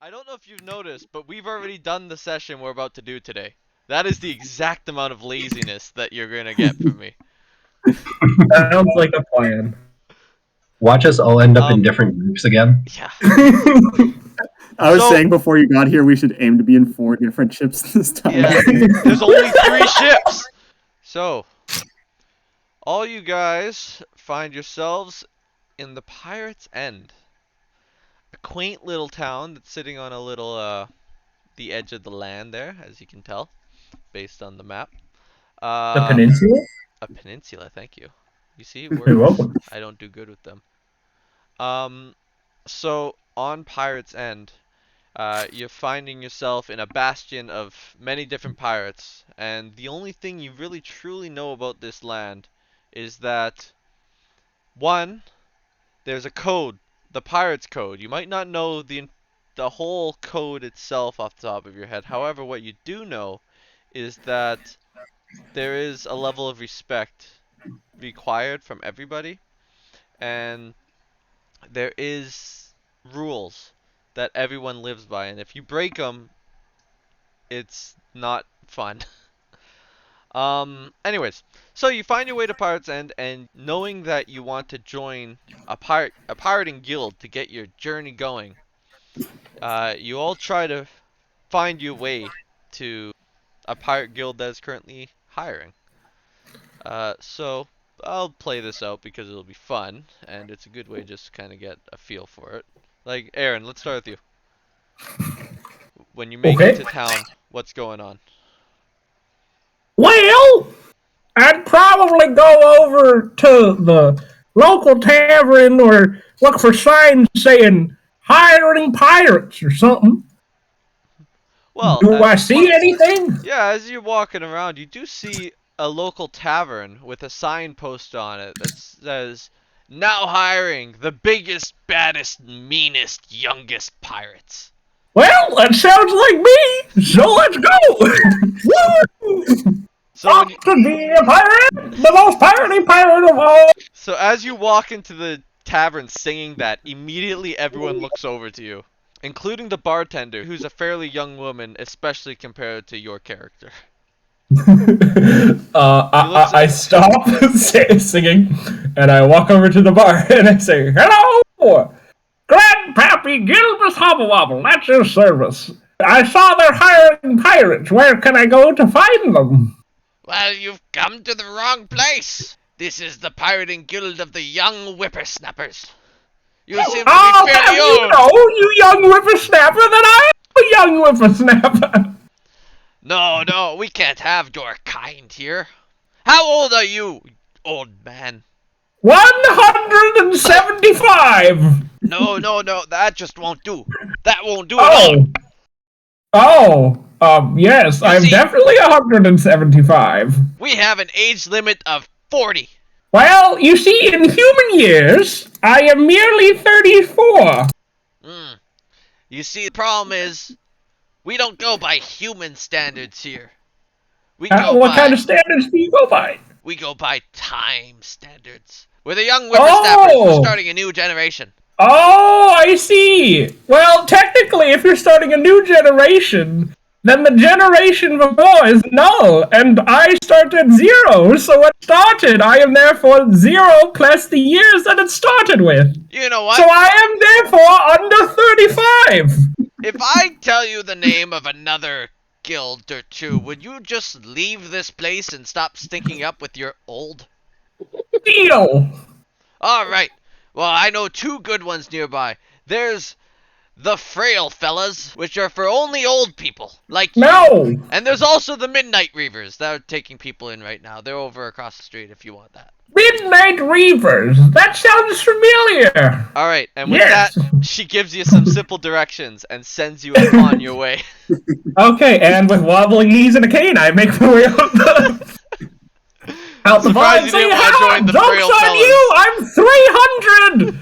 I don't know if you've noticed, but we've already done the session we're about to do today. That is the exact amount of laziness that you're gonna get from me. Sounds like a plan. Watch us all end up in different groups again. Yeah. I was saying before you got here, we should aim to be in 4 different ships this time. Yeah, there's only 3 ships! So, all you guys find yourselves in the Pirate's End. A quaint little town that's sitting on a little, the edge of the land there, as you can tell, based on the map. The peninsula? A peninsula, thank you. You see, You're welcome. I don't do good with them. So, on Pirate's End, you're finding yourself in a bastion of many different pirates, and the only thing you really truly know about this land is that, one, there's a code, the pirate's code. You might not know the whole code itself off the top of your head. However, what you do know is that there is a level of respect required from everybody, and there is rules that everyone lives by, and if you break them, it's not fun. Anyways, so you find your way to Pirate's End, and knowing that you want to join a pirating guild to get your journey going, you all try to find your way to a pirate guild that is currently hiring. So I'll play this out because it'll be fun, and it's a good way just to kind of get a feel for it. Like, Aaron, let's start with you. When you make it to town, what's going on? Well, I'd probably go over to the local tavern or look for signs saying hiring pirates or something. Well, do I see anything? Yeah, as you're walking around, you do see a local tavern with a signpost on it that says, "Now hiring the biggest, baddest, meanest, youngest pirates." Well, that sounds like me, so let's go! Woo! So to be a pirate, the most piratey pirate of all! So as you walk into the tavern singing that, immediately everyone looks over to you, including the bartender, who's a fairly young woman, especially compared to your character. I stop singing, and I walk over to the bar, and I say, "Hello! Grandpappy Gilbert Hobblewobble, at your service. I saw they're hiring pirates. Where can I go to find them?" "Well, you've come to the wrong place. This is the Pirating Guild of the Young Whippersnappers. You seem to be fairly old. You young whippersnapper, that I am a young whippersnapper. No, we can't have your kind here. How old are you, old man?" 175. No, that just won't do. That won't do at all. Yes, I'm definitely 175. We have an age limit of 40. Well, you see, in human years, I am merely 34. You see, the problem is, we don't go by human standards here. What kind of standards do you go by? We go by time standards. We're the young whippersnappers. We're starting a new generation. Oh, I see. Well, technically, if you're starting a new generation, then the generation before is null, and I started 0, so when it started, I am therefore 0 plus the years that it started with. You know what? So I am therefore under 35. If I tell you the name of another guild or two, would you just leave this place and stop stinking up with your old? Deal. Alright. Well, I know 2 good ones nearby. There's the Frail Fellas, which are for only old people, like you. No! And there's also the Midnight Reavers that are taking people in right now. They're over across the street if you want that. Midnight Reavers? That sounds familiar! Alright, and with that, she gives you some simple directions and sends you upon your way. Okay, and with wobbling knees and a cane, I make my way out the bar and say, "Joke's on you! I'm 300!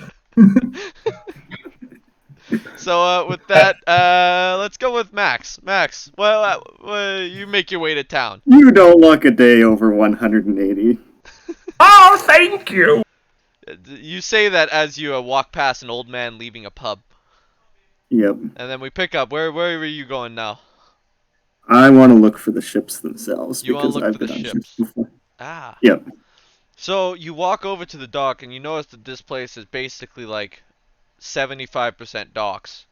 So, with that, let's go with Max. Max, well, you make your way to town. You don't look a day over 180. Oh, thank you! You say that as you walk past an old man leaving a pub. Yep. And then we pick up. Where are you going now? I want to look for the ships themselves You want to because look for I've the been on ships ships. before. Ah. Yep. So you walk over to the dock and you notice that this place is basically like 75% docks.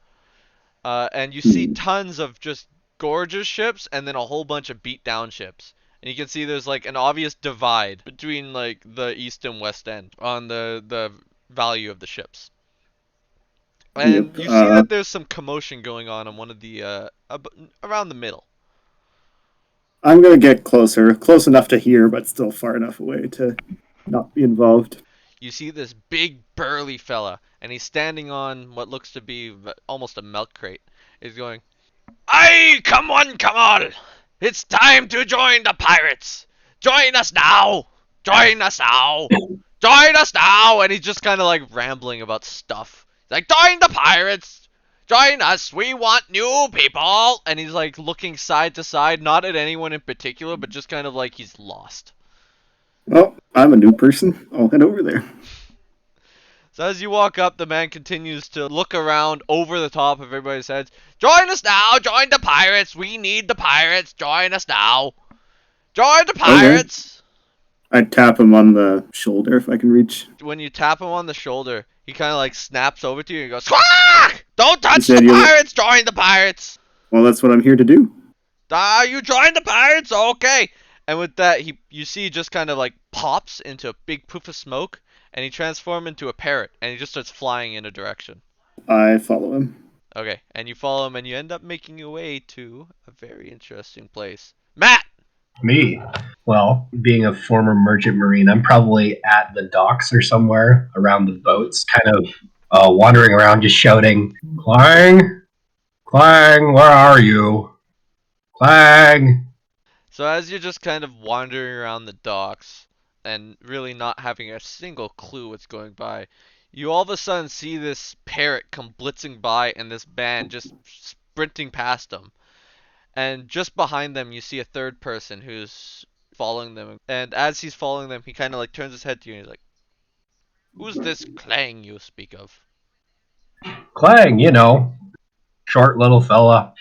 And you see Hmm. tons of just gorgeous ships and then a whole bunch of beat down ships. And you can see there's like an obvious divide between like the east and west end on the value of the ships. And Yep. you see that there's some commotion going on one of the around the middle. I'm gonna get closer, close enough to hear, but still far enough away to not be involved. You see this big burly fella, and he's standing on what looks to be almost a milk crate. He's going, "Aye, come on, come on! It's time to join the pirates! Join us now! Join us now! Join us now!" And he's just kind of like rambling about stuff. He's like, "Join the pirates! Join us! We want new people!" And he's like looking side to side, not at anyone in particular, but just kind of like he's lost. Well, I'm a new person. I'll head over there. So as you walk up, the man continues to look around over the top of everybody's heads. "Join us now! Join the pirates! We need the pirates! Join us now! Join the Okay. pirates!" I tap him on the shoulder if I can reach. When you tap him on the shoulder, he kind of like snaps over to you and goes, "Squawk! Don't He touch the said you. pirates! Join the pirates!" Well, that's what I'm here to do. "Ah, you join the pirates? Okay." And with that, you see just kind of like pops into a big poof of smoke, and he transforms into a parrot, and he just starts flying in a direction. I follow him. Okay, and you follow him, and you end up making your way to a very interesting place. Matt! Me? Well, being a former merchant marine, I'm probably at the docks or somewhere around the boats, kind of wandering around just shouting, "Clang! Clang, where are you? Clang!" So as you're just kind of wandering around the docks, and really not having a single clue what's going by, you all of a sudden see this parrot come blitzing by, and this band just sprinting past them. And just behind them, you see a third person who's following them. And as he's following them, he kind of like turns his head to you and he's like, "Who's this Clang you speak of?" Clang, short little fella,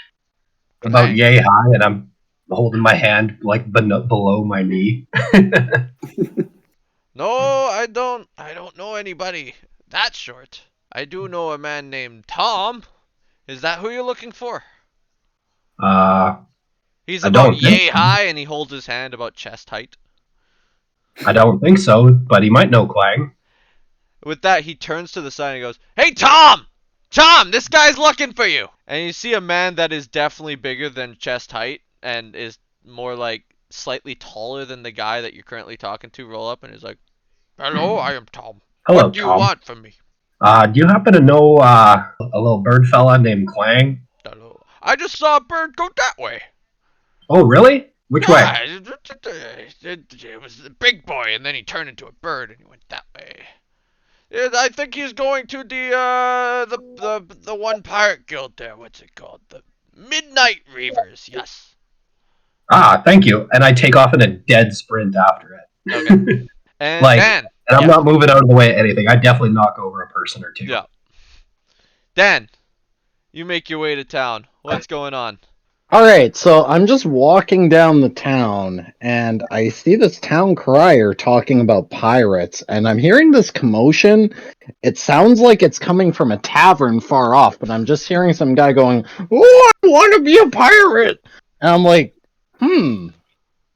about Clang. yay high, and I'm holding my hand like below my knee. "No, I don't know anybody that short. I do know a man named Tom. Is that who you're looking for?" uh, He's I about don't think yay high and he holds his hand about chest height. I don't think so, but he might know Clang. With that, he turns to the side and he goes, "Hey, Tom! Tom, this guy's looking for you!" And you see a man that is definitely bigger than chest height and is more like slightly taller than the guy that you're currently talking to roll up and is like, "Hello, I am Tom. Hello, What do you Tom. want from me?" Do you happen to know a little bird fella named Clang? "Hello. I just saw a bird go that way." Oh, really? Which way? "Yeah, it was a big boy and then he turned into a bird and he went that way. I think he's going to the one pirate guild there. What's it called? The Midnight Reavers. Yes." Thank you. And I take off in a dead sprint after it. Okay. And Like, Dan. and I'm Yeah. not moving out of the way of anything. I definitely knock over a person or two. Yeah. Dan, you make your way to town. What's going on? Alright, so I'm just walking down the town, and I see this town crier talking about pirates, and I'm hearing this commotion. It sounds like it's coming from a tavern far off, but I'm just hearing some guy going, "Oh, I want to be a pirate!" And I'm like,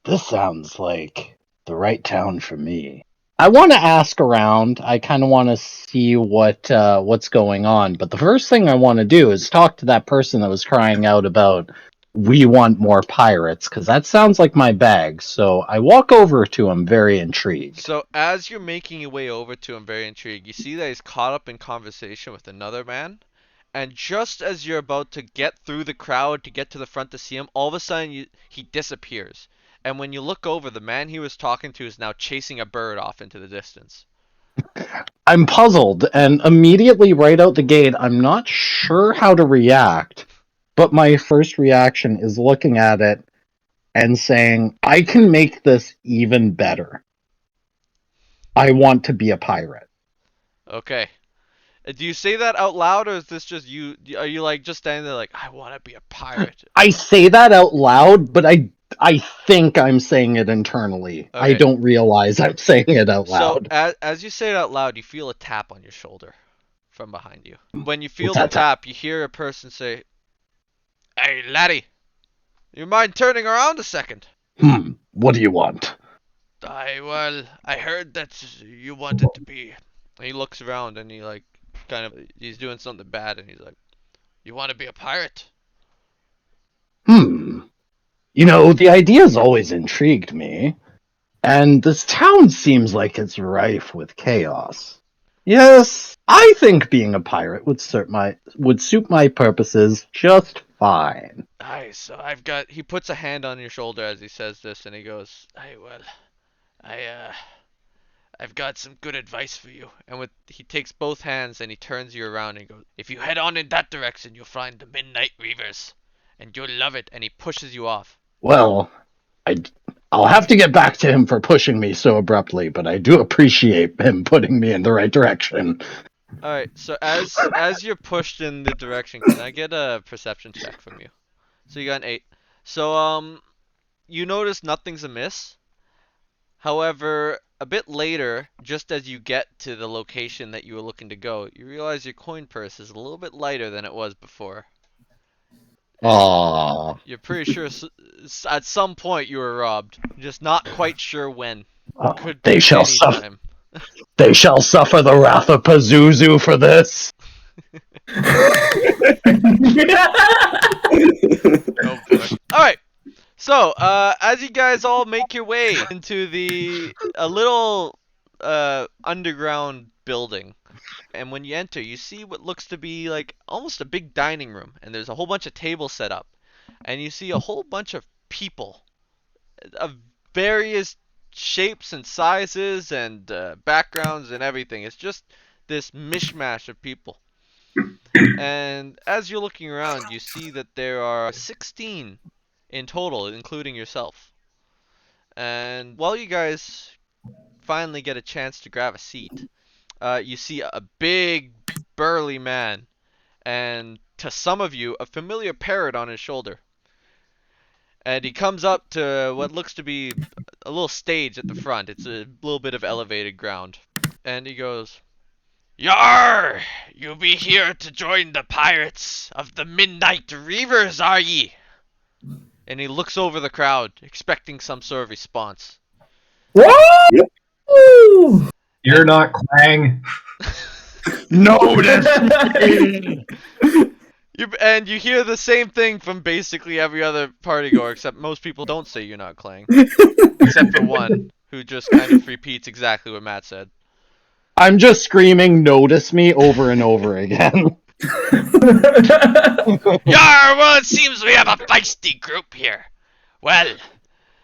this sounds like the right town for me. I want to ask around. I kind of want to see what's going on, but the first thing I want to do is talk to that person that was crying out about "we want more pirates," because that sounds like my bag. So I walk over to him, very intrigued. So as you're making your way over to him, very intrigued, you see that he's caught up in conversation with another man. And just as you're about to get through the crowd to get to the front to see him, all of a sudden he disappears. And when you look over, the man he was talking to is now chasing a bird off into the distance. I'm puzzled, and immediately right out the gate, I'm not sure how to react. But my first reaction is looking at it and saying, I can make this even better. I want to be a pirate. Okay. Do you say that out loud, or is this just you? Are you like just standing there like, I want to be a pirate? I say that out loud, but I think I'm saying it internally. I Okay. don't realize I'm saying it out So loud. as you say it out loud, you feel a tap on your shoulder from behind you. When you feel the What's that? tap, you hear a person say, "Hey, laddie, you mind turning around a second?" What do you want? I heard that you wanted to be. And he looks around and he like he's doing something bad and he's like, "You want to be a pirate?" You know, the idea's always intrigued me, and this town seems like it's rife with chaos. Yes, I think being a pirate would suit my purposes just fine. Aye, so I've got. He puts a hand on your shoulder as he says this, and he goes, "Aye, well, I've got some good advice for you." And he takes both hands and he turns you around and he goes, "If you head on in that direction, you'll find the Midnight Reavers, and you'll love it." And he pushes you off. Well, I'll have to get back to him for pushing me so abruptly, but I do appreciate him putting me in the right direction. All right, so as you're pushed in the direction, can I get a perception check from you? So you got an 8. So you notice nothing's amiss. However, a bit later, just as you get to the location that you were looking to go, you realize your coin purse is a little bit lighter than it was before. Aww. You're pretty sure at some point you were robbed, just not quite sure when. Could They be shall any suffer. time. They shall suffer the wrath of Pazuzu for this. Oh boy. Alright. So, as you guys all make your way into a little underground building, and when you enter, you see what looks to be like almost a big dining room, and there's a whole bunch of tables set up, and you see a whole bunch of people of various shapes and sizes and backgrounds and everything. It's just this mishmash of people. And as you're looking around, you see that there are 16 in total, including yourself. And while you guys finally get a chance to grab a seat, you see a big, burly man, and to some of you, a familiar parrot on his shoulder. And he comes up to what looks to be a little stage at the front. It's a little bit of elevated ground. And he goes, "Yar! You be here to join the pirates of the Midnight Reavers, are ye?" And he looks over the crowd, expecting some sort of response. What? Yep. You're not Clang. Notice. And you hear the same thing from basically every other party goer, except most people don't say you're not Clang. Except for one, who just kind of repeats exactly what Matt said. I'm just screaming, "Notice me," over and over again. Yar, well, it seems we have a feisty group here. Well,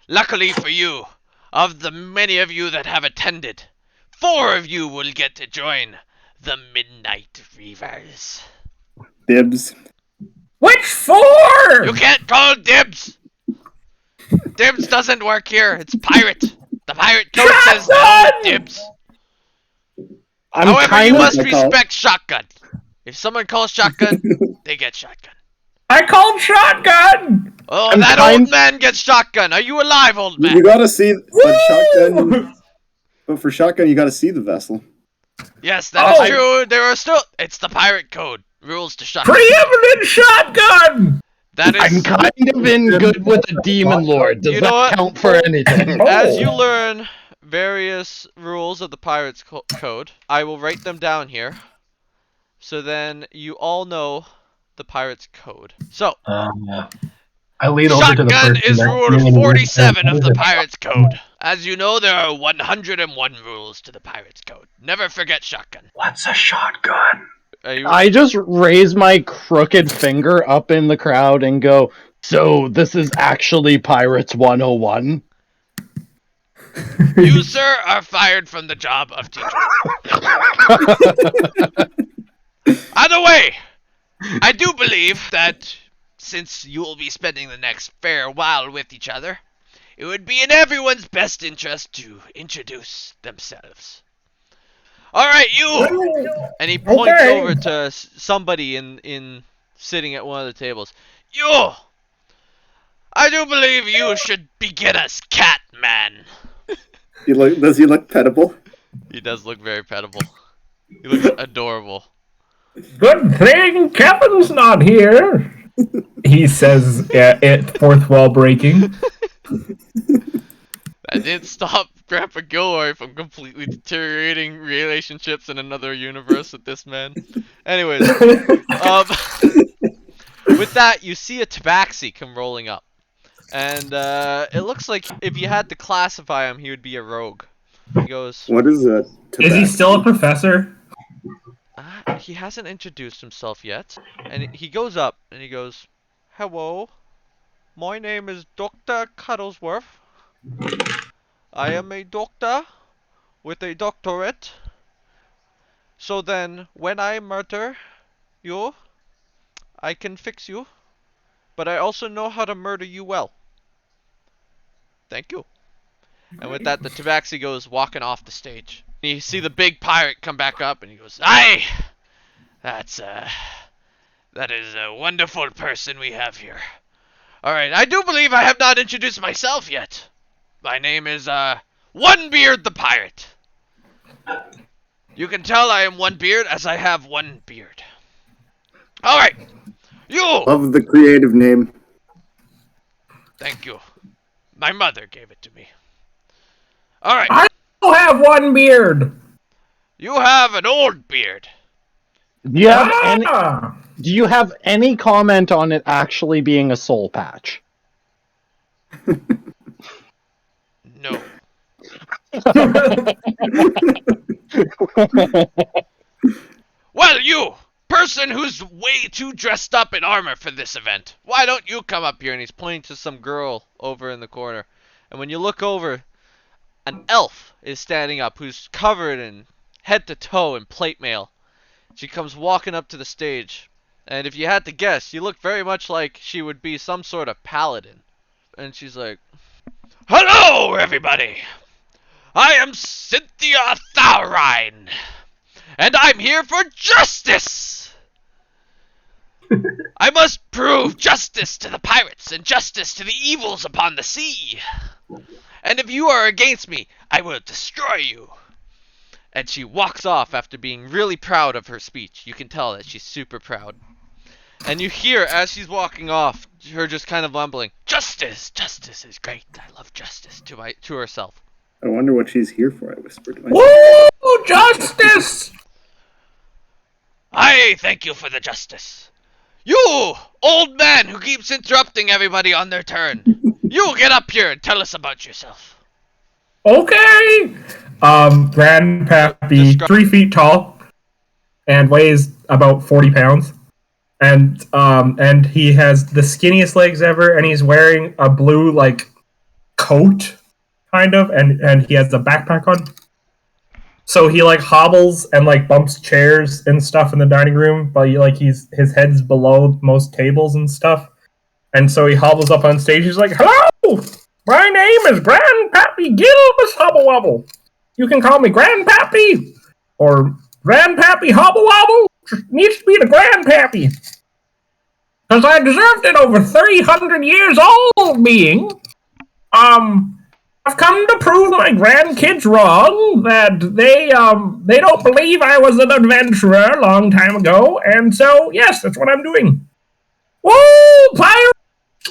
luckily for you, of the many of you that have attended, 4 of you will get to join the Midnight Reavers. Dibs. Which 4? You can't call dibs! Dibs doesn't work here, it's pirate. The pirate code says no dibs. However, you must respect shotgun. If someone calls shotgun, they get shotgun. I called shotgun! Oh, that old man gets shotgun. Are you alive, old man? You gotta see the shotgun. But for shotgun, you gotta see the vessel. Yes, that is true. There are still. It's the pirate code. Rules to shotgun. Preeminent shotgun! That is. I'm kind of in good with the demon lord. Does You know what? that count for anything? As you learn various rules of the pirate's code, I will write them down here. So then you all know the pirate's code. So, I lean over to the shotgun person is that- rule 47 of the pirate's code. As you know, there are 101 rules to the pirate's code. Never forget shotgun. What's a shotgun? I just raise my crooked finger up in the crowd and go, "So this is actually Pirates 101? You, sir, are fired from the job of teacher. Either way, I do believe that since you will be spending the next fair while with each other, it would be in everyone's best interest to introduce themselves. All right, you. And he points Okay. over to somebody in sitting at one of the tables. You. I do believe you should begin as Catman. Does he look petable? He does look very petable. He looks adorable. Good thing Kevin's not here. He says, fourth wall breaking. That didn't stop Grandpa Gilroy from completely deteriorating relationships in another universe with this man. Anyways, with that, you see a tabaxi come rolling up. And it looks like if you had to classify him, he would be a rogue. He goes, What is a Is he still a professor? he hasn't introduced himself yet. And he goes up and he goes, hello, my name is Dr. Cuddlesworth. I am a doctor with a doctorate. So then, when I murder you, I can fix you. But I also know how to murder you well. Thank you. And with that, the tabaxi goes walking off the stage. You see the big pirate come back up, and he goes, "Aye, that is a wonderful person we have here. All right, I do believe I have not introduced myself yet. My name is OneBeard the pirate. You can tell I am OneBeard as I have one beard. All right, you. Love the creative name. Thank you. My mother gave it to me. All right. I still have one beard. You have an old beard. Do you have any? Ah! Do you have any comment on it actually being a soul patch? No. Well, you person who's way too dressed up in armor for this event, why don't you come up here? And he's pointing to some girl over in the corner. And when you look over, an elf is standing up who's covered in head to toe in plate mail. She comes walking up to the stage. And if you had to guess, she looked very much like she would be some sort of paladin. And she's like, hello, everybody! I am Cynthia Thaurine, and I'm here for justice! I must prove justice to the pirates and justice to the evils upon the sea. And if you are against me, I will destroy you. And she walks off after being really proud of her speech. You can tell that she's super proud. And you hear, as she's walking off, her just kind of mumbling, justice! Justice is great. I love justice to herself. I wonder what she's here for, I whispered to myself. Woo! Justice! I thank you for the justice. You, old man who keeps interrupting everybody on their turn. You get up here and tell us about yourself. Okay. Grandpappy, 3 feet tall, and weighs about 40 pounds. And he has the skinniest legs ever, and he's wearing a blue, like, coat, kind of, and he has a backpack on. So he, like, hobbles and, like, bumps chairs and stuff in the dining room, but, like, his head's below most tables and stuff. And so he hobbles up on stage, he's like, hello! My name is Grandpappy Gilbus Hobble Wobble. You can call me Grandpappy, or Grandpappy Hobble Wobble. Needs to be the Grandpappy. Because I deserved it over 300 years old being. I've come to prove my grandkids wrong, that they don't believe I was an adventurer a long time ago, and so, yes, that's what I'm doing. Woo, pirates!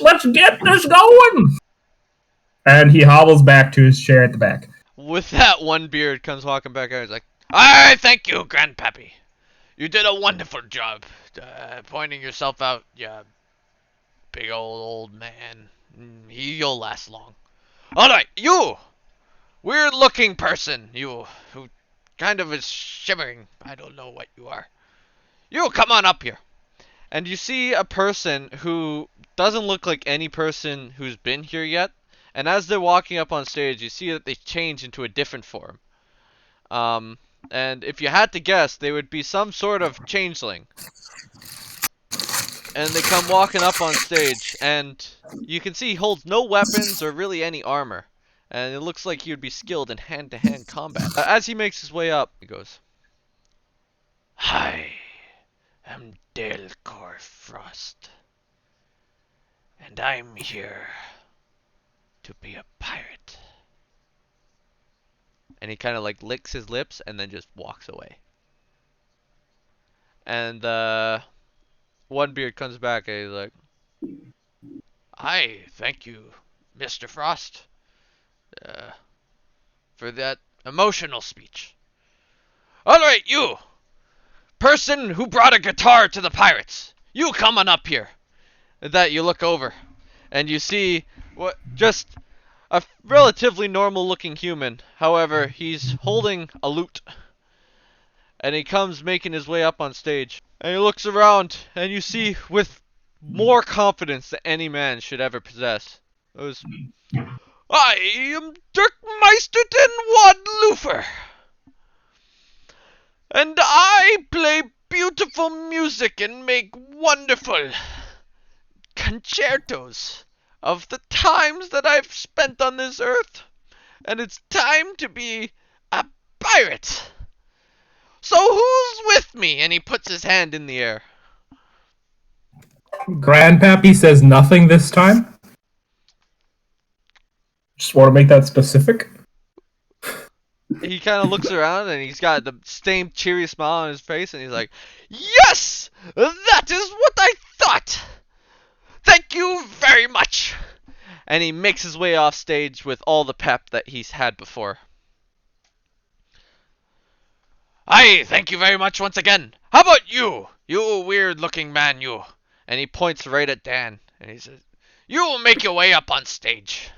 Let's get this going! And he hobbles back to his chair at the back. With that, OneBeard comes walking back out. He's like, I thank you, Grandpappy. You did a wonderful job pointing yourself out, you big old man. You'll last long. Alright, you! Weird-looking person, you, who kind of is shimmering. I don't know what you are. You, come on up here. And you see a person who doesn't look like any person who's been here yet. And as they're walking up on stage, you see that they change into a different form. And if you had to guess, they would be some sort of changeling. And they come walking up on stage, and you can see he holds no weapons or really any armor. And it looks like he would be skilled in hand-to-hand combat. As he makes his way up, he goes, I am Delcor Frost, and I'm here to be a pirate. And he kind of like licks his lips and then just walks away. And OneBeard comes back and he's like, I thank you, Mr. Frost, uh, for that emotional speech. Alright, you! Person who brought a guitar to the pirates! You come on up here! At that, you look over, and you see what just a relatively normal looking human. However, he's holding a lute. And he comes making his way up on stage. And he looks around, and you see with more confidence than any man should ever possess. Goes, I am Dirk Meisterton Wad Lufer, and I play beautiful music and make wonderful concertos of the times that I've spent on this earth. And it's time to be a pirate. So who's with me? And he puts his hand in the air. Grandpappy says nothing this time. Just want to make that specific. He kind of looks around and he's got the same cheery smile on his face and he's like, yes! That is what I thought! Thank you very much! And he makes his way off stage with all the pep that he's had before. I thank you very much once again. How about you? You weird looking man, you. And he points right at Dan and he says, you will make your way up on stage.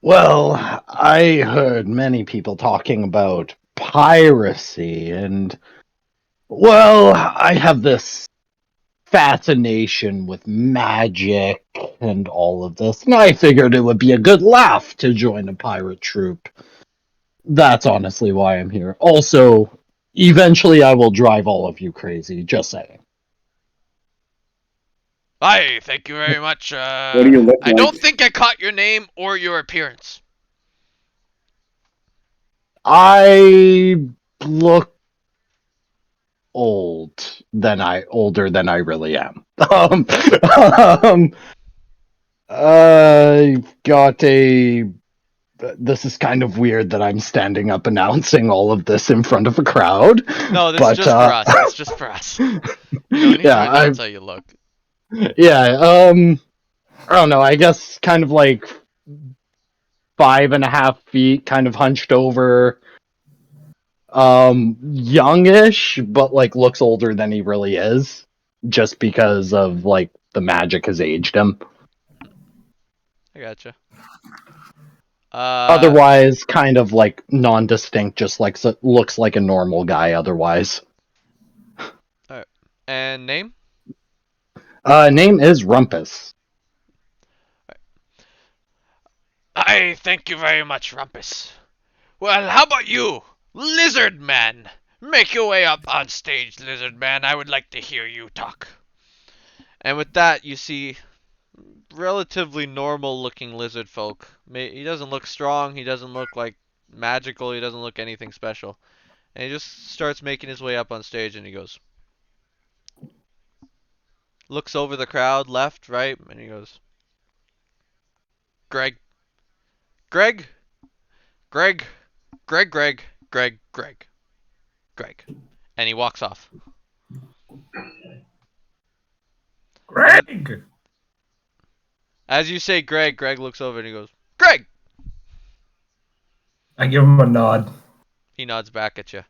Well, I heard many people talking about piracy, and, well, I have this fascination with magic and all of this, and I figured it would be a good laugh to join a pirate troupe. That's honestly why I'm here. Also, eventually I will drive all of you crazy, just saying. Hi, thank you very much. What do you look I like? don't think I caught your name or your appearance. I look older than I really am. I've got a. This is kind of weird that I'm standing up announcing all of this in front of a crowd. No, this but, is just for us. It's just for us. You don't need to announce how you look. Yeah, I don't know, I guess kind of like 5.5 feet, kind of hunched over. Youngish, but like looks older than he really is. Just because of like the magic has aged him. I gotcha. Otherwise, kind of like non-distinct, just like looks like a normal guy otherwise. Alright. And name? Name is Rumpus. I thank you very much, Rumpus. Well, how about you, Lizard Man? Make your way up on stage, Lizard Man. I would like to hear you talk. And with that, you see relatively normal looking lizard folk. He doesn't look strong, he doesn't look like magical, he doesn't look anything special. And he just starts making his way up on stage and he goes, looks over the crowd, left, right, and he goes, Greg, Greg, Greg, Greg, Greg, Greg, Greg, Greg. And he walks off. Greg! As you say Greg, Greg looks over and he goes, Greg! I give him a nod. He nods back at you.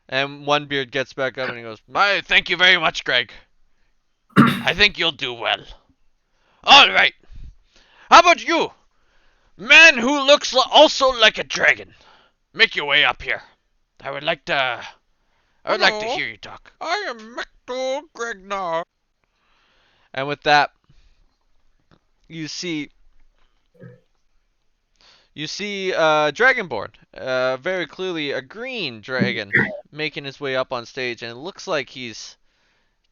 And OneBeard gets back up and he goes, thank you very much, Greg. I think you'll do well. Alright. How about you? Man who looks also like a dragon. Make your way up here. I would like to hear you talk. I am Mector Gregnar. And with that, you see Dragonborn, very clearly a green dragon, making his way up on stage, and it looks like he's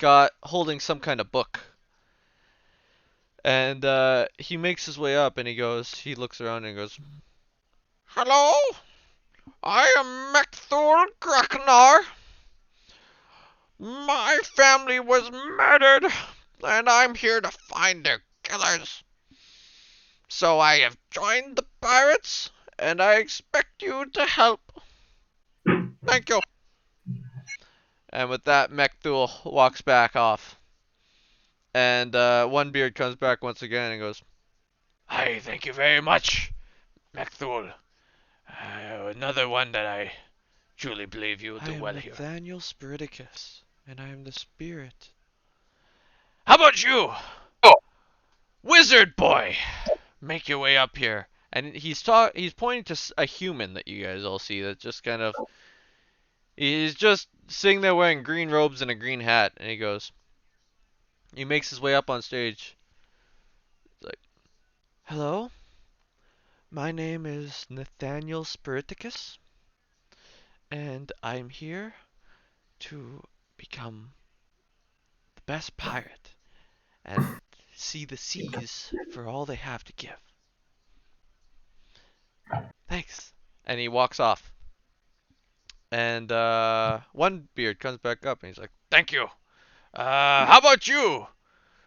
holding some kind of book. And he makes his way up, and he looks around and goes, Hello, I am Mecthor Graknar. My family was murdered, and I'm here to find their killers. So I have joined the pirates, and I expect you to help. Thank you. And with that, Mechthul walks back off. And OneBeard comes back once again and goes, "Hi, thank you very much, Mechthul. Another one that I truly believe you will do well here. I am Nathaniel Spiriticus, and I am the spirit. How about you, wizard boy? Make your way up here." And he's pointing to a human that you guys all see that just kind of, he's just sitting there wearing green robes and a green hat, and he makes his way up on stage. He's like, "Hello, my name is Nathaniel Spiriticus, and I'm here to become the best pirate and see the seas for all they have to give. Thanks." And he walks off. And OneBeard comes back up and he's like, "Thank you. How about you,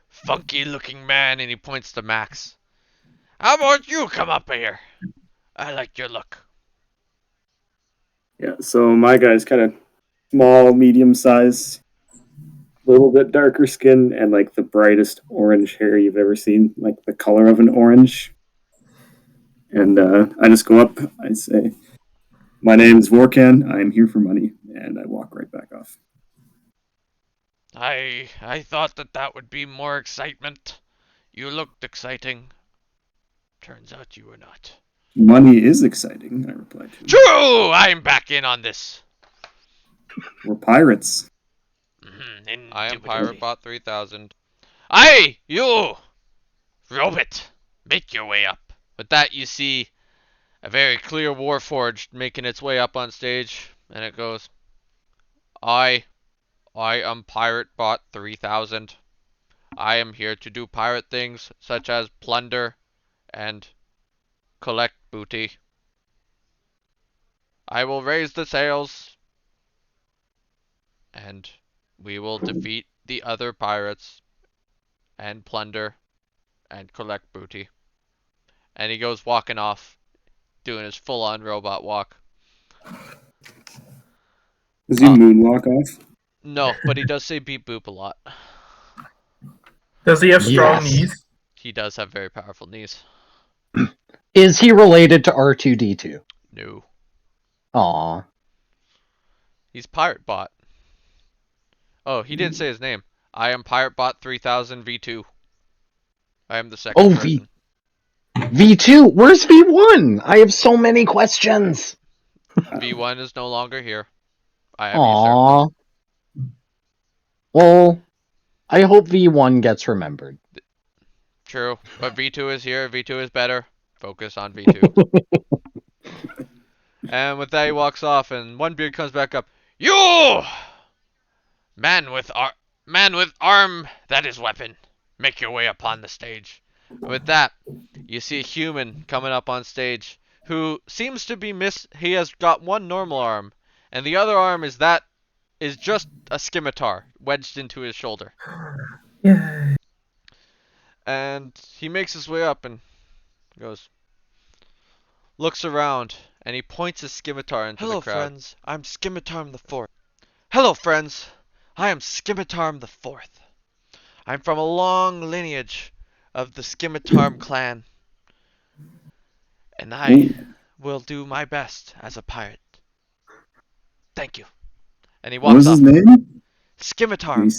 funky looking man?" And he points to Max. "How about you come up here? I like your look." Yeah, so my guy's kind of small, medium sized, a little bit darker skin, and like the brightest orange hair you've ever seen, like the color of an orange. And I just go up, I say, "My name's Vorkan, I'm here for money," and I walk right back off. I thought that would be more excitement. You looked exciting. Turns out you were not. "Money is exciting," I replied to him. True! I'm back in on this. "We're pirates." I am PirateBot 3000. Aye, you! Robot, make your way up. With that, you see a very clear Warforged making its way up on stage, and it goes, I am PirateBot 3000. I am here to do pirate things such as plunder and collect booty. I will raise the sails, and we will defeat the other pirates and plunder and collect booty. And he goes walking off, doing his full-on robot walk. Does he moonwalk off? No, but he does say beep boop a lot. Does he have strong Yes. knees? He does have very powerful knees. Is he related to R2D2? No. Aw. He's PirateBot. Oh, he didn't say his name. I am PirateBot 3000 V2. I am the second person. V2? Where's V1? I have so many questions. V1 is no longer here. I am Aww. Well, I hope V1 gets remembered. True, but V2 is here. V2 is better. Focus on V2. And with that, he walks off, and OneBeard comes back up. You! Man with arm that is weapon. Make your way upon the stage. And with that, you see a human coming up on stage who seems to be he has got one normal arm, and the other arm is just a scimitar wedged into his shoulder. Yeah. And he makes his way up and looks around, and he points his scimitar into the crowd. Hello, friends. I'm Scimitarm the Fourth. Hello, friends. I am Scimitarm the Fourth. I'm from a long lineage of the Scimitarm clan, and I will do my best as a pirate. Thank you. And he What walks was off. his name? Scimitarm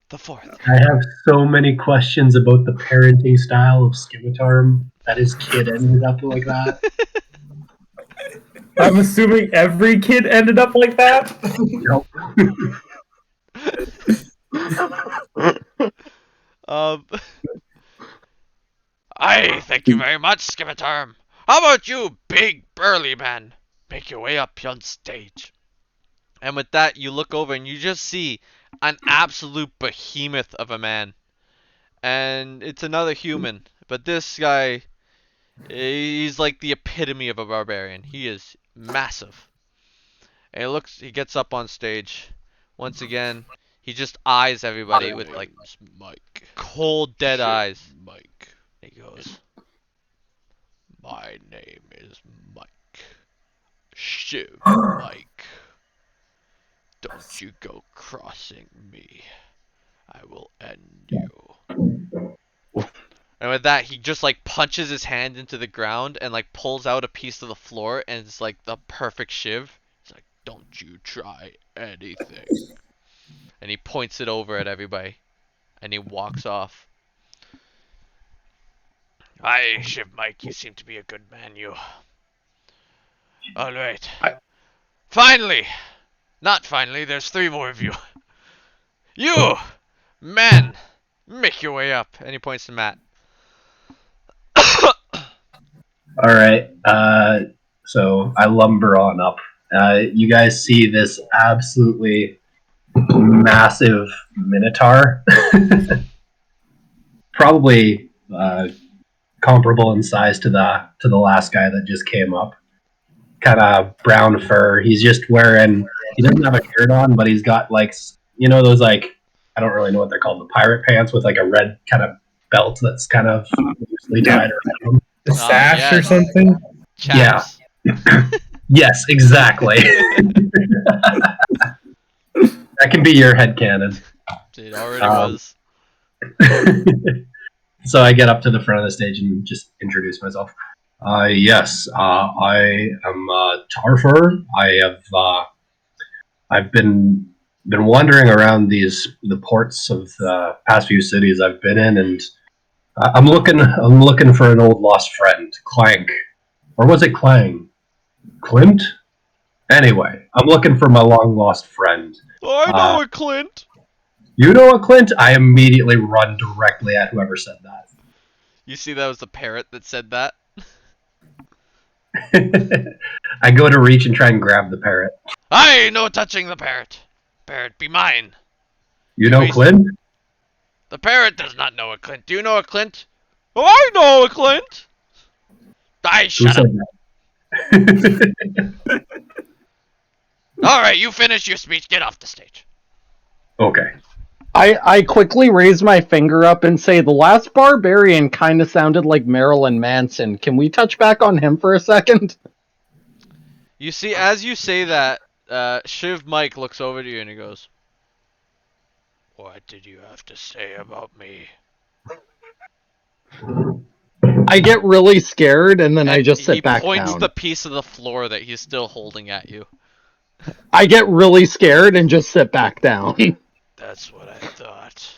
the Fourth. I have so many questions about the parenting style of Scimitarm that his kid ended up like that. I'm assuming every kid ended up like that. I thank you very much, Scimitarm. How about you, big burly man? Make your way up on stage. And with that, you look over and you just see an absolute behemoth of a man. And it's another human, but this guy, he's like the epitome of a barbarian. He is massive. And he gets up on stage. Once again, He just eyes everybody with like Mike. cold, dead eyes. Mike. He goes, My name is Mike. Shiv Mike. Don't you go crossing me. I will end you. and with that, he just like punches his hand into the ground and like pulls out a piece of the floor, and it's like the perfect shiv. He's like, don't you try anything. And he points it over at everybody, and he walks off. Aye, Shiv Mike, you seem to be a good man, you. Alright. Finally! Not finally, there's 3 more of you. You, man, make your way up. And he points to Matt. All right. So I lumber on up. You guys see this absolutely massive minotaur, probably comparable in size to the last guy that just came up. Kind of brown fur. He's just wearing. He doesn't have a shirt on, but he's got like those like I don't really know what they're called, the pirate pants with like a red kind of belt that's kind of loosely tied around him. The sash yes. or something? Chaps. Yes, exactly. That can be your headcanon. It already was. So I get up to the front of the stage and just introduce myself. Yes, I am Tarfur. I've been wandering around the ports of the past few cities I've been in, and I'm looking for an old lost friend, Clank, or was it Clang? Clint? Anyway, I'm looking for my long lost friend. I know a Clint. You know a Clint? I immediately run directly at whoever said that. You see, that was the parrot that said that. I go to reach and try and grab the parrot. Aye, no touching the parrot. Parrot be mine. You know Clint? The parrot does not know a Clint. Do you know a Clint? Oh, I know a Clint. Aye, Who shut up. said that? Alright, you finish your speech. Get off the stage. Okay. I quickly raise my finger up and say, the last barbarian kind of sounded like Marilyn Manson. Can we touch back on him for a second? You see, as you say that, Shiv Mike looks over to you and he goes, What did you have to say about me? I get really scared and then I just sit back He points down. the piece of the floor that he's still holding at you. I get really scared and just sit back down. That's what I thought.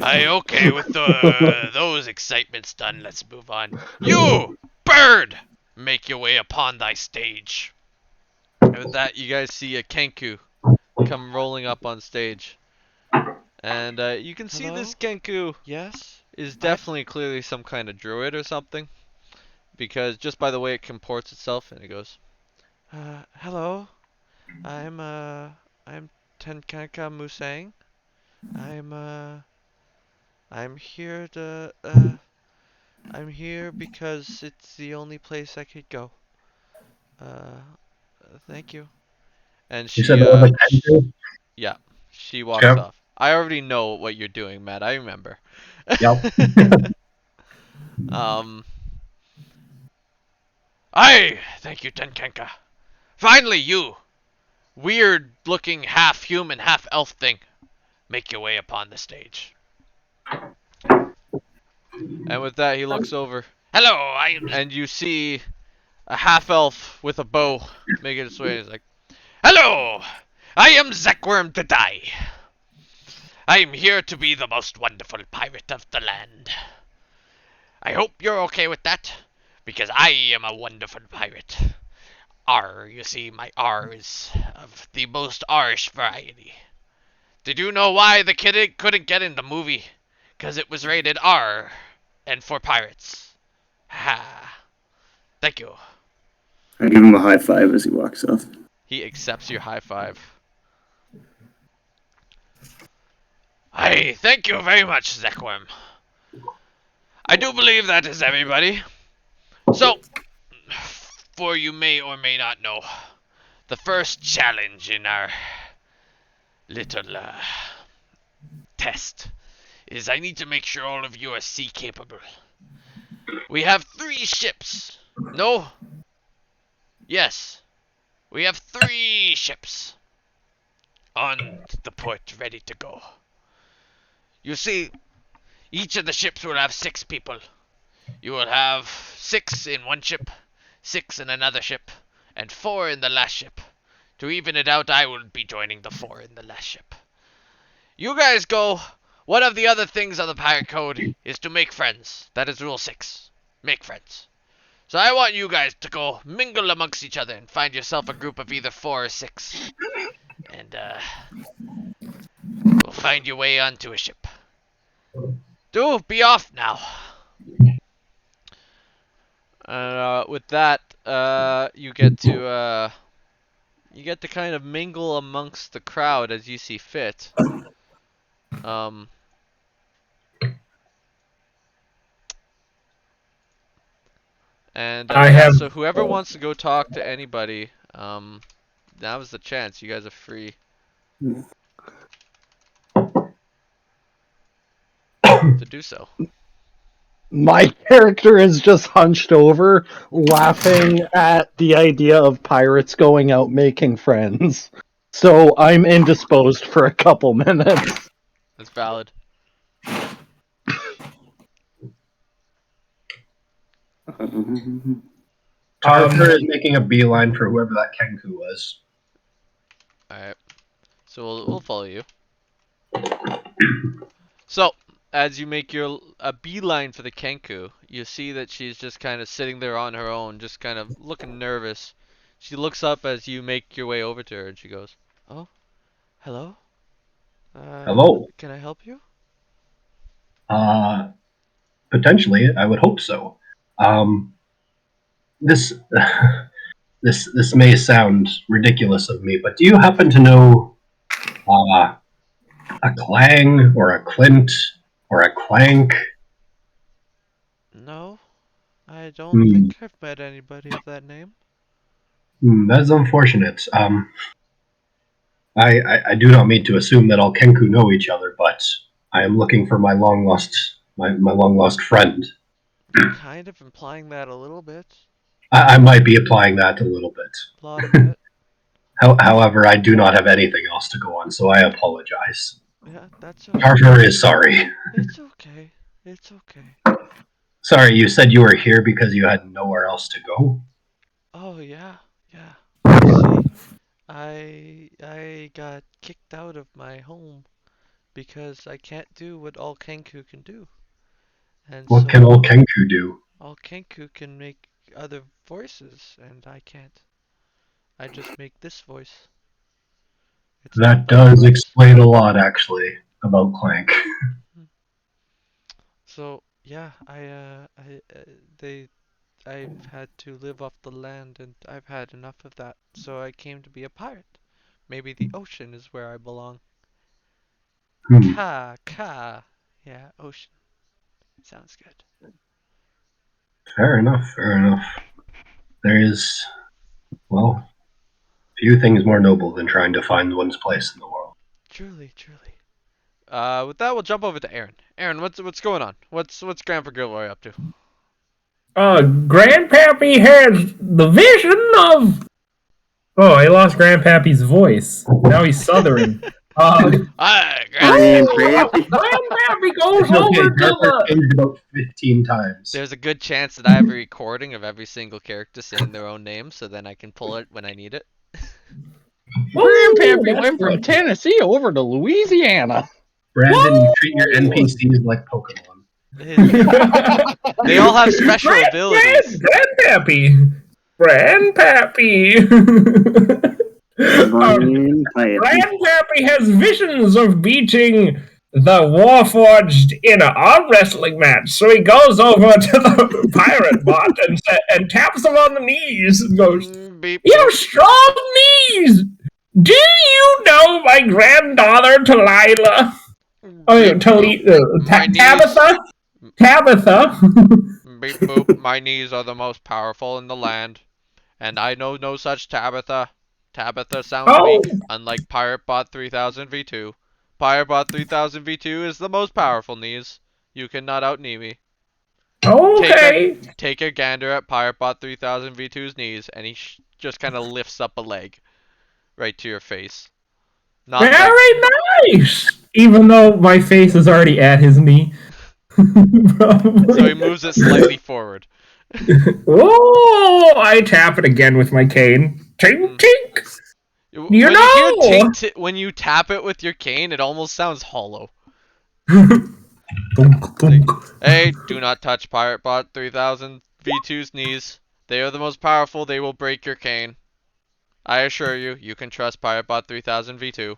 Aye, okay, with those excitements done, let's move on. You, bird, make your way upon thy stage. And with that, you guys see a Kenku come rolling up on stage. And you can see this Kenku is definitely clearly some kind of druid or something. Because just by the way it comports itself, and it goes, hello, I'm Tenkanka Musang. I'm here to, I'm here because it's the only place I could go. Thank you. And You she, said there was a Kenku? yeah, she walks Okay. off. I already know what you're doing, Matt. I remember. Yep. Aye, thank you, Tenkanka. Finally, you, weird-looking half-human, half-elf thing, make your way upon the stage. And with that, he looks over, Hello, I am... and you see a half elf with a bow making its way. He's like, Hello, I am Zekworm the Die. I am here to be the most wonderful pirate of the land. I hope you're okay with that, because I am a wonderful pirate. R, you see, my R is of the most Irish variety. Did you know why the kid couldn't get in the movie? Because it was rated R, and for pirates. Ha. Thank you. I give him a high five as he walks off. he accepts your high five. Aye, thank you very much, Zekworm. I do believe that is everybody. So, for you may or may not know, the first challenge in our little test is I need to make sure all of you are sea capable. We have 3 ships. No? Yes. We have 3 ships on the port ready to go. You see, each of the ships will have 6 people. You will have 6 in one ship, 6 in another ship, and 4 in the last ship. To even it out, I will be joining the 4 in the last ship. You guys go. One of the other things on the pirate code is to make friends. That is rule 6. Make friends. So I want you guys to go mingle amongst each other and find yourself a group of either 4 or 6. And, we'll find your way onto a ship. Do be off now. With that, you get to kind of mingle amongst the crowd as you see fit. And so whoever wants to go talk to anybody, now is the chance. You guys are free to do so. My character is just hunched over, laughing at the idea of pirates going out making friends. So I'm indisposed for a couple minutes. That's valid. Tarver is making a beeline for whoever that Kenku was. Alright. So we'll follow you. So, as you make a beeline for the Kenku, you see that she's just kind of sitting there on her own, just kind of looking nervous. She looks up as you make your way over to her and she goes, "Oh, hello? Hello. Can I help you?" Potentially, I would hope so. This this may sound ridiculous of me, but do you happen to know a clang or a clint or a clank? No, I don't think I've met anybody of that name. That's unfortunate. I do not mean to assume that all Kenku know each other, but I am looking for my long lost friend. Kind of implying that a little bit. I might be applying that a little bit. A lot of it. However, I do not have anything else to go on, so I apologize. Yeah, that's okay. Tarver is sorry. It's okay. It's okay. Sorry, you said you were here because you had nowhere else to go? Oh yeah, yeah. You see, I got kicked out of my home because I can't do what all Kenku can do. And What so can all Kenku do? all Kenku can make other voices, and I can't. I just make this voice. It's not That my does voice. explain a lot, actually, about Clank. So yeah, I've had to live off the land, and I've had enough of that. So I came to be a pirate. Maybe the ocean is where I belong. Ka, ka. Yeah, ocean. Sounds good. Fair enough, fair enough. There is, well, few things more noble than trying to find one's place in the world. Truly, truly. With that, we'll jump over to Aaron. Aaron, what's going on? What's Grandpa Gilroy up to? Grandpappy has the vision of. Oh, I lost Grandpappy's voice. Now he's southern. Grandpappy goes over to the. Changed about 15 times. There's a good chance that I have a recording of every single character saying their own name, so then I can pull it when I need it. Grandpappy went from Tennessee over to Louisiana. Brandon, you treat your NPCs like Pokemon. They all have special abilities. Grandpappy. Grandpappy has visions of beating the Warforged in an arm wrestling match, so he goes over to the pirate bot and taps him on the knees and goes, Beep. "You have strong knees! Do you know my granddaughter Talila? Oh, Tabitha? Tabitha. Beep boop. My knees are the most powerful in the land, and I know no such Tabitha. Tabitha sounds Oh, weak, unlike PirateBot 3000 V2. PirateBot 3000 V2 is the most powerful knees. You cannot out-knee me. Take a okay. take a gander at PirateBot 3000 V2's knees, and he just kind of lifts up a leg right to your face. Not like Very nice. Even though my face is already at his knee. so he moves it slightly forward. Oh, I tap it again with my cane. Tink, tink. When You you hear know. tink when you tap it with your cane, it almost sounds hollow. Thunk, thunk. Hey, do not touch PirateBot 3000 V2's knees. They are the most powerful. They will break your cane. I assure you, you can trust PirateBot 3000 V2.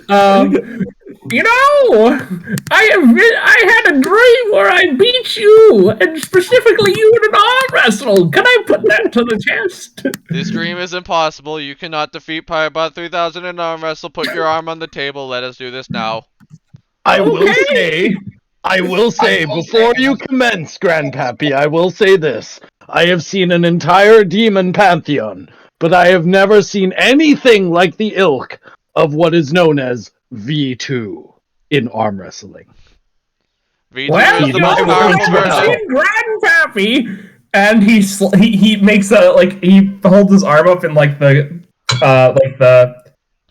um, I had a dream where I beat you, and specifically you in an arm wrestle. Can I put that to the test? This dream is impossible. You cannot defeat PirateBot 3000 in an arm wrestle. Put your arm on the table. Let us do this now. I will Okay. say, before you commence, Grandpappy, I will say this. I have seen an entire demon pantheon, but I have never seen anything like the ilk of what is known as V2 in arm wrestling. V2 Well, is the most I've powerful never version. seen Grandpappy, and he makes he holds his arm up in like the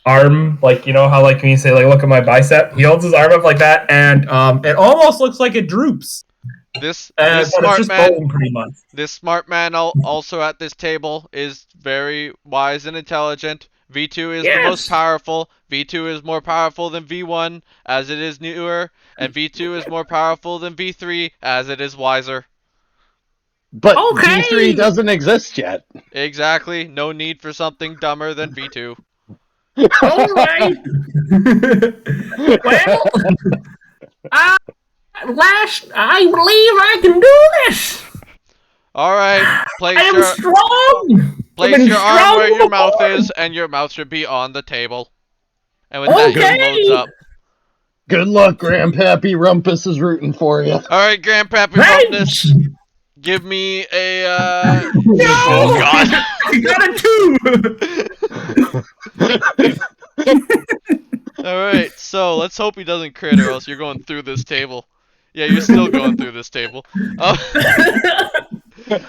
arm, like you know how like when you say like look at my bicep, he holds his arm up like that, and it almost looks like it droops. This But it's smart just man, bone pretty much. this smart man also at this table is very wise and intelligent. V2 is the most Yes. powerful. V2 is more powerful than V1 as it is newer, and V2 is more powerful than V3 as it is wiser. But Okay. V3 doesn't exist yet. Exactly. No need for something dumber than V2. All right. Well, I believe I can do this. All right. I Place am your strong. I've place been your arm strong where your mouth before. is, and your mouth should be on the table. And with that, he Okay. loads up. Good luck, Grandpappy. Rumpus is rooting for you. All right, Grandpappy Thanks. Rumpness, give me a. No, Oh God. I got a 2. All right, so let's hope he doesn't crit, or else you're going through this table. Yeah, you're still going through this table.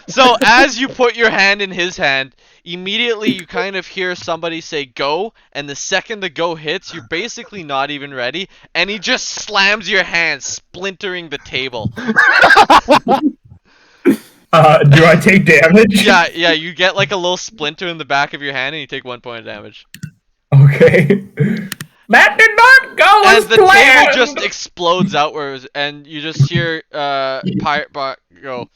So as you put your hand in his hand, immediately you kind of hear somebody say go, and the second the go hits, you're basically not even ready, and he just slams your hand, splintering the table. Do I take damage? Yeah, you get like a little splinter in the back of your hand, and you take 1 point of damage. Okay. That did not go And as the planned. table just explodes outwards, and you just hear PirateBot go,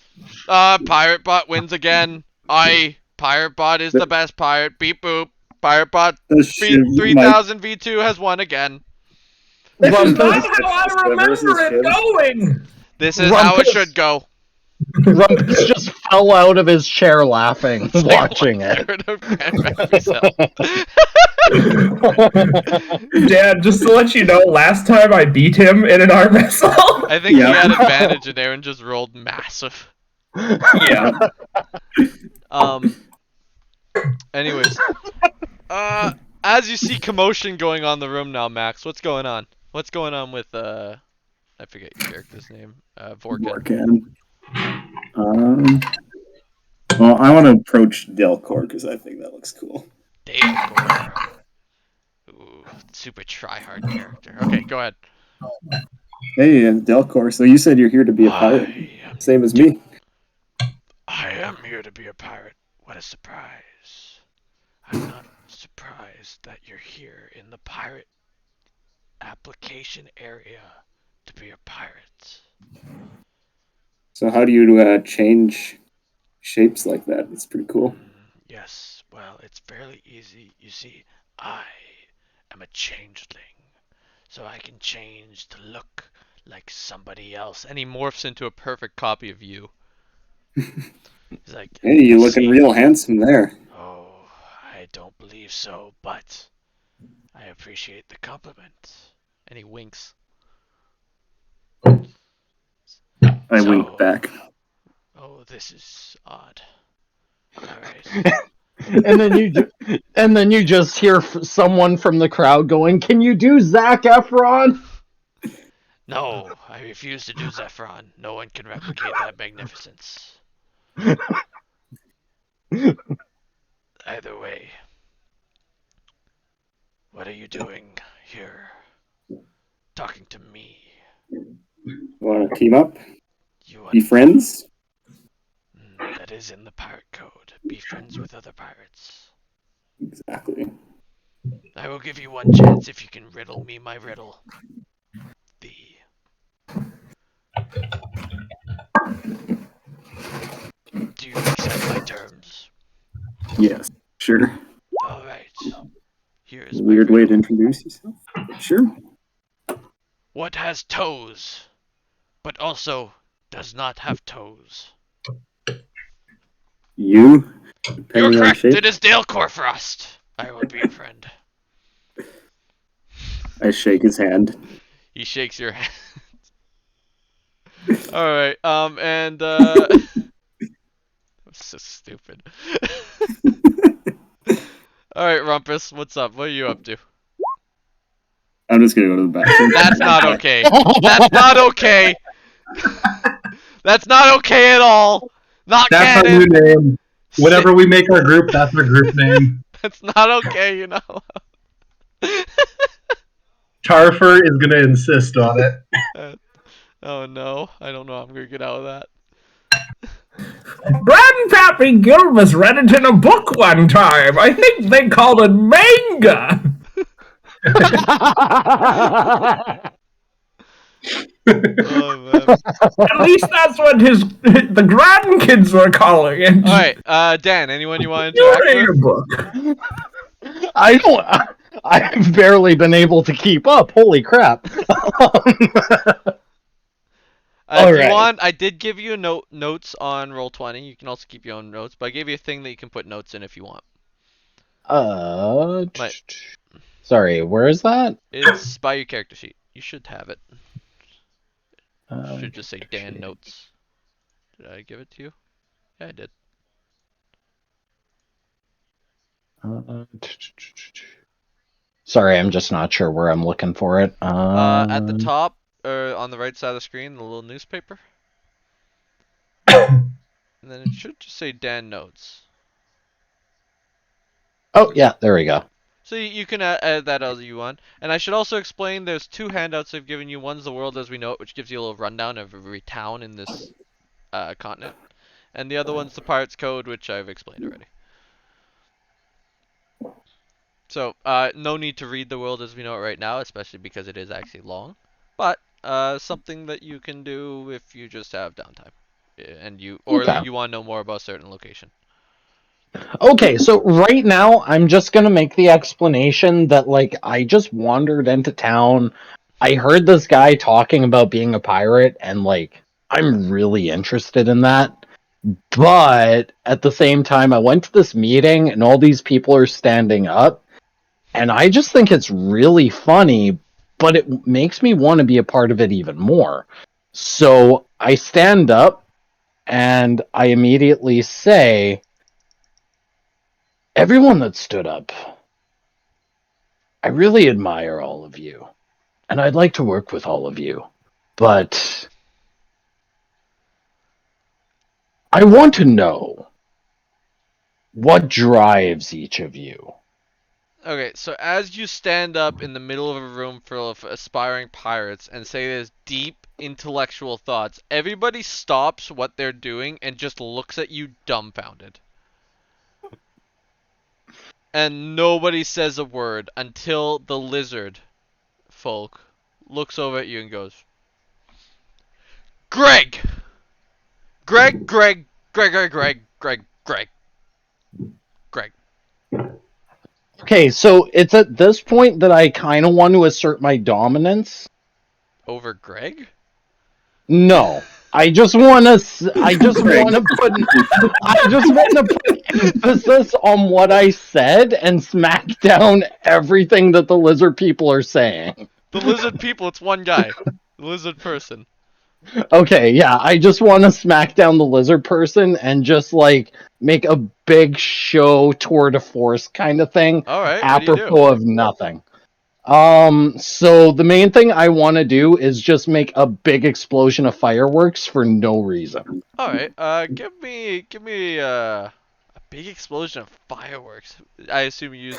PirateBot wins again. PirateBot is the best pirate. Beep boop. PirateBot Oh, shit, 3000 V2 has won again. This is Rumpus, not how I remember it going. This is how it Rumpus. should go. Rumpus just fell out of his chair laughing, watching it. Third of Grandpappy's health. Dad, just to let you know, last time I beat him in an arm wrestle. I think Yeah. he had advantage, and Aaron just rolled massive. Yeah. Anyways, as you see commotion going on in the room now, Max, what's going on? What's going on with I forget your character's name. Vorkin. Well, I want to approach Delcor because I think that looks cool. Dale. Ooh, super try-hard character. Okay, go ahead. Hey, Delcor. So you said you're here to be a pirate, same as me. I am here to be a pirate. What a surprise. I'm not surprised that you're here in the pirate application area to be a pirate. So how do you change shapes like that? It's pretty cool. Yes, well, it's fairly easy. You see, I am a changeling, so I can change to look like somebody else. And he morphs into a perfect copy of you. He's like, Hey, you're looking "See? real handsome there. Oh, I don't believe so, but I appreciate the compliment." And he winks. I So- wink back. Oh, this is odd. Alright. and then you just hear someone from the crowd going, "Can you do Zac Efron?" No, I refuse to do Zephron. No one can replicate that magnificence. Either way, what are you doing here? Talking to me. Want to team up? You Be friends? That is in the pirate code. Be friends with other pirates. Exactly. I will give you one chance if you can riddle me my riddle. The Do you accept my terms? Yes, sure. Alright. Here is my Weird way to riddle. introduce yourself. Sure. What has toes, but also does not have toes? You, You're depending on correct. shape. It is Dale Corfrost. I will be your friend. I shake his hand. He shakes your hand. Alright, so stupid. Alright, Rumpus, what's up? What are you up to? I'm just gonna go to the bathroom. That's not okay. That's not okay. That's not okay at all. Not That's our canon. new name. Whenever we make our group, that's our group name. That's not okay, you know. Tarfer is gonna insist on it. Oh no, I don't know how I'm gonna get out of that. Grandpappy Gilbus read it in a book one time. I think they called it manga. Oh man. At least that's what the grandkids were calling it. Alright, Dan, anyone you want to You interact read with? a book. I don't. I've barely been able to keep up. Holy crap! If you Alright. want, I did give you notes on Roll20. You can also keep your own notes, but I gave you a thing that you can put notes in if you want. Sorry, where is that? It's by your character sheet. You should have it. Should just say Dan notes. Did I give it to you? Yeah, I did. Sorry, I'm just not sure where I'm looking for it. At the top, or on the right side of the screen, the little newspaper. And then it should just say Dan notes. Oh, yeah, there we go. So you can add that as you want. And I should also explain there's two handouts I've given you. One's The World as We Know It, which gives you a little rundown of every town in this continent. And the other one's the Pirate's Code, which I've explained already. So, no need to read The World as We Know It right now, especially because it is actually long. But, something that you can do if you just have downtime. And you want to know more about a certain location. Okay, so right now I'm just gonna make the explanation that like I just wandered into town. I heard this guy talking about being a pirate, and like I'm really interested in that. But at the same time, I went to this meeting and all these people are standing up, and I just think it's really funny, but it makes me want to be a part of it even more. So I stand up and I immediately say, everyone that stood up, I really admire all of you, and I'd like to work with all of you, but I want to know what drives each of you. Okay, so as you stand up in the middle of a room full of aspiring pirates and say these deep intellectual thoughts, everybody stops what they're doing and just looks at you dumbfounded. And nobody says a word until the lizard folk looks over at you and goes, Greg! Greg, Greg, Greg, Greg, Greg, Greg, Greg, Greg. Okay, so it's at this point that I kind of want to assert my dominance. Over Greg? No. I just want to put emphasis on what I said and smack down everything that the lizard people are saying. The lizard people, it's one guy. The lizard person. Okay, yeah, I just want to smack down the lizard person and just like make a big show tour de force kind of thing, All right, what do you do? apropos of nothing. So the main thing I want to do is just make a big explosion of fireworks for no reason. All right, give me a big explosion of fireworks. I assume you're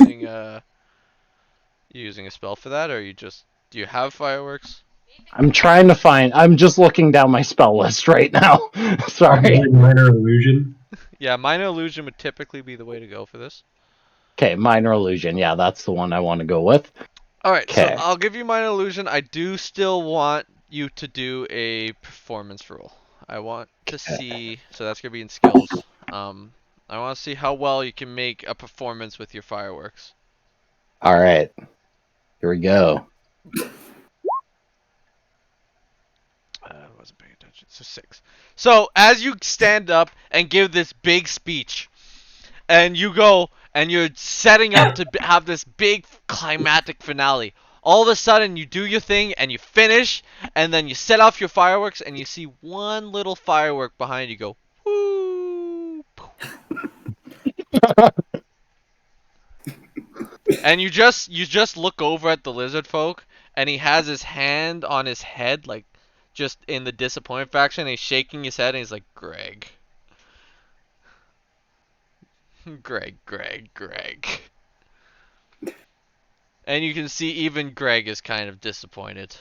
using a spell for that, or do you have fireworks? I'm just looking down my spell list right now. Sorry. Probably minor illusion. Yeah, minor illusion would typically be the way to go for this. Okay, minor illusion. Yeah, that's the one I want to go with. All right, so Okay. I'll give you minor illusion. I do still want you to do a performance roll. I want to see, so that's gonna be in skills. I want to see how well you can make a performance with your fireworks. All right. Here we go. I wasn't paying attention. So 6. So as you stand up and give this big speech, and you go and you're setting up to have this big climatic finale. All of a sudden, you do your thing and you finish, and then you set off your fireworks, and you see one little firework behind you go, whoo, and you just look over at the lizard folk, and he has his hand on his head, like just in the disappointment faction. And he's shaking his head, and he's like, Greg. Greg. And you can see even Greg is kind of disappointed.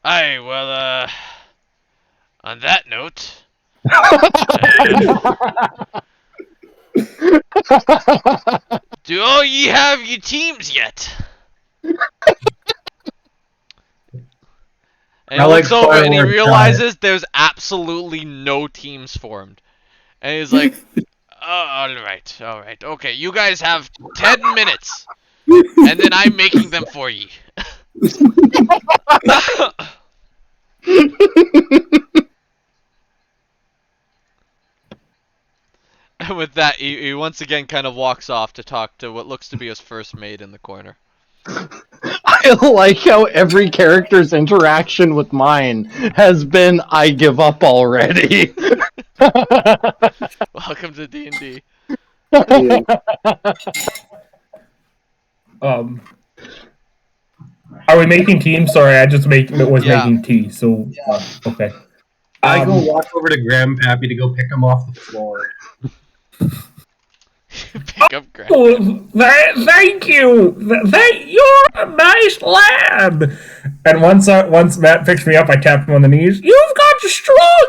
Aye, well, on that note, do all ye have your teams yet? And he looks over and he realizes there's absolutely no teams formed. And he's like, oh, alright, okay, you guys have 10 minutes. And then I'm making them for ye. And with that, he once again kind of walks off to talk to what looks to be his first mate in the corner. I like how every character's interaction with mine has been, I give up already. Welcome to D&D. Yeah. Are we making teams? Sorry, I just was Yeah. making tea. So okay. I go walk over to Grandpappy to go pick him off the floor. Pick up Grant. Oh, thank you. You're a nice lad. And once Matt picks me up, I tap him on the knees. You've got strong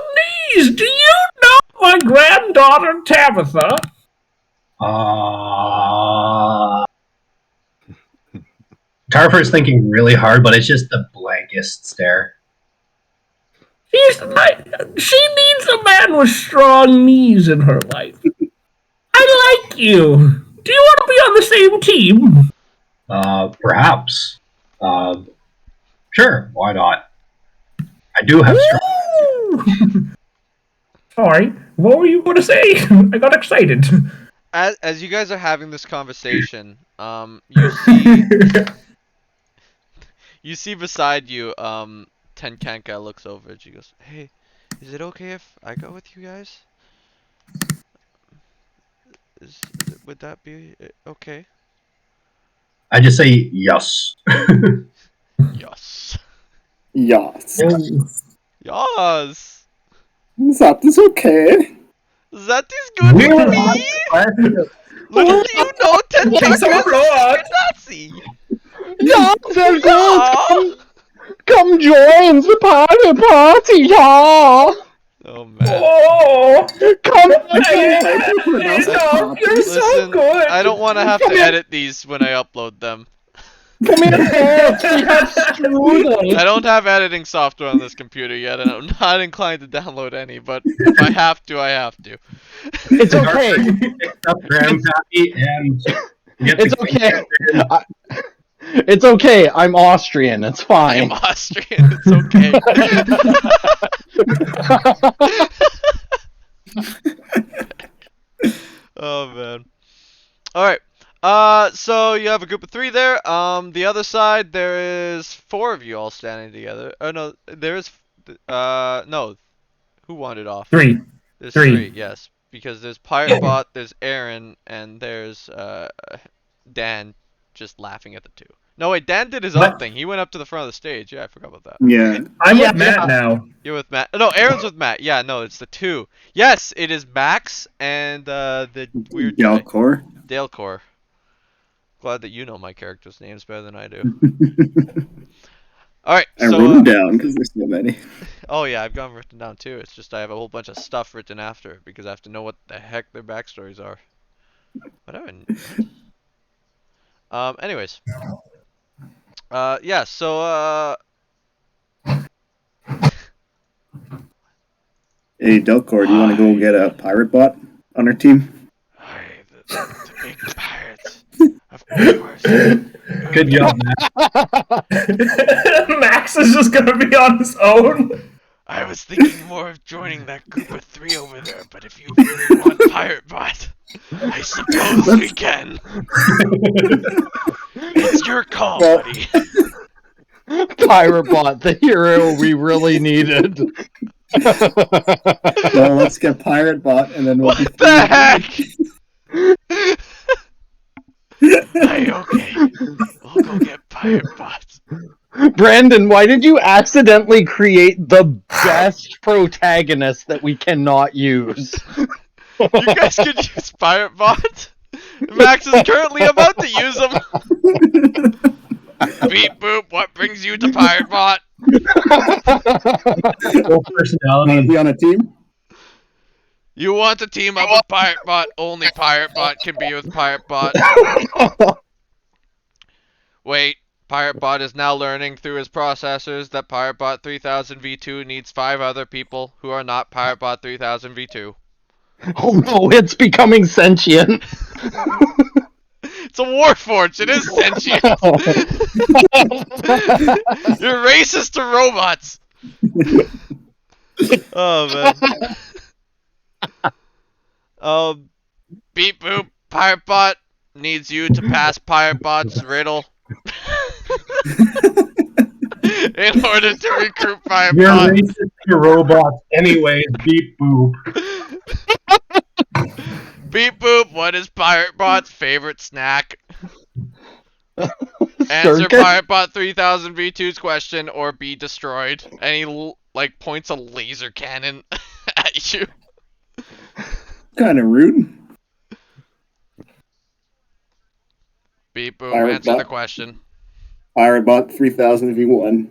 knees. Do you know my granddaughter Tabitha? Tarfar's thinking really hard, but it's just the blankest stare. She needs a man with strong knees in her life. I like you. Do you want to be on the same team? Perhaps. Sure, why not? I do have strong. Sorry, what were you going to say? I got excited. As you guys are having this conversation, you see beside you, Tenkanka looks over and she goes, "Hey, is it okay if I go with you guys? Would that be okay?" I just say yes. Yes. Yes. Yes. That is okay. That is good with me. Look at you know, Thanks a Tenkanka lot. is Nazi. Yeah, Yeah. come join the party, yeah. Oh man. Oh, Come you're so Listen, good. I don't want to have to edit these when I upload them. Come here, Dad. We have strudel. I don't have editing software on this computer yet, and I'm not inclined to download any, but if I have to, I have to. It's okay. Picked up Grandpappy and It's okay. It's okay. I'm Austrian. It's fine. I'm Austrian, it's okay. Oh man. Alright. So you have a group of 3 there. The other side there is 4 of you all standing together. Oh no, there is. No. Who wandered off? 3. There's 3. 3. Yes, because there's Pirate Bot, there's Aaron, and there's Dan, just laughing at the 2. No wait, Dan did his own What? thing. He went up to the front of the stage. Yeah, I forgot about that. Yeah. I'm Yeah, with Matt now. You're with Matt. No, Aaron's with Matt. Yeah, no, it's the 2. Yes, it is Max and the weird guy, Galcor. Dalecore. Glad that you know my characters' names better than I do. All right, I so wrote them down because there's so many. oh yeah, I've got them written down too. It's just I have a whole bunch of stuff written after it because I have to know what the heck their backstories are. Whatever. Anyways. Yeah. So Hey, Delcor, do you want to go get a pirate bot on our team? Hi, the big pirates. Of course. Good job, Matt. Max is just gonna be on his own. I was thinking more of joining that group of 3 over there, but if you really want Pirate Bot, I suppose we can. It's your call, buddy. Pirate Bot, the hero we really needed. Well, let's get pirate bot, and then we'll. what the heck? Hey, okay. We'll go get Pirate Bot. Brandon, why did you accidentally create the best protagonist that we cannot use? You guys could use Pirate Bot. Max is currently about to use them. Beep boop, what brings you to Pirate Bot? Full personality. Want to be on a team? You want to team up with Pirate Bot? Only Pirate Bot can be with Pirate Bot. Wait, Pirate Bot is now learning through his processors that Pirate Bot 3000 V2 needs 5 other people who are not Pirate Bot 3000 V2. Oh no, it's becoming sentient. It's a Warforged. It is sentient. You're racist to robots. Oh man. Beep boop. Pirate Bot needs you to pass Pirate Bot's riddle. In order to recruit Pirate You're Bot. racist to robots anyways, beep boop. Beep boop. What is Pirate Bot's favorite snack? Answer Circus? Pirate Bot 3000 V2's question or be destroyed. And he like points a laser cannon at you. Kind of rude. Beep boop. Pirate Answer Bot. the question. Pirate bot 3000 V1.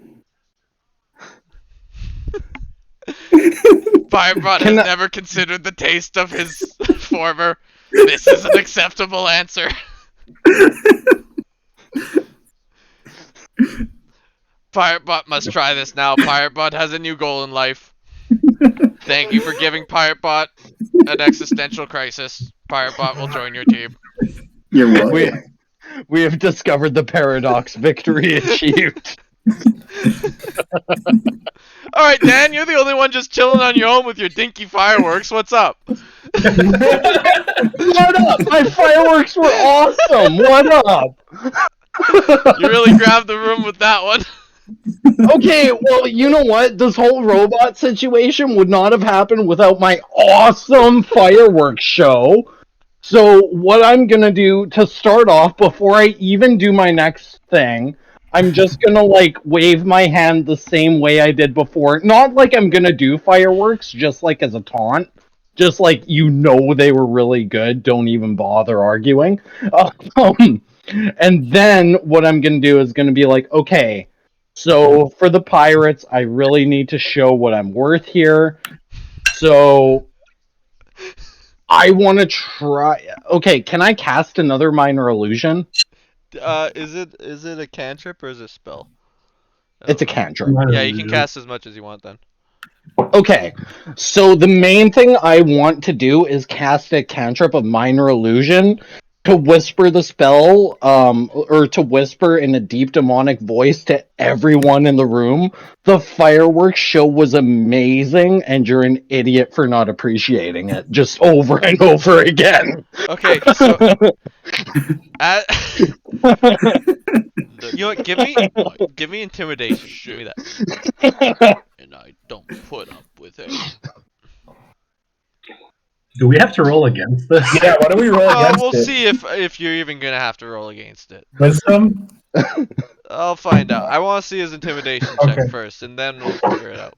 Pirate Bot Can has I- never considered the taste of his former. This is an acceptable answer. Pirate Bot must try this now. Pirate Bot has a new goal in life. Thank you for giving Pirate Bot an existential crisis. Pirate Bot will join your team. You're welcome. We have discovered the paradox. Victory achieved. Alright, Dan, you're the only one just chilling on your own with your dinky fireworks. What's up? What up? My fireworks were awesome. What up? You really grabbed the room with that one. Okay, well, you know what? This whole robot situation would not have happened without my awesome fireworks show. So, what I'm gonna do to start off, before I even do my next thing, I'm just gonna, like, wave my hand the same way I did before. Not like I'm gonna do fireworks, just like as a taunt. Just like, you know they were really good, don't even bother arguing. And then, what I'm gonna do is gonna be like, okay, so for the pirates, I really need to show what I'm worth here. So I want to try. Okay, can I cast another minor illusion? Is it a cantrip or is it a spell? It's a cantrip. Yeah, you can cast as much as you want then. Okay, so the main thing I want to do is cast a cantrip of minor illusion. to whisper the spell, or to whisper in a deep demonic voice to everyone in the room, the fireworks show was amazing, and you're an idiot for not appreciating it, just over and over again. Okay, so at, you know what? Give me intimidation. Give me that. And I don't put up with it. Do we have to roll against this? Yeah, what do we roll against We'll it? see if you're even gonna have to roll against it. Wisdom? I'll find out. I want to see his intimidation check Okay. first, and then we'll figure it out.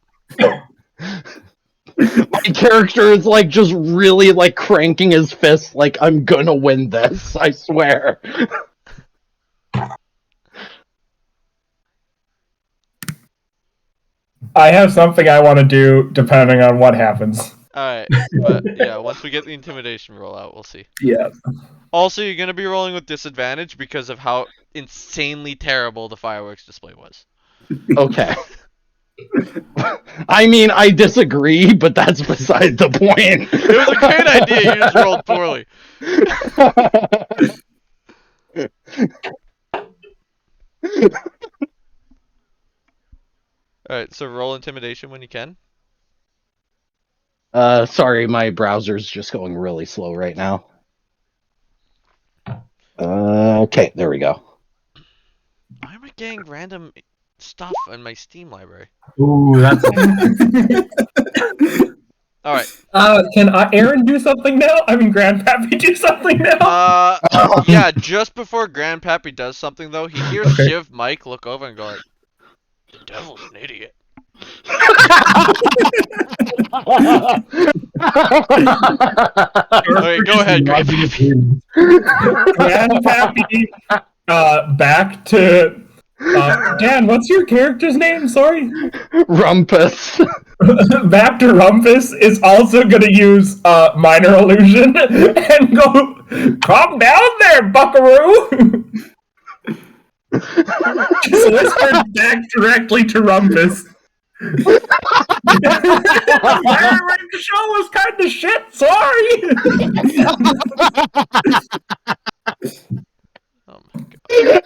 My character is like just really like cranking his fist like I'm gonna win this, I swear. I have something I want to do depending on what happens. Alright, but yeah, once we get the intimidation roll out, we'll see. Yeah. Also, you're gonna be rolling with disadvantage because of how insanely terrible the fireworks display was. Okay. I mean, I disagree, but that's beside the point. It was a great idea, you just rolled poorly. Alright, so roll intimidation when you can. Sorry, my browser's just going really slow right now. Okay, there we go. Why am I getting random stuff in my Steam library? Ooh, that's Alright. Can Aaron do something now? I mean, Grandpappy do something now? Yeah, just before Grandpappy does something, though, he hears Okay. Shiv Mike look over and go like, "The devil's an idiot." Okay, go ahead, Grandpappy. Grandpappy, back to... Dan, what's your character's name? Sorry? Rumpus. Back to Rumpus is also gonna use Minor Illusion and go, "Calm down there, buckaroo!" Just whisper back directly to Rumpus. The show was kind of shit, sorry! Oh my god.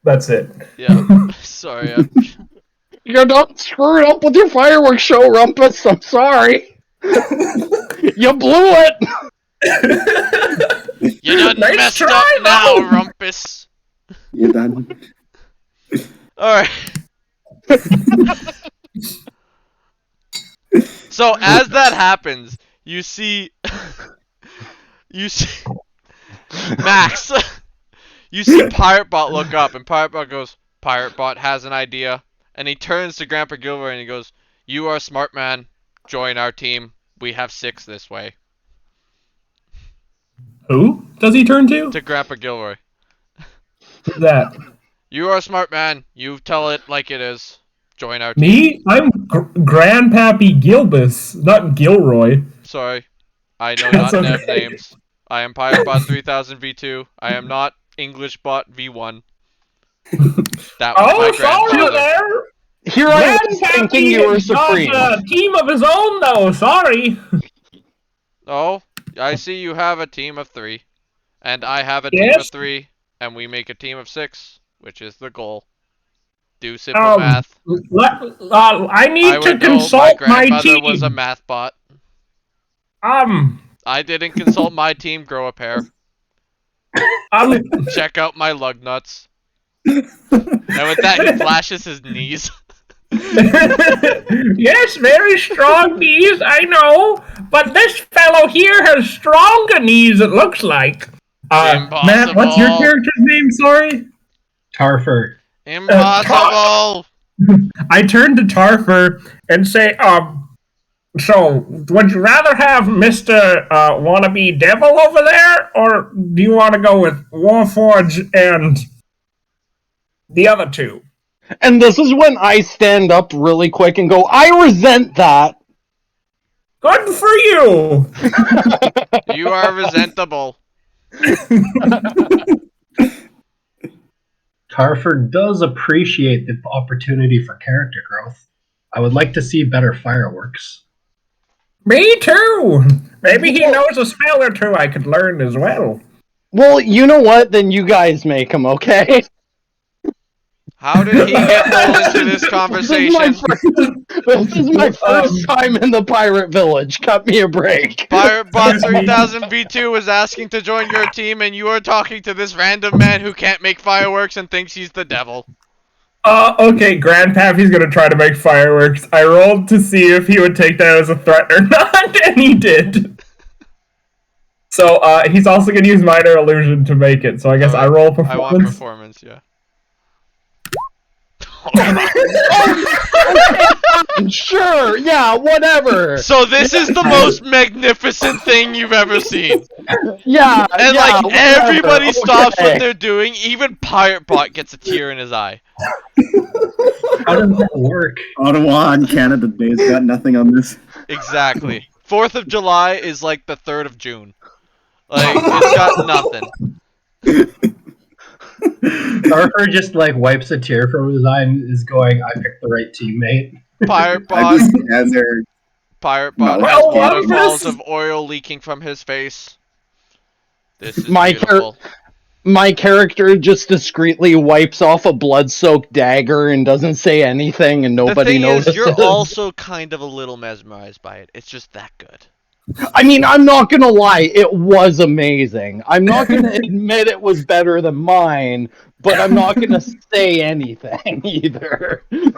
That's it. Yeah, sorry. You're not screwing up with your fireworks show, Rumpus. I'm sorry. You blew it. You done Nice messed try, up now, though. Rumpus. You're done. Alright. So, as that happens, you see... you see... Max! You see Pirate Bot look up, and Pirate Bot goes, "Pirate Bot has an idea." And he turns to Grandpa Gilroy and he goes, "You are a smart man. Join our team. We have 6 this way." Who does he turn to? To Grandpa Gilroy. Who's that? "You are a smart man. You tell it like it is. Join our team." Me? I'm Grandpappy Gilbus, not Gilroy. Sorry. I know That's not Nev okay. names. I am PirateBot 3000 V2. I am not EnglishBot V1. That was my Oh, sorry grandfather. there! Here I was thinking you were supreme. got a team of his own, though, sorry. Oh, I see you have a team of 3. And I have a team of Yes? 3. And we make a team of 6, which is the goal. Do simple math. I need I to would know my consult my grandmother team. was a math bot. I didn't consult my team, grow a pair. Check out my lug nuts. And with that, he flashes his knees. Yes, very strong knees, I know. But this fellow here has stronger knees, it looks like. Matt, what's your Impossible. character's name, sorry? Tarfer. Impossible! I turn to Tarfer and say, so, would you rather have Mr. Wannabe Devil over there, or do you want to go with Warforge and the other two? And this is when I stand up really quick and go, "I resent that." Good for you! You are resentable. Tarfer does appreciate the opportunity for character growth. I would like to see better fireworks. Me too. Maybe he knows a spell or two I could learn as well. Well, you know what? Then you guys make him, okay? How did he get pulled into this conversation? This is my first time in the pirate village. Cut me a break. Piratebot 3000 V2 was asking to join your team, and you are talking to this random man who can't make fireworks and thinks he's the devil. Okay, Grandpap, he's gonna try to make fireworks. I rolled to see if he would take that as a threat or not, and he did. So, he's also gonna use Minor Illusion to make it, so I guess I roll performance. I want performance, yeah. Sure, yeah, whatever. So this is the most magnificent thing you've ever seen. Yeah, And yeah, like, whatever. everybody stops Okay. what they're doing, even Piratebot gets a tear in his eye. How does that work? Ottawa and Canada Day's got nothing on this. Exactly. 4th of July is like the 3rd of June. Like, it's got nothing. Arthur just like wipes a tear from his eye and is going, I picked the right teammate. Piratebot, As they're Piratebot has Well, waterfalls Elvis! of oil leaking from his face. This is My beautiful. My character just discreetly wipes off a blood-soaked dagger and doesn't say anything, and The nobody thing notices. is, you're also kind of a little mesmerized by it. It's just that good. I mean, I'm not gonna lie, it was amazing. I'm not gonna admit it was better than mine, but I'm not gonna say anything either. We're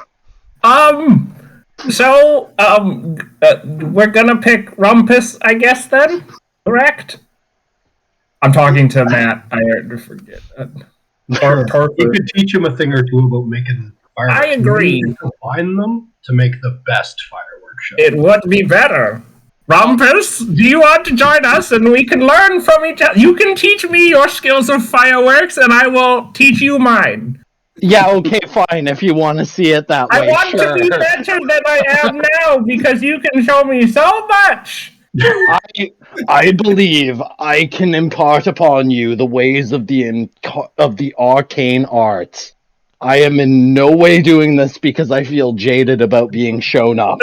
gonna pick Rumpus, I guess, then? Correct? I'm talking to Matt. I forget. You could teach him a thing or two about making fireworks. I agree. You can combine them to make the best fireworks show. It would be better. Rumpus, do you want to join us and we can learn from each other? You can teach me your skills of fireworks and I will teach you mine. Yeah, okay, fine, if you want to see it that I way, want sure. to be better than I am now because you can show me so much. I believe I can impart upon you the ways of the arcane arts. I am in no way doing this because I feel jaded about being shown up.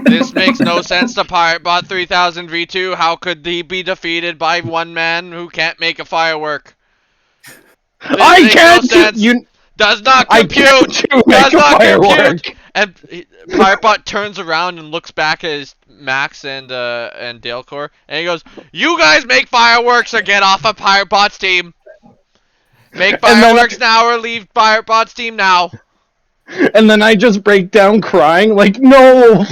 This makes no sense to Piratebot 3000 V2. How could he be defeated by one man who can't make a firework? This I makes can't no sense. you Does not I compute. can't make Does a not firework. compute. And Piratebot turns around and looks back at his Max and Dalecore, and he goes, "You guys make fireworks or get off of Piratebot's team. Make fireworks now or leave Piratebot's team now." And then I just break down crying, like, no,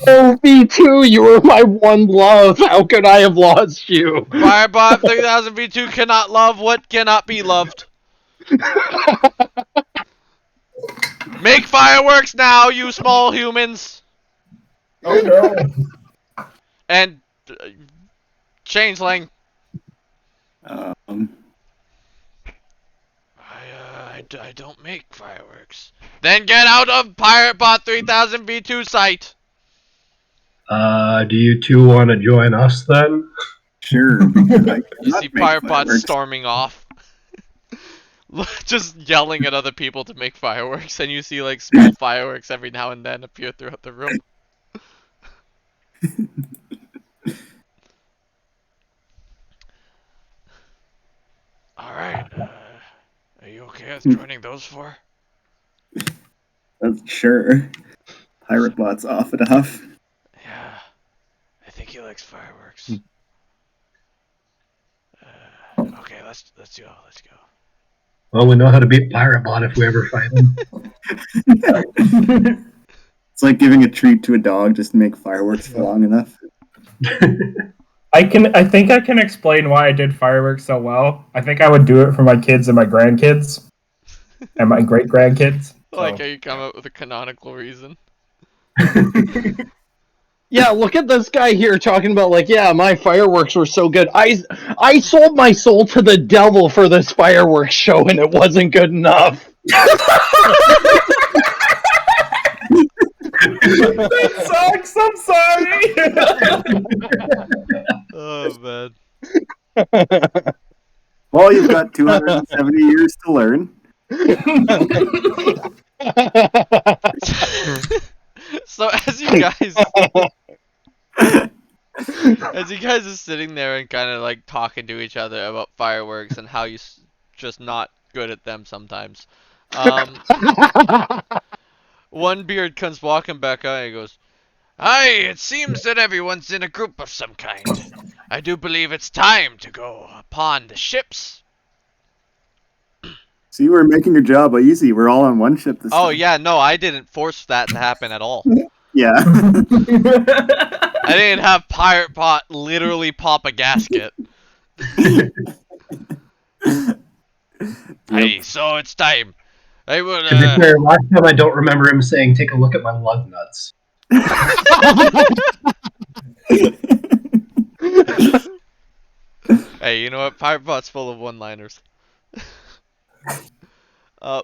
no, V2, you were my one love. How could I have lost you? Piratebot 3000 V2 cannot love what cannot be loved. Make fireworks now, you small humans. Oh no. And Changeling. I don't make fireworks. Then get out of Piratebot 3000 V2 site. Do you two want to join us then? Sure. You see Piratebot storming off. Just yelling at other people to make fireworks, and you see like small fireworks every now and then appear throughout the room. Alright, are you okay with joining those four? Sure. Pirate Bot's off and off. Yeah, I think he likes fireworks. Okay, let's go. Let's go. Well, we know how to beat Pirate Bot if we ever fight him. It's like giving a treat to a dog just to make fireworks for long enough. I think I can explain why I did fireworks so well. I think I would do it for my kids and my grandkids. And my great grandkids. Like how you come up with a canonical reason. Yeah, look at this guy here talking about, like, yeah, my fireworks were so good. I sold my soul to the devil for this fireworks show, and it wasn't good enough. That sucks, I'm sorry! Oh man. Well, you've got 270 years to learn. So as you guys As you guys are sitting there and kind of like talking to each other about fireworks and how you just not good at them sometimes. OneBeard comes walking back out and he goes, Aye, it seems that everyone's in a group of some kind. I do believe it's time to go upon the ships. See, we're making your job easy. We're all on one ship this "Oh time. yeah, no, I didn't force that to happen at all. Yeah. I didn't have Pirate Pot literally pop a gasket." Aye, so it's time. I will, To be fair, last time I don't remember him saying, "Take a look at my lug nuts." Hey, you know what? Pirate Pot's full of one-liners. Uh,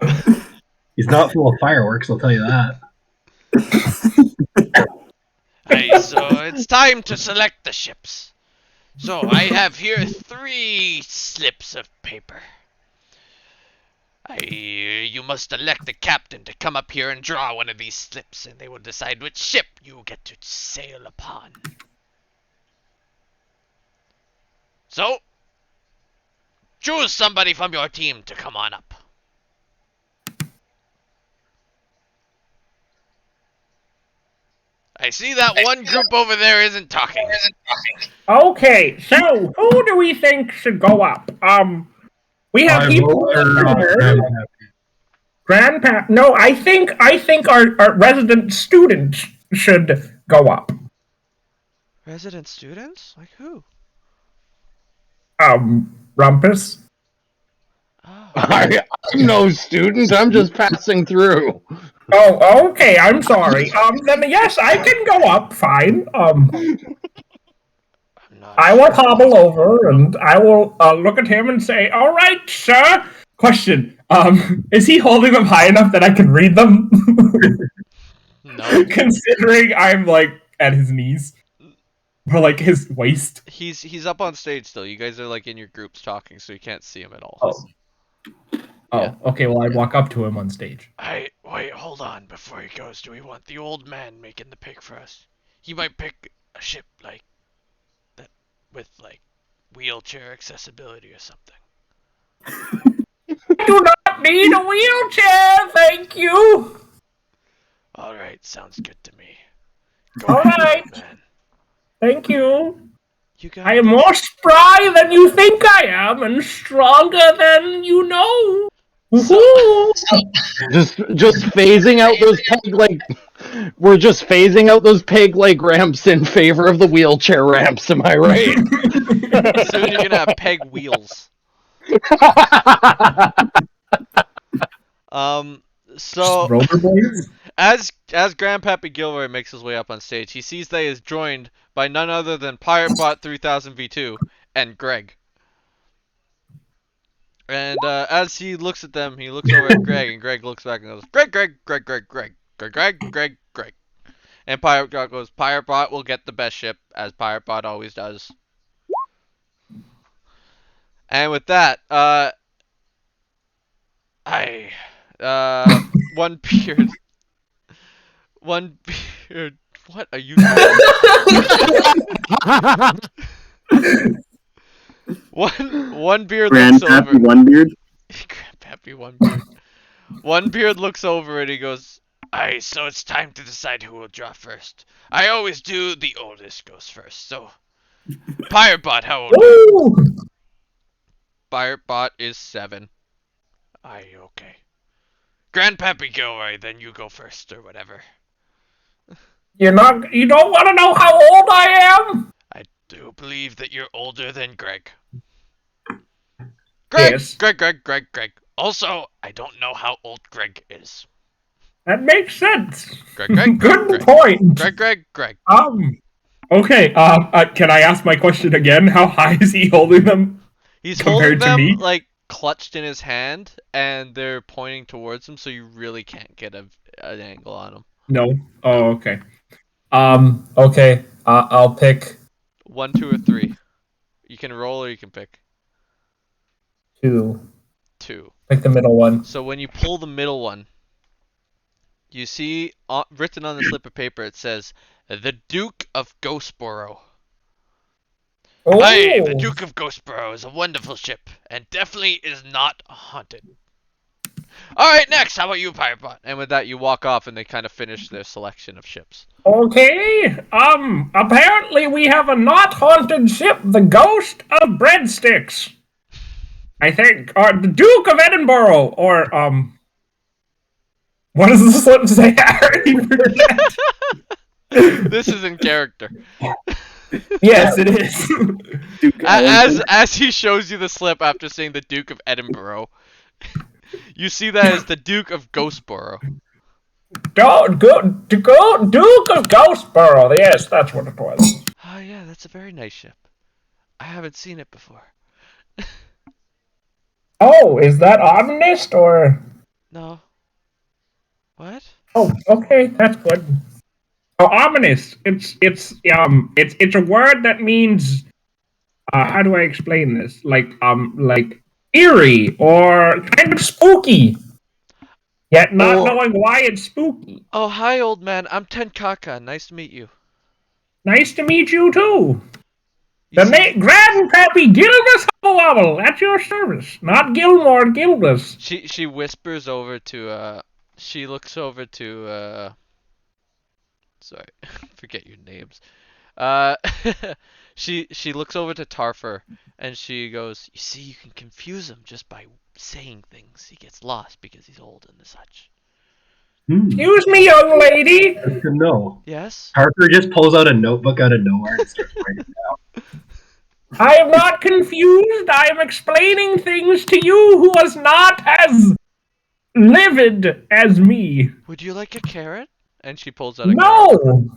He's not full of fireworks, I'll tell you that. Aye, so it's time to select the ships. So I have here 3 slips of paper. You must elect the captain to come up here and draw one of these slips, and they will decide which ship you get to sail upon. So, choose somebody from your team to come on up. I see that one group over there isn't talking. Okay, so who do we think should go up? We have people. Grandpa. No, I think our resident students should go up. resident students? Like who? Rumpus. Oh. I'm no student. I'm just passing through. Oh, okay. I'm sorry. Then yes, I can go up. Fine. I will hobble over and I will look at him and say, "All right, sir." Question: is he holding them high enough that I can read them? No. Considering I'm like at his knees or like his waist. He's up on stage still. You guys are like in your groups talking, so you can't see him at all. Oh. Yeah. Okay. Well, I'd walk up to him on stage. Wait, hold on. Before he goes, do we want the old man making the pick for us? He might pick a ship like that with like wheelchair accessibility or something. I do not need a wheelchair, thank you. All right, sounds good to me. All ahead, right. old man. Thank you. You got I am this. more spry than you think I am, and stronger than you know. Woohoo! Just phasing out those peg leg. We're just phasing out those peg leg ramps in favor of the wheelchair ramps. Am I right? Soon you're gonna have peg wheels. So Rollerblades? as Grandpappy Gilroy makes his way up on stage, he sees that he is joined by none other than PirateBot 3000 V2 and Greg. And as he looks at them, he looks over at Greg, and Greg looks back and goes, Greg. And PirateBot goes, PirateBot will get the best ship, as PirateBot always does. And with that, OneBeard, what are you doing? OneBeard looks over. OneBeard. Grandpappy OneBeard. OneBeard looks over and he goes, Aye, so it's time to decide who will draw first. I always do the oldest goes first, so... Pirebot, how old are you? Woo! PirateBot is 7. Aye, okay. Grandpappy Gilroy, then you go first, or whatever. You don't want to know how old I am? I do believe that you're older than Greg. Yes. Greg. Also, I don't know how old Greg is. That makes sense. Greg. Good point. Greg. Okay, can I ask my question again? How high is he holding them? He's holding Compared to them me? like clutched in his hand, and they're pointing towards him, so you really can't get an angle on him. No. Oh, okay. Okay. I'll pick 1, 2, or 3. You can roll or you can pick 2. 2. Pick the middle one. So when you pull the middle one, you see written on the slip of paper, it says, the Duke of Ghostboro. Oh, Aye, the Duke of Ghostboro is a wonderful ship, and definitely is not haunted. Alright, next, how about you, Pirate Bot? And with that, you walk off, and they kind of finish their selection of ships. okay. Apparently we have a not haunted ship, the Ghost of Breadsticks. I think, or the Duke of Edinburgh, or what does the slip say? I already forget. This is in character. Yes, it is. Duke As he shows you the slip after saying the Duke of Edinburgh, you see that as the Duke of Ghostboro. Duke of Ghostboro. Yes, that's what it was. Oh yeah, that's a very nice ship. I haven't seen it before. Oh, is that ominous or? No. What? Oh, okay, that's good. Oh, ominous. It's a word that means. How do I explain this? Like eerie or kind of spooky. Yet not knowing why it's spooky. Oh, hi, old man. I'm Tenkaka. Nice to meet you. Nice to meet you too. You The see- Grandpappy Gilbus Hubble Wobble at your service. Not Gilmore, Gilbus. She whispers over to she looks over to sorry, forget your names. Uh she looks over to Tarfer and she goes, "You see, you can confuse him just by saying things. He gets lost because he's old and such." Excuse me, young lady. Good to know. Yes? Harper just pulls out a notebook out of nowhere and starts writing down. I am not confused. I am explaining things to you who was not as livid as me. Would you like a carrot? And she pulls out a carrot. No,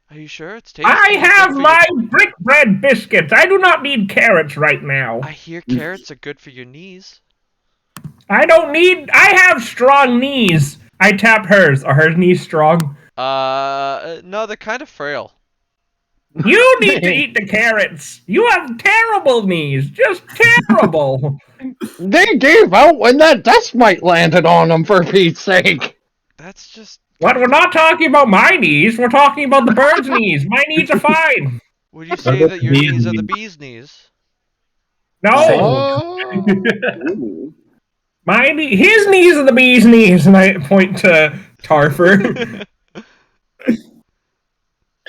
Are you sure it's tasty? I Good have for my brick bread biscuits. I do not need carrots right now. I hear carrots are good for your knees. I don't need. I have strong knees. I tap hers. Are her knees strong? No, they're kind of frail. You need to eat the carrots. You have terrible knees. Just terrible. They gave out when that dust mite landed on them, for Pete's sake. That's just. What? We're not talking about my knees. We're talking about the bird's knees. My knees are fine. Would you say that your knees are the bee's knees? No. Oh. Ooh. His knees are the bee's knees, and I point to Tarfer.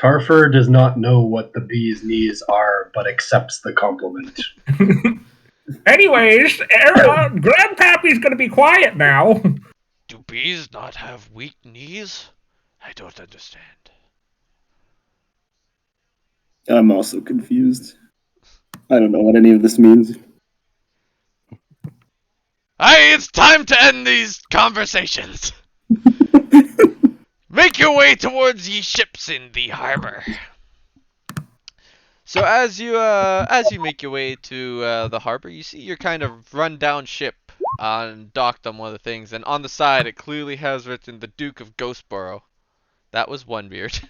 Tarfer does not know what the bee's knees are, but accepts the compliment. Anyways, Grandpappy's gonna be quiet now. Do bees not have weak knees? I don't understand. I'm also confused. I don't know what any of this means. Aye, it's time to end these conversations. Make your way towards ye ships in the harbor. So as you make your way to the harbor, you see your kind of run-down ship docked on one of the things, and on the side it clearly has written the Duke of Ghostboro. That was OneBeard.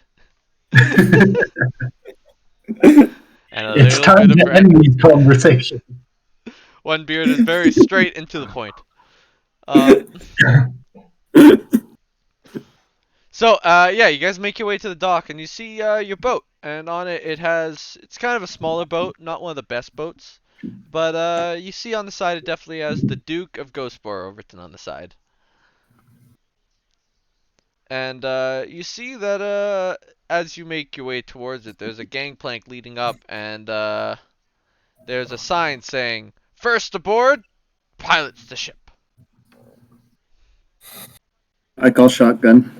And a It's little time bit of to bread. end these conversations. OneBeard is very straight and to the point. So, yeah, you guys make your way to the dock, and you see your boat, and on it, it's kind of a smaller boat, not one of the best boats, but you see on the side it definitely has the Duke of Ghostboro written on the side. And you see that as you make your way towards it, there's a gangplank leading up, and there's a sign saying, "First aboard, pilots the ship." I call shotgun.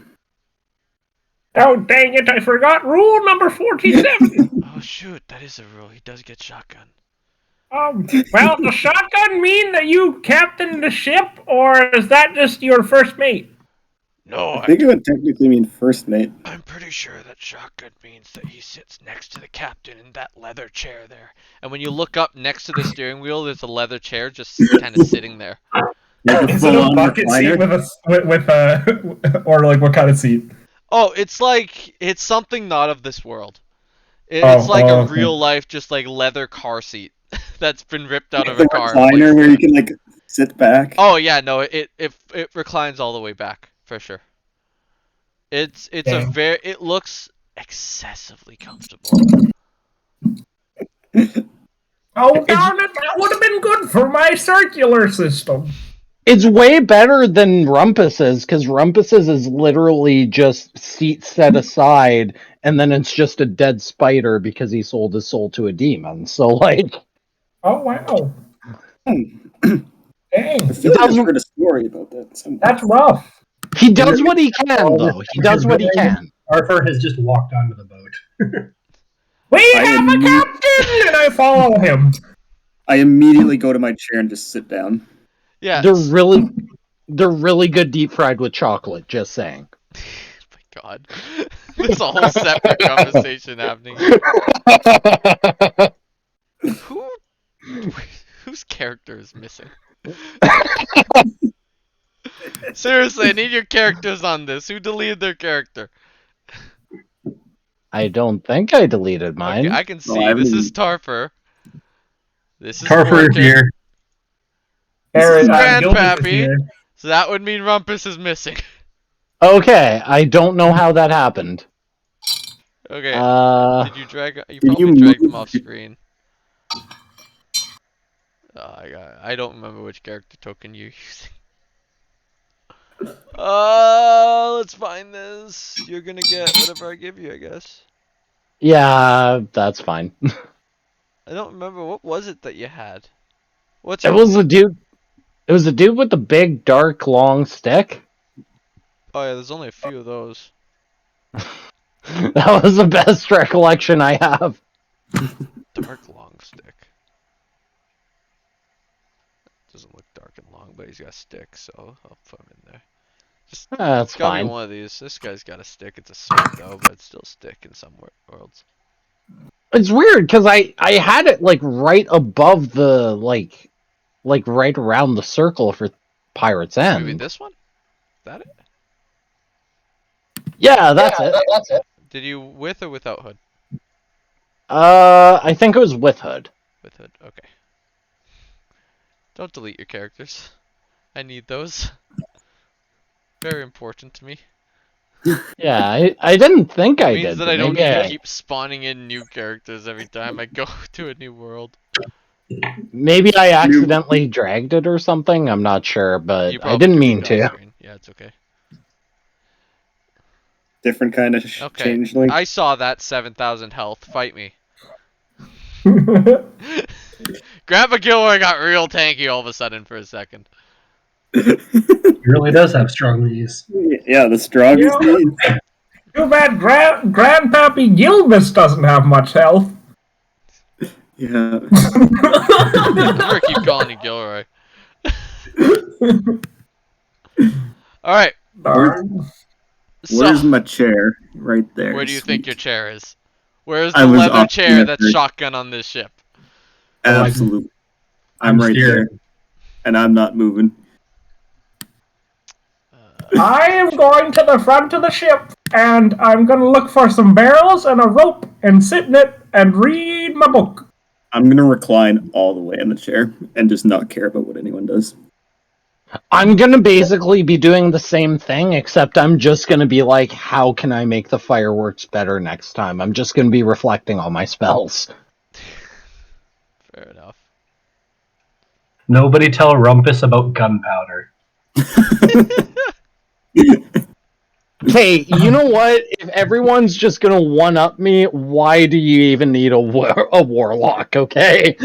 Oh, dang it, I forgot rule number 47. Oh shoot, that is a rule. He does get shotgun. Well, does shotgun mean that you captain the ship, or is that just your first mate? No, I think it would technically mean first mate. I'm pretty sure that shotgun means that he sits next to the captain in that leather chair there. And when you look up next to the steering wheel, there's a leather chair just kind of sitting there. Like a Is it a full-on bucket seat recliner. with a, or like what kind of seat? Oh, it's something not of this world. Oh, It's like oh, a okay. real life, just like leather car seat that's been ripped out of The a car. and recliner placed where there. you can like sit back. Oh yeah, no, it reclines all the way back for sure. It looks excessively comfortable. Oh, darn it, that would have been good for my circular system. It's way better than Rumpus's, because Rumpus's is literally just seat set aside, and then it's just a dead spider because he sold his soul to a demon. So, like... Oh, wow. Dang. I feel like I've heard a story about that somewhere. That's rough. He does what he can, though. He does what he can. Arthur has just walked onto the boat. We have a captain! And I follow him. I immediately go to my chair and just sit down. Yeah. They're really good deep fried with chocolate, just saying. My God. There's a whole separate conversation happening. Whose character is missing? Seriously, I need your characters on this. Who deleted their character? I don't think I deleted mine. Okay, I can see. This is Tarfer. This is Tarfer is here. This is Gilbert is Grandpappy. here. So that would mean Rumpus is missing. Okay, I don't know how that happened. Okay. Did you drag? You Did probably you dragged move- them off screen. I don't remember which character token you're using. Let's find this. You're gonna get whatever I give you, I guess. Yeah, that's fine. I don't remember, what was it that you had? What's It was a dude. It was a dude with the big, dark, long stick. Oh yeah, there's only a few of those. That was the best recollection I have. Dark long stick. Doesn't look dark and long, but he's got a stick, so I'll put him in there. Just That's it's gotta fine. be one of these. This guy's got a stick. It's a sword though, but it's still a stick in some worlds. It's weird because I had it like right above the like right around the circle for Pirate's End. Maybe this one? Is that it? Yeah, that's it. That's it. Did you with or without hood? I think it was with hood. With hood. Okay. Don't delete your characters. I need those. Very important to me. Yeah, I didn't think I It means did. that but I don't maybe need to I- keep spawning in new characters every time I go to a new world. Maybe I accidentally dragged it or something. I'm not sure, You but I probably didn't can mean leave it on to. screen. Yeah, it's okay. Different kind of Okay. changeling. I saw that 7,000 health. Fight me. Grandpa Gilroy got real tanky all of a sudden for a second. He really does have strong knees. Yeah, the strongest Yeah. needs. Too bad Grandpappy Gilbus doesn't have much health. Yeah. I'm gonna keep calling you Gilroy. Alright, Darn. Where's so my chair? Right there. where do you think your Sweet. chair is? Where's I the was leather off chair the that's effort. shotgun on this ship? Absolutely. I'm right steering. there. And I'm not moving. I am going to the front of the ship, and I'm going to look for some barrels and a rope and sit in it and read my book. I'm gonna recline all the way in the chair and just not care about what anyone does. I'm gonna basically be doing the same thing, except I'm just gonna be like, how can I make the fireworks better next time? I'm just gonna be reflecting on my spells. Fair enough. Nobody tell Rumpus about gunpowder. Hey, you know what? If everyone's just gonna one-up me, why do you even need a warlock, okay?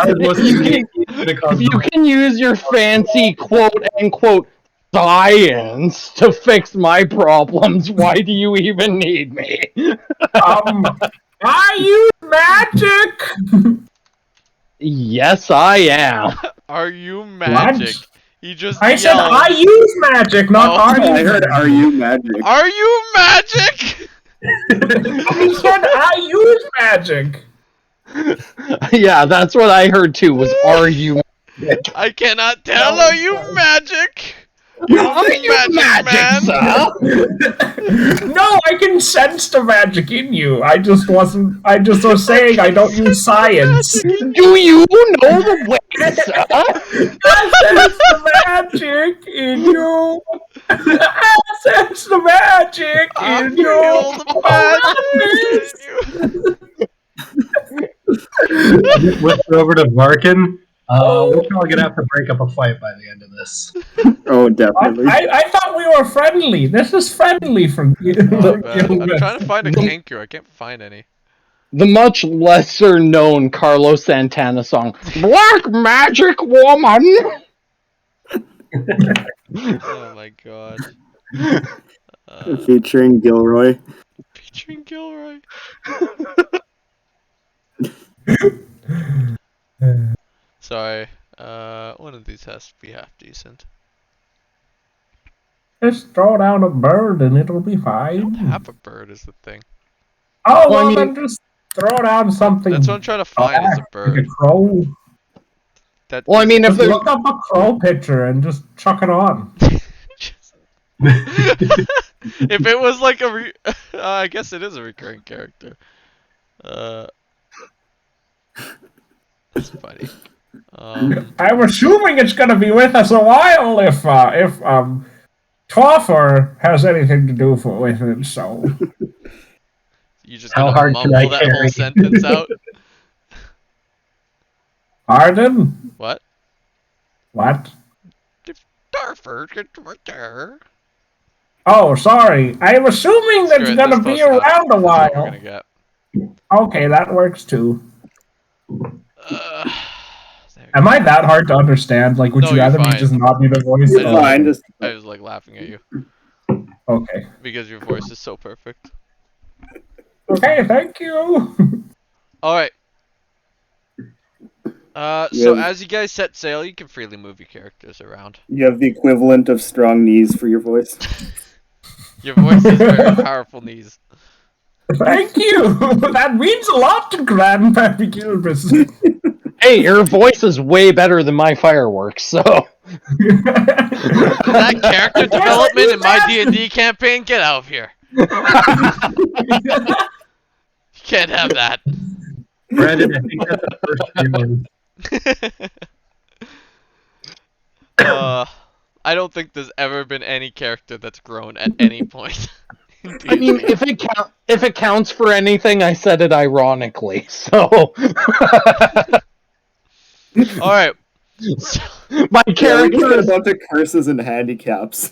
If you can use your fancy quote-unquote science to fix my problems, why do you even need me? I use magic! Yes, I am. Are you magic? He just I said yelled. I use magic, not Oh. are I you. heard, are you magic? Are you magic? I said I use magic. Yeah, that's what I heard too, was are you... I cannot tell. Are you magic? Are you magic, sir? No, I can sense the magic in you. I just was saying I don't use science. Do you know the way, sir? I sense the magic in you. I sense the magic I in feel you. the magic in you. Whisper over to Varkin. We're probably gonna have to break up a fight by the end of this. Oh, definitely. I thought we were friendly. This is friendly from you. Oh, man. I'm trying to find a Kenku. I can't find any. The much lesser known Carlos Santana song, Black Magic Woman. Oh my god. Featuring Gilroy. Featuring Gilroy. Sorry. One of these has to be half decent. Just throw down a bird and it'll be fine. Half a bird is the thing. Oh, Well, I well, mean- then just throw down something. That's what I'm trying to find is a Like a bird. crow. That Well, I mean, if Just there's look up a crow picture and just chuck it on. if it was like a I guess it is a recurring character. That's funny. I'm assuming it's gonna be with us a while if Toffer has anything to do with it. So You just How gotta hard can mumble I that whole carry? sentence out. Arden, What? what? Darfur, get right there. Oh, sorry. I'm assuming Screw that's it, gonna that's be close enough. around a That's what we're while. gonna get. Okay, that works too. There we Am go. I that hard to understand? Like, would No, you you're rather me fine. just not be the voice? I just, Fine, just I was like laughing at you Okay. because your voice is so perfect. Okay, thank you. Alright. So Yeah. as you guys set sail, you can freely move your characters around. you have the equivalent of strong knees for your voice. Your voice is very powerful knees. Thank you. That means a lot to Grandpappy Gilbus. hey, your voice is way better than my fireworks, so That character development in my D&D campaign, get out of here. You can't have that. Brandon, I think that's the first feeling. I don't think there's ever been any character that's grown at any point. in I mean, D&D. if it counts for anything, I said it ironically. So Alright. my Yeah, we character just got a is bunch of curses and handicaps.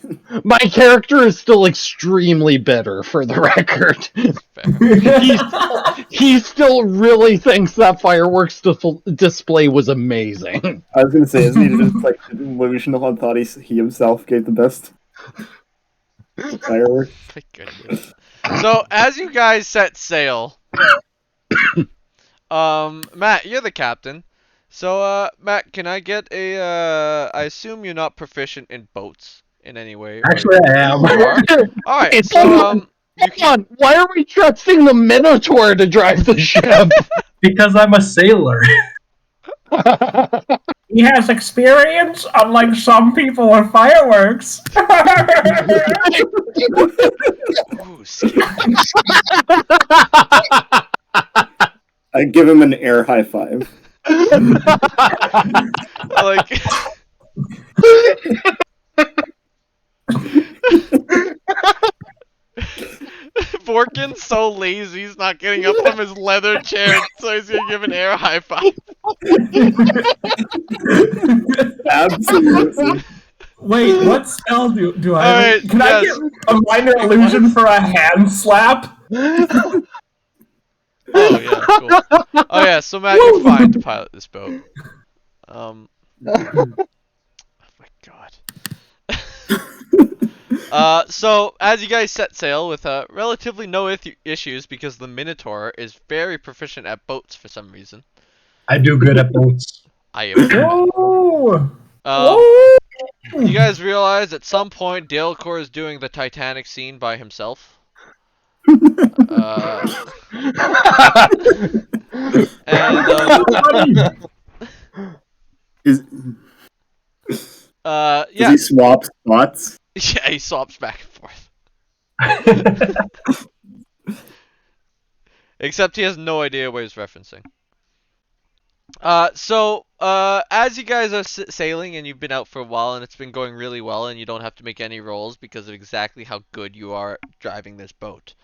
still extremely bitter, for the record. Fair. He still really thinks that fireworks display was amazing. I was gonna say, isn't he just like delusional and thought he himself gave the best fireworks? My goodness. So as you guys set sail, Matt, you're the captain. So Matt, can I get a I assume you're not proficient in boats in any way. Right? Actually, I am. You are? Alright, It's so Hold on, why are we trusting the Minotaur to drive the ship? Because I'm a sailor. He has experience, unlike some people with fireworks. Ooh, skip. I give him an air high five. Like Borkin's so lazy he's not getting up from his leather chair, so he's gonna give an air high five. Absolutely. Wait, what spell do I Alright, Can I yes. get a minor illusion for a hand slap? Oh yeah, cool. Oh yeah, so Matt, you're fine to pilot this boat. Oh my god. So as you guys set sail with relatively no issues because the Minotaur is very proficient at boats for some reason. I do good at boats. I am. Whoa! You guys realize at some point Dalecore is doing the Titanic scene by himself. And Is Does Yeah, he swap spots? yeah, he swaps back and forth. Except he has no idea what he's referencing. As you guys are sailing and you've been out for a while and it's been going really well and you don't have to make any rolls because of exactly how good you are driving this boat,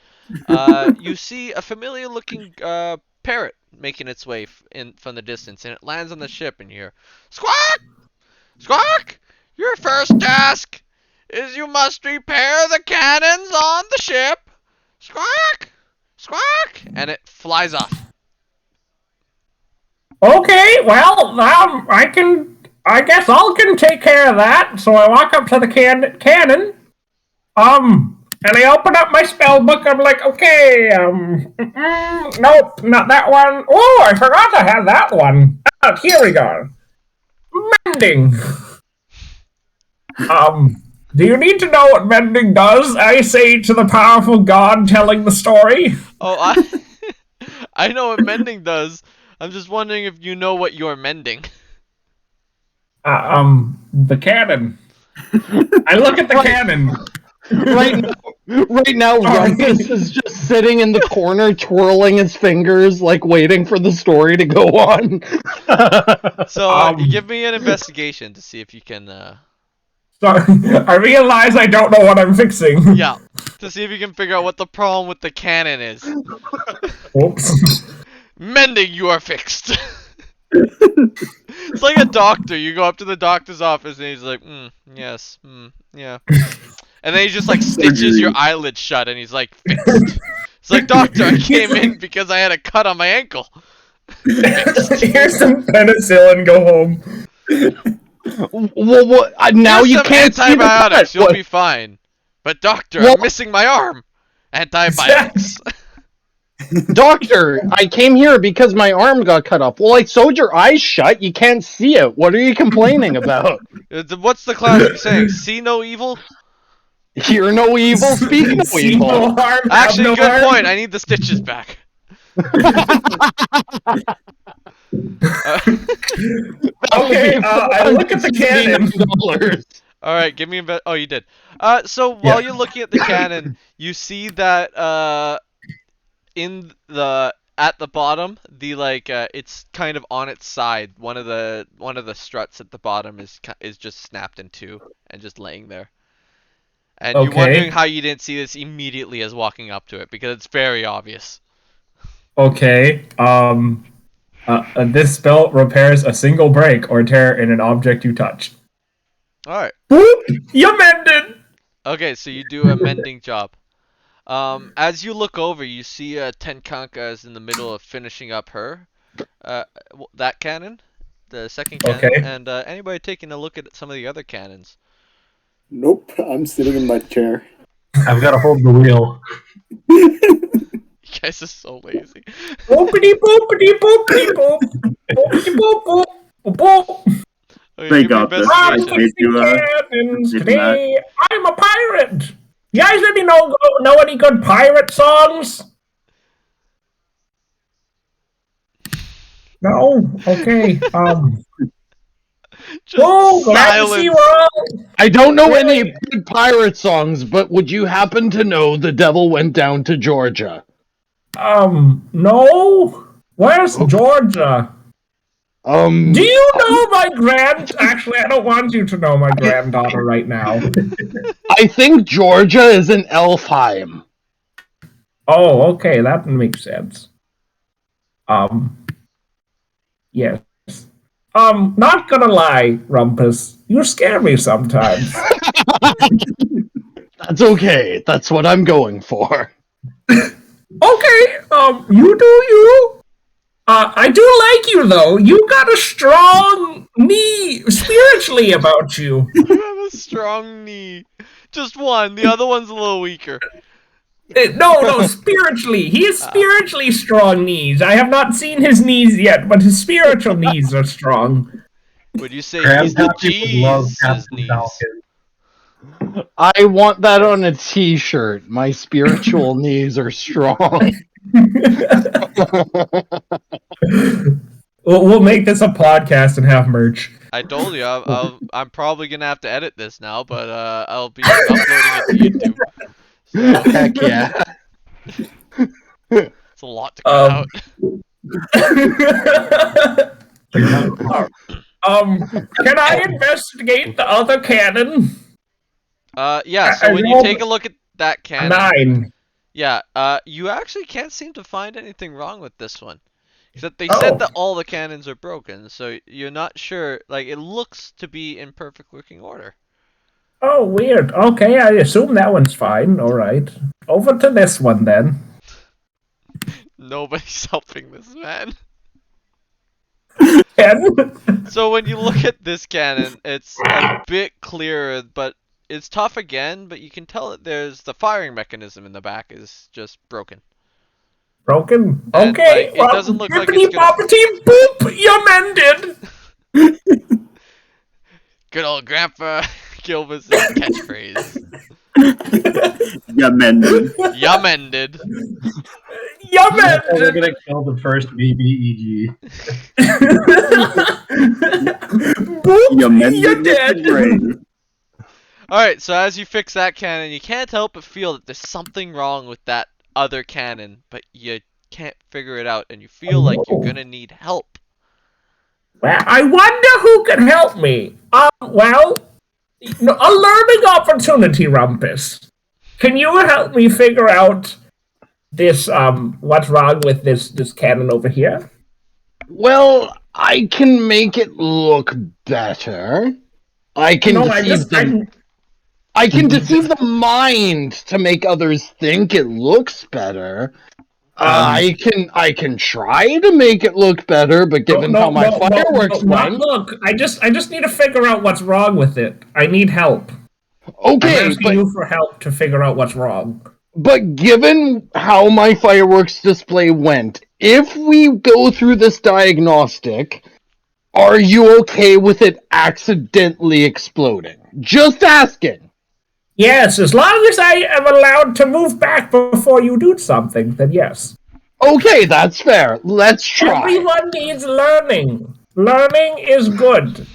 you see a familiar-looking parrot making its way in from the distance, and it lands on the ship, and you hear, "Squawk! Squawk! Your first task is you must repair the cannons on the ship. Squawk! Squawk!" And it flies off. Okay, well, I guess I can take care of that. So I walk up to the cannon, and I open up my spell book. I'm like, okay, nope, not that one. Oh, I forgot to have that one. Here we go. Mending. Do you need to know what mending does? I say to the powerful god telling the story. Oh, I know what mending does. I'm just wondering if you know what you're mending. The cannon. I look at the cannon. Right now, Rumpus is just sitting in the corner, twirling his fingers, like waiting for the story to go on. So give me an investigation to see if you can. Sorry, I realize I don't know what I'm fixing. Yeah, to see if you can figure out what the problem with the cannon is. Oops. Mending, you are fixed. It's like a doctor. You go up to the doctor's office and he's like, yes, yeah. And then he just like stitches your eyelid shut and he's like, fixed. It's like, doctor, I came in because I had a cut on my ankle. Here's some penicillin, go home. Well, what? Now Here's you some can't see the antibiotics. cut. You'll be fine. But doctor, Well- I'm missing my arm. Antibiotics. Doctor, I came here because my arm got cut off. Well, I sewed your eyes shut. You can't see it. What are you complaining about? What's the classic saying? See no evil? Hear no evil, speak no See evil. no harm, have Actually, no good harm. point. I need the stitches back. Okay, I look at the cannon. Alright, give me a oh, you did. So while you're looking at the cannon, you see that at the bottom, it's kind of on its side. One of the struts at the bottom is just snapped in two and just laying there. And you're wondering how you didn't see this immediately as walking up to it, because it's very obvious. Okay, this spell repairs a single break or tear in an object you touch. Alright. Whoop! You mended! Okay, so you do a mending job. As you look over, you see Tenkanka is in the middle of finishing up her, that cannon, the second cannon, Okay. and anybody taking a look at some of the other cannons. Nope, I'm sitting in my chair. I've got to hold the wheel. You guys are so lazy. Boopity boopity boopity boop. Boopity boop boop boop boop. Okay, They give me got this. investigation. I did do Cannons did today. I'm a pirate. You guys any know any good pirate songs? No? Okay. Just Oh, glad to see silence. we're all... I don't know any good pirate songs, but would you happen to know The Devil Went Down to Georgia? No? Where's Georgia? Do you know my Actually, I don't want you to know my granddaughter right now. I think Georgia is in Elfheim. Oh, okay, that makes sense. Yes. Not gonna lie, Rumpus, you scare me sometimes. That's okay. That's what I'm going for. Okay, you do you. I do like you though. You got a strong knee spiritually about you. You have a strong knee. Just one. The other one's a little weaker. No, spiritually. He has spiritually strong knees. I have not seen his knees yet, but his spiritual knees are strong. Would you say he's the Jesus knees? I want that on a t-shirt. My spiritual knees are strong. We'll make this a podcast and have merch. I told you I'm probably gonna have to edit this now, but I'll be uploading it to YouTube. So Heck yeah. it's a lot to cut out. Can I investigate the other cannon? Yeah. So when you take a look at that cannon, 9. yeah, you actually can't seem to find anything wrong with this one. Except they said that all the cannons are broken, so you're not sure. Like, it looks to be in perfect working order. Oh, weird. Okay, I assume that one's fine. All right. Over to this one, then. Nobody's helping this man. 10. So when you look at this cannon, it's a bit clearer, but it's tough again, but you can tell that there's the firing mechanism in the back is just broken. Broken? And, Okay. like, it doesn't look like it's gonna... Boop! You're mended! Good old Grandpa Gilbus' catchphrase. Yeah, mended. Ya mended. You're We're mended! gonna kill the first BBEG. Boop! You mended You're with dead! the brain. Alright, so as you fix that cannon, you can't help but feel that there's something wrong with that other cannon, but you can't figure it out, and you feel like you're gonna need help. Well, I wonder who can help me. Well, a learning opportunity, Rumpus. Can you help me figure out this, what's wrong with this cannon over here? Well, I can make it look better. I can I can deceive the mind to make others think it looks better. I can try to make it look better, but given how my fireworks went... Look, I just need to figure out what's wrong with it. I need help. Okay, I'm asking you for help to figure out what's wrong. But given how my fireworks display went, if we go through this diagnostic, are you okay with it accidentally exploding? Just asking. Yes, as long as I am allowed to move back before you do something, then yes. Okay, that's fair. Let's try. Everyone needs learning. Learning is good.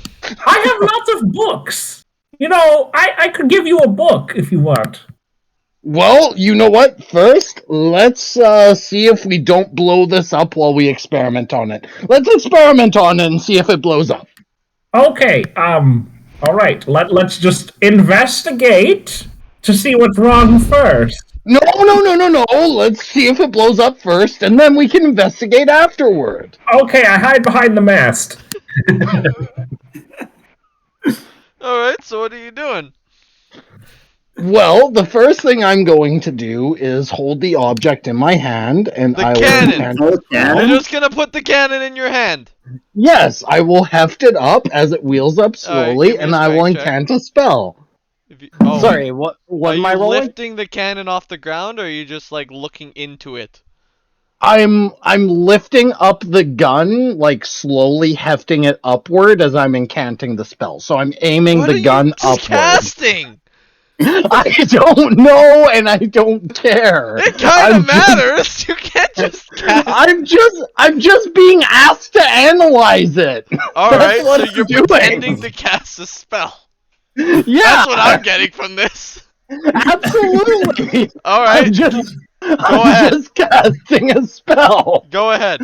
I have lots of books. You know, I could give you a book if you want. Well, you know what? First, let's see if we don't blow this up while we experiment on it. Let's experiment on it and see if it blows up. Okay, all right. Let's just investigate to see what's wrong first. No. Let's see if it blows up first, and then we can investigate afterward. Okay, I hide behind the mast. Alright, so what are you doing? Well, the first thing I'm going to do is hold the object in my hand, and The I cannon! will... You're just gonna put the cannon in your hand! Yes, I will heft it up as it wheels up slowly, give me a and I will strength check. incant a spell. Oh, Sorry, what are am you I rolling? lifting the cannon off the ground, or are you just, like, looking into it? I'm lifting up the gun, like slowly hefting it upward as I'm incanting the spell. So I'm aiming What the are you gun upward. casting? I don't know, and I don't care. It kind of matters. You can't just cast. I'm just being asked to analyze it. All That's right, what so I'm you're doing. pretending to cast a spell. Yeah, That's what I'm getting from this. Absolutely. All right, I'm just ahead. just casting a spell. go ahead.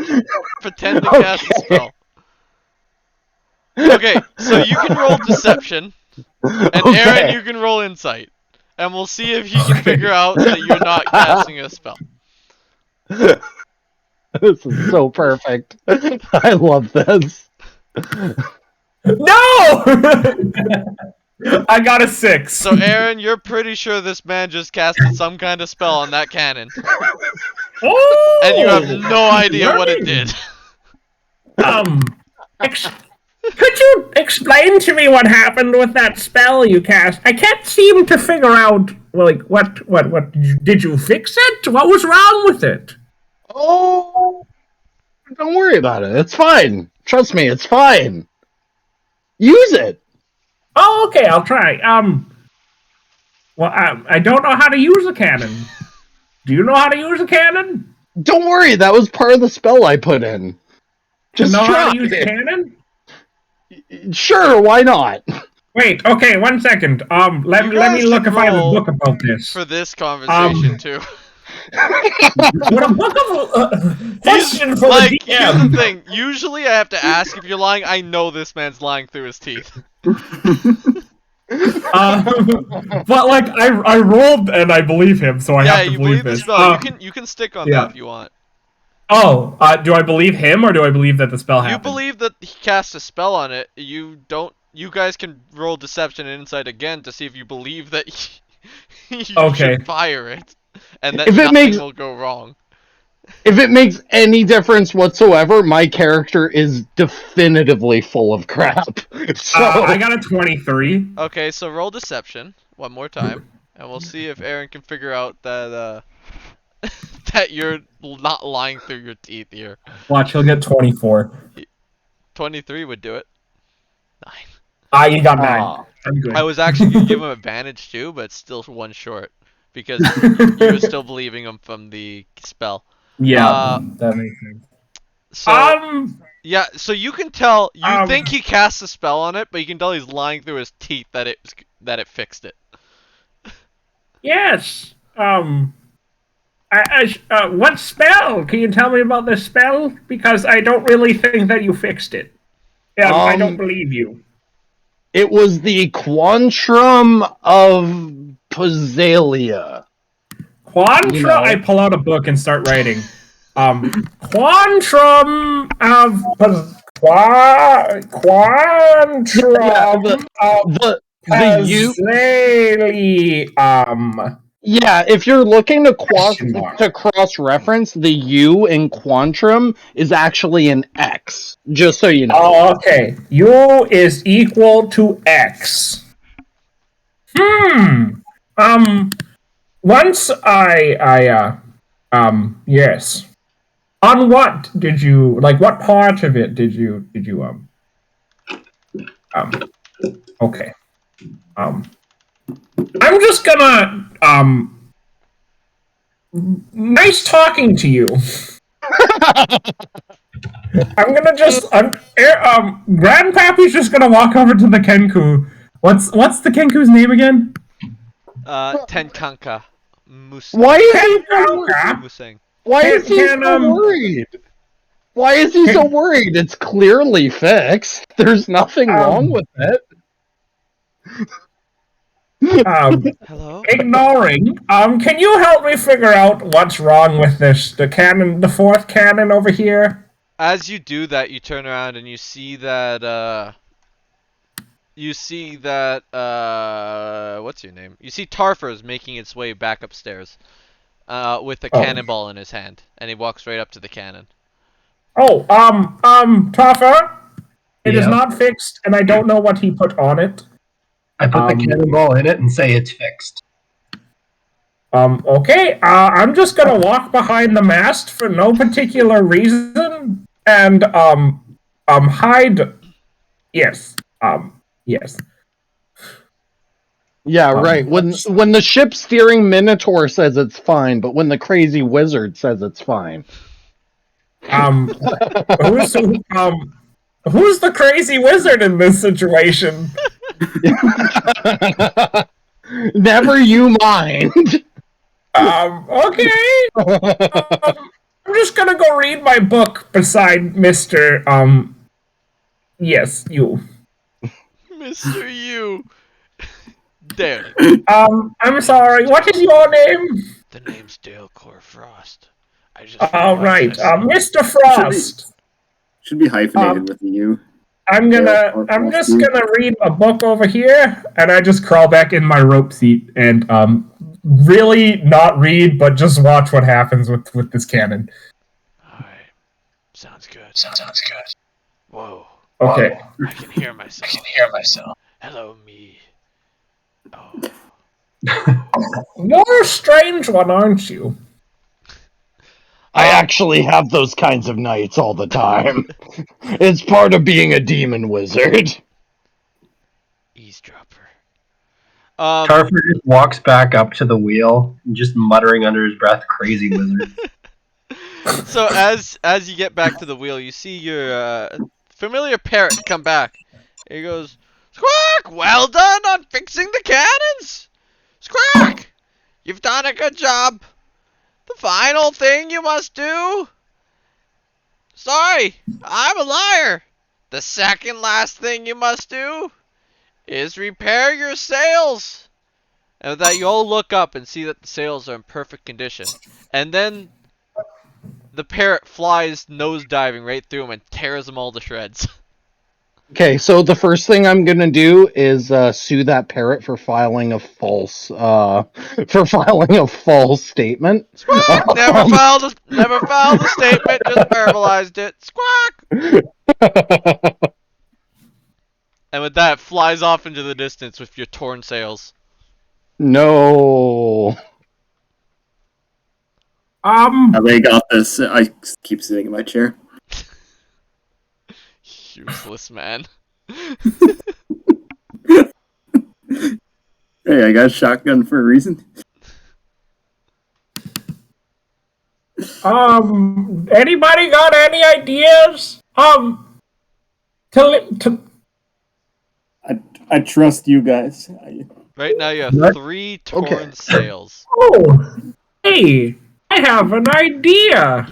Pretend to cast a spell. Okay, so you can roll deception, and Aaron, you can roll insight, and we'll see if you can figure out that you're not casting a spell. This is so perfect. I love this. No! I got a 6. So Aaron, you're pretty sure this man just casted some kind of spell on that cannon, Oh! and you have no idea what it did. Could you explain to me what happened with that spell you cast? I can't seem to figure out, like, what did you fix it? What was wrong with it? Oh, don't worry about it. It's fine. Trust me, it's fine. Use it. Oh, okay, I'll try. Well, I don't know how to use a cannon. Do you know how to use a cannon? Don't worry, that was part of the spell I put in. Just know try how to use a it. cannon? Sure, why not? Wait, okay, 1 second. Let You me guys look can if I have a roll book about this. for this conversation too. What a book of question He's for the like, here's the DM. thing. Usually I have to ask if you're lying. I know this man's lying through his teeth. But like I rolled and I believe him, so I Yeah, have to you believe believe the this. spell. You can stick on yeah. that if you want. Oh, do I believe him or do I believe that the spell You happened? believe that he cast a spell on it. You don't. You guys can roll deception and insight again to see if you believe that you Okay. should fire it, and that If it nothing makes- will go wrong. If it makes any difference whatsoever, my character is definitively full of crap. So I got a 23. Okay, so roll deception one more time, and we'll see if Aaron can figure out that that you're not lying through your teeth here. Watch, he'll get 24. 23 would do it. 9. You got 9. Ah. I'm good. I was actually gonna give him advantage too, but still one short because you were still believing him from the spell. Yeah, that makes sense. So yeah, so you can tell. You think Um, he cast a spell on it, but you can tell he's lying through his teeth that it fixed it. yes. What spell? Can you tell me about this spell? Because I don't really think that you fixed it. Yeah, I don't believe you. it was the Quantrum of Pozalia. Quantra. You know. I pull out a book and start writing. Quantrum of Quantrum of The U. Pozalia. Yeah, if you're looking to Question mark. cross-reference, the U in Quantrum is actually an X. Just so you know. Oh, okay. U is equal to X. Once yes. On what did you, like, what part of it did you, okay. I'm just gonna, nice talking to you. I'm gonna just, Grandpappy's just gonna walk over to the Kenku. What's the Kenku's name again? Tenkanka. Why is he so Tenkanka? Musang. Why is he Can, so worried? Why is he so worried? It's clearly fixed. There's nothing wrong with it. Hello? Ignoring. Can you help me figure out what's wrong with this? The fourth cannon over here. As you do that, you turn around and you see that what's your name? You see Tarfer's making its way back upstairs with a cannonball in his hand, and he walks right up to the cannon. Oh, Toffer, it is Yeah. not fixed, and I don't know what he put on it. I put the cannonball in it and say it's fixed. Okay, I'm just gonna walk behind the mast for no particular reason, and, hide. Yes, yes. Yeah, right. When the ship steering Minotaur says it's fine, but when the crazy wizard says it's fine. Who's the crazy wizard in this situation? Never you mind. Okay. I'm just gonna go read my book beside Mr. Yes, you. Mr. You. There. I'm sorry. What is your name? The name's Dale Frost. I just All right, Mr. Frost. Should be hyphenated with you. I'm just gonna read a book over here, and I just crawl back in my rope seat and really not read, but just watch what happens with this cannon. Alright. Sounds good. Whoa. Okay. I can hear myself. Hello, me. Oh. You're a strange one, aren't you? I actually have those kinds of nights all the time. It's part of being a demon wizard. Eavesdropper. Tarfer just walks back up to the wheel, just muttering under his breath, "Crazy wizard." So as you get back to the wheel, you see your familiar parrot come back, He goes, Squawk! Well done on fixing the cannons! Squawk! You've done a good job. The final thing you must do... Sorry, I'm a liar. The second last thing you must do is repair your sails. And with that, you all look up and see that the sails are in perfect condition. And then the parrot flies nosediving right through them and tears them all to shreds. Okay, so the first thing I'm gonna do is sue that parrot for filing a false statement. Squawk! Never filed a statement, just verbalized it. Squawk! And with that, it flies off into the distance with your torn sails. No. They got this. I keep sitting in my chair. Useless man. Hey, I got a shotgun for a reason. Anybody got any ideas? I trust you guys. Right now you have What? 3 torn Okay. sails. Oh, hey, I have an idea.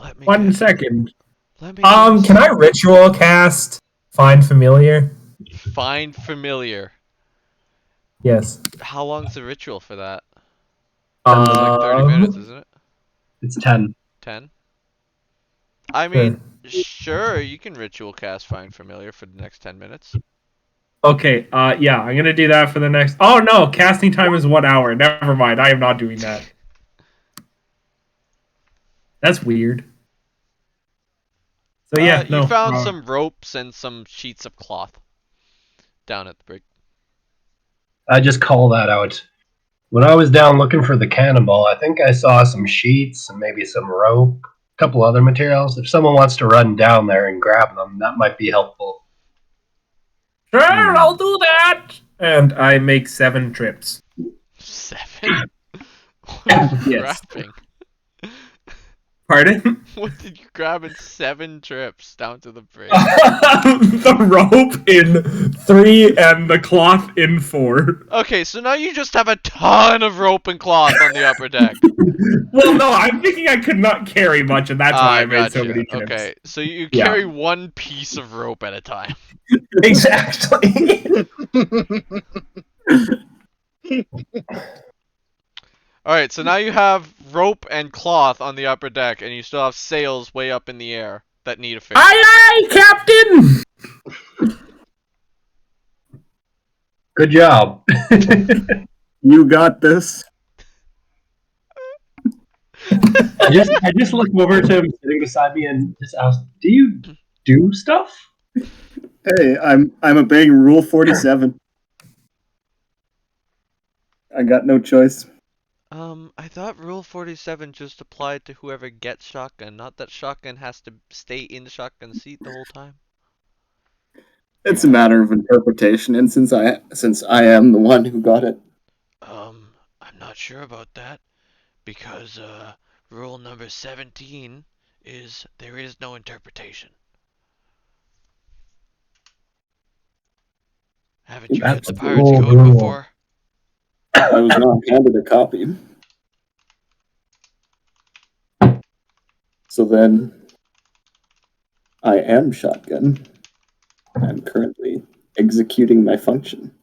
Let me One guess. second. Let me guess. Can I ritual cast Find Familiar? Find familiar. Yes. How long's the ritual for that? It's like 30 minutes, isn't it? It's 10. 10? I mean, sure, you can ritual cast Find Familiar for the next 10 minutes. Okay, yeah, I'm gonna do that for the next... Oh, no, casting time is 1 hour. Never mind, I am not doing that. That's weird. So, yeah, You no. found some ropes and some sheets of cloth down at the brig. I just call that out. When I was down looking for the cannonball, I think I saw some sheets and maybe some rope, a couple other materials. If someone wants to run down there and grab them, that might be helpful. Sure, I'll do that! And I make 7 trips. 7? What are you Yes. grabbing? Pardon? What did you grab in 7 trips down to the brig? The rope in 3 and the cloth in 4. Okay, so now you just have a ton of rope and cloth on the upper deck. Well, no, I'm thinking I could not carry much, and that's why I made so gotcha. many trips. Okay, so you Yeah. carry one piece of rope at a time. Exactly. Alright, so now you have rope and cloth on the upper deck, and you still have sails way up in the air that need a fix. Aye, aye, Captain! Good job. You got this. I just look over to him sitting beside me and just ask, "Do you do stuff?" Hey, I'm obeying Rule 47. I got no choice. I thought Rule 47 just applied to whoever gets shotgun, not that shotgun has to stay in the shotgun seat the whole time. It's a matter of interpretation, and since I am the one who got it, I'm not sure about that, because, rule number 17 is there is no interpretation. Haven't you read That's the a Pirate's cool Code rule. before? I was not handed a copy. So then, I am shotgun. I'm currently executing my function.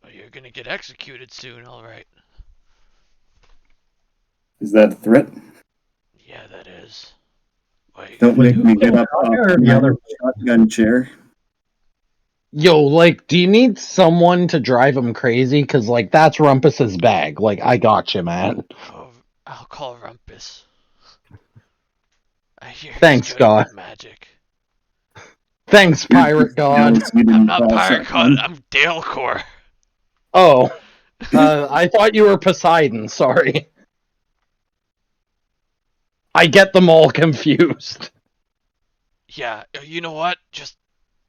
Oh, you're gonna get executed soon, alright. Is that a threat? Yeah, that is. What are you Don't gonna make do? me get up off Or the my other- shotgun chair. Yo, like, do you need someone to drive him crazy? Cause like that's Rumpus's bag. Like, I got you, man. Oh, I'll call Rumpus. I hear Thanks, he's good God. with magic. Thanks, pirate god. You didn't I'm not call Pirate shotgun. God, I'm Dalecore. Oh, I thought you were Poseidon. Sorry, I get them all confused. Yeah, you know what? Just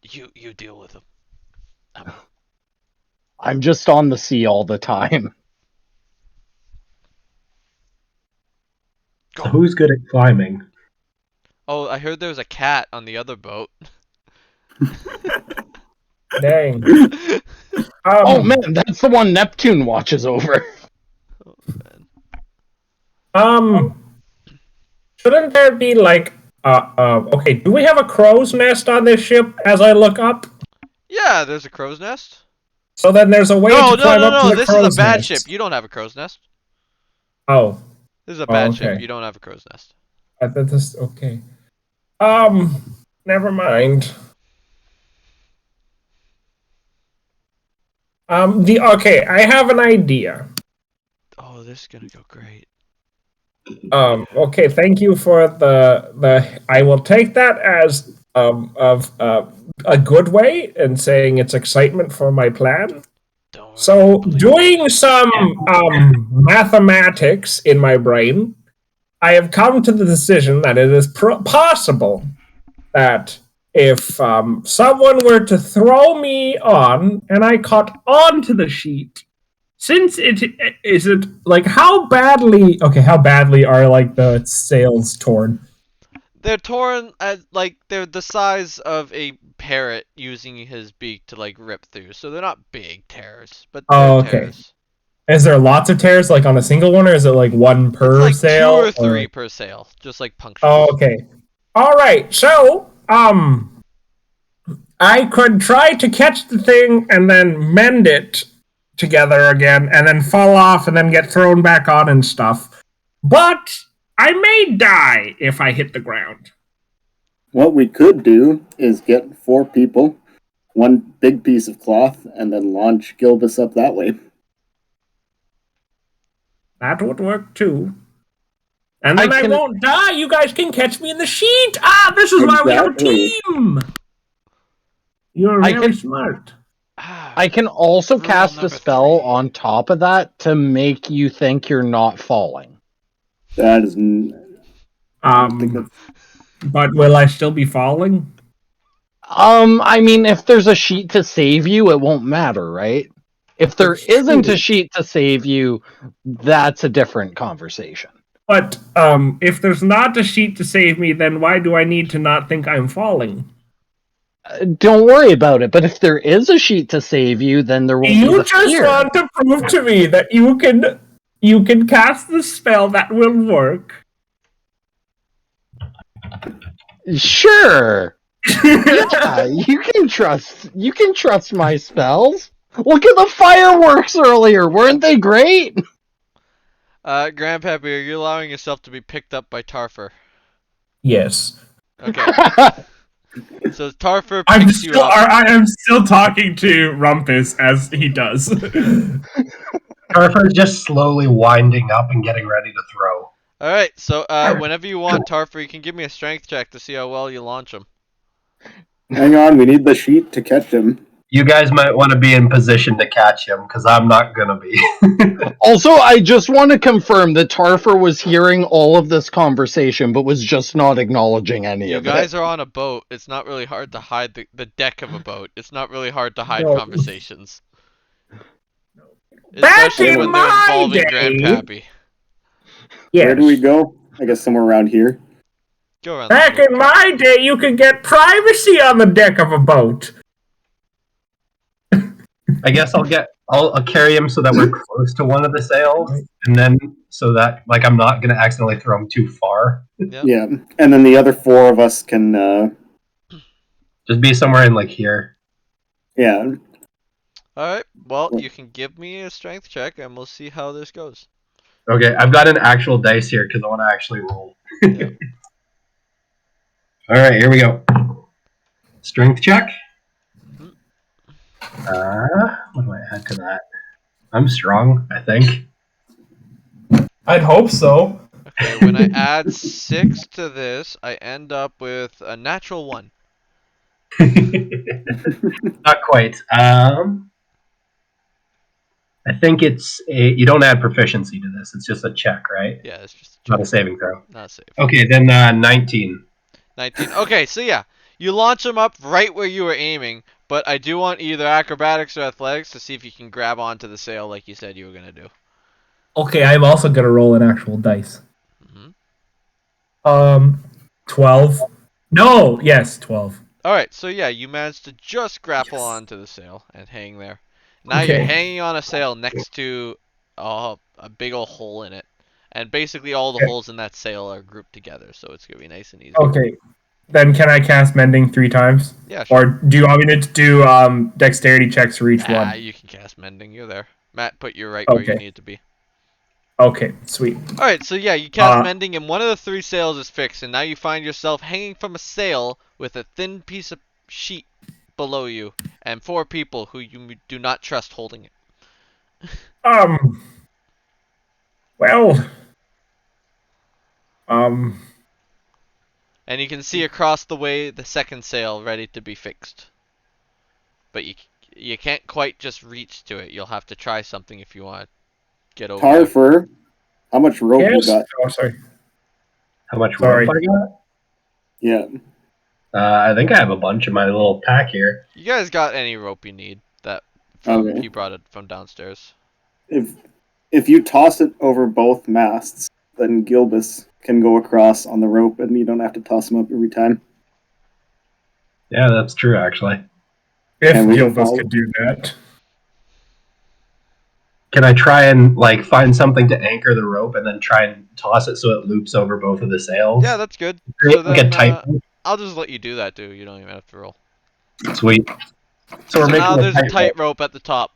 you deal with him. I'm just on the sea all the time. Go. So who's good at climbing? Oh, I heard there was a cat on the other boat. Dang. Oh man, that's the one Neptune watches over. Oh, man. Shouldn't there be like, okay, do we have a crow's nest on this ship as I look up? Yeah, there's a crow's nest. So then there's a way No, to no, climb no, up to no. the This is a crow's bad nest. ship. You don't have a crow's nest. Oh, This is a bad ship. okay. You don't have a crow's nest. I thought this, okay. Never mind. Okay, I have an idea. Oh, this is gonna go great. Okay, thank you for the. I will take that as of a good way and saying it's excitement for my plan. Don't worry, So, believe me. doing some mathematics in my brain, I have come to the decision that it is possible that if someone were to throw me on and I caught onto the sheet, since it like how badly are like the sails torn? They're torn as like they're the size of a parrot using his beak to like rip through. So they're not big tears, but they're Oh, okay. tears. Is there lots of tears like on a single one, or is it like one per It's like sail? 2 or 3 per sail, just like punctures. Oh, okay. All right. So, I could try to catch the thing and then mend it together again, and then fall off and then get thrown back on and stuff. But I may die if I hit the ground. What we could do is get 4 people, one big piece of cloth, and then launch Gilbus up that way. That would work too. And then I can- won't die. You guys can catch me in the sheet. Ah, this is why we have a Exactly. team. You're I very can- smart. I can also Rule cast a number spell 3. on top of that to make you think you're not falling. That is. I think that's But will I still be falling? I mean, if there's a sheet to save you, it won't matter, right? If there That's isn't true. a sheet to save you, that's a different conversation. But if there's not a sheet to save me, then why do I need to not think I'm falling? Don't worry about it, but if there is a sheet to save you, then there won't be You the just fear. want to prove to me that you can cast the spell that will work. Sure. Yeah, you can trust my spells. Look at the fireworks earlier, weren't they great? Grandpappy, are you allowing yourself to be picked up by Tarfer? Yes. Okay. So Tarfer I'm picks you still up. I am still talking to Rumpus as he does. Carver's just slowly winding up and getting ready to throw. Alright, so whenever you want, Tarfer, you can give me a strength check to see how well you launch him. Hang on, we need the sheet to catch him. You guys might want to be in position to catch him, because I'm not going to be. Also, I just want to confirm that Tarfer was hearing all of this conversation, but was just not acknowledging any You of guys it. are on a boat. It's not really hard to hide the deck of a boat. It's not really hard to hide No. conversations. Back Especially in when they're my involving day- Grandpappy. Where do we go? I guess somewhere around here. Go around Back the boat. in my day, you could get privacy on the deck of a boat. I guess I'll carry him so that we're close to one of the sails, and then so that like I'm not gonna accidentally throw him too far. Yep. Yeah, and then the other 4 of us can. Just be somewhere in like here. Yeah, Alright, well, you can give me a strength check and we'll see how this goes. Okay, I've got an actual dice here because I want to actually roll. Yep. All right, here we go. Strength check. What do I add to that? I'm strong, I think. I'd hope so. Okay, when I add 6 to this, I end up with a natural 1. Not quite. I think you don't add proficiency to this. It's just a check, right? Yeah, it's just a check. Not a saving throw. Not a save. Okay, then 19. 19. Okay, so yeah, you launch him up right where you were aiming, but I do want either acrobatics or athletics to see if you can grab onto the sail like you said you were gonna do. Okay, I'm also gonna roll an actual dice. Mhm. 12. No, yes, 12. Alright, so yeah, you managed to just grapple onto the sail and hang there. Now you're Okay. hanging on a sail next to a big old hole in it. And basically all the holes in that sail are grouped together, so it's gonna be nice and easy. Okay. Then can I cast Mending 3 times? Yeah, sure. Or do you want me to do dexterity checks for each Ah, one? you can cast Mending, you're there. Matt put you right where you Okay. need to be. Okay, sweet. Alright, so yeah, you cast Mending and one of the 3 sails is fixed, and now you find yourself hanging from a sail with a thin piece of sheet below you, and 4 people who you do not trust holding it. Well, And you can see across the way the second sail ready to be fixed. But you can't quite just reach to it. You'll have to try something if you want to get over there. Tarfer, how much rope you yes. got? Oh, sorry. How much Sorry. rope I got? Yeah. I think I have a bunch in my little pack here. You guys got any rope you need that Okay. he brought it from downstairs. If you toss it over both masts, then Gilbus can go across on the rope, and you don't have to toss him up every time. Yeah, that's true, actually. If And we can Gilbus follow- could do that. Can I try and find something to anchor the rope and then try and toss it so it loops over both of the sails? Yeah, that's good. Create So like a then, tight I'll just let you do that, dude. You don't even have to roll. Sweet. So we're So making now there's a rope. tight rope at the top.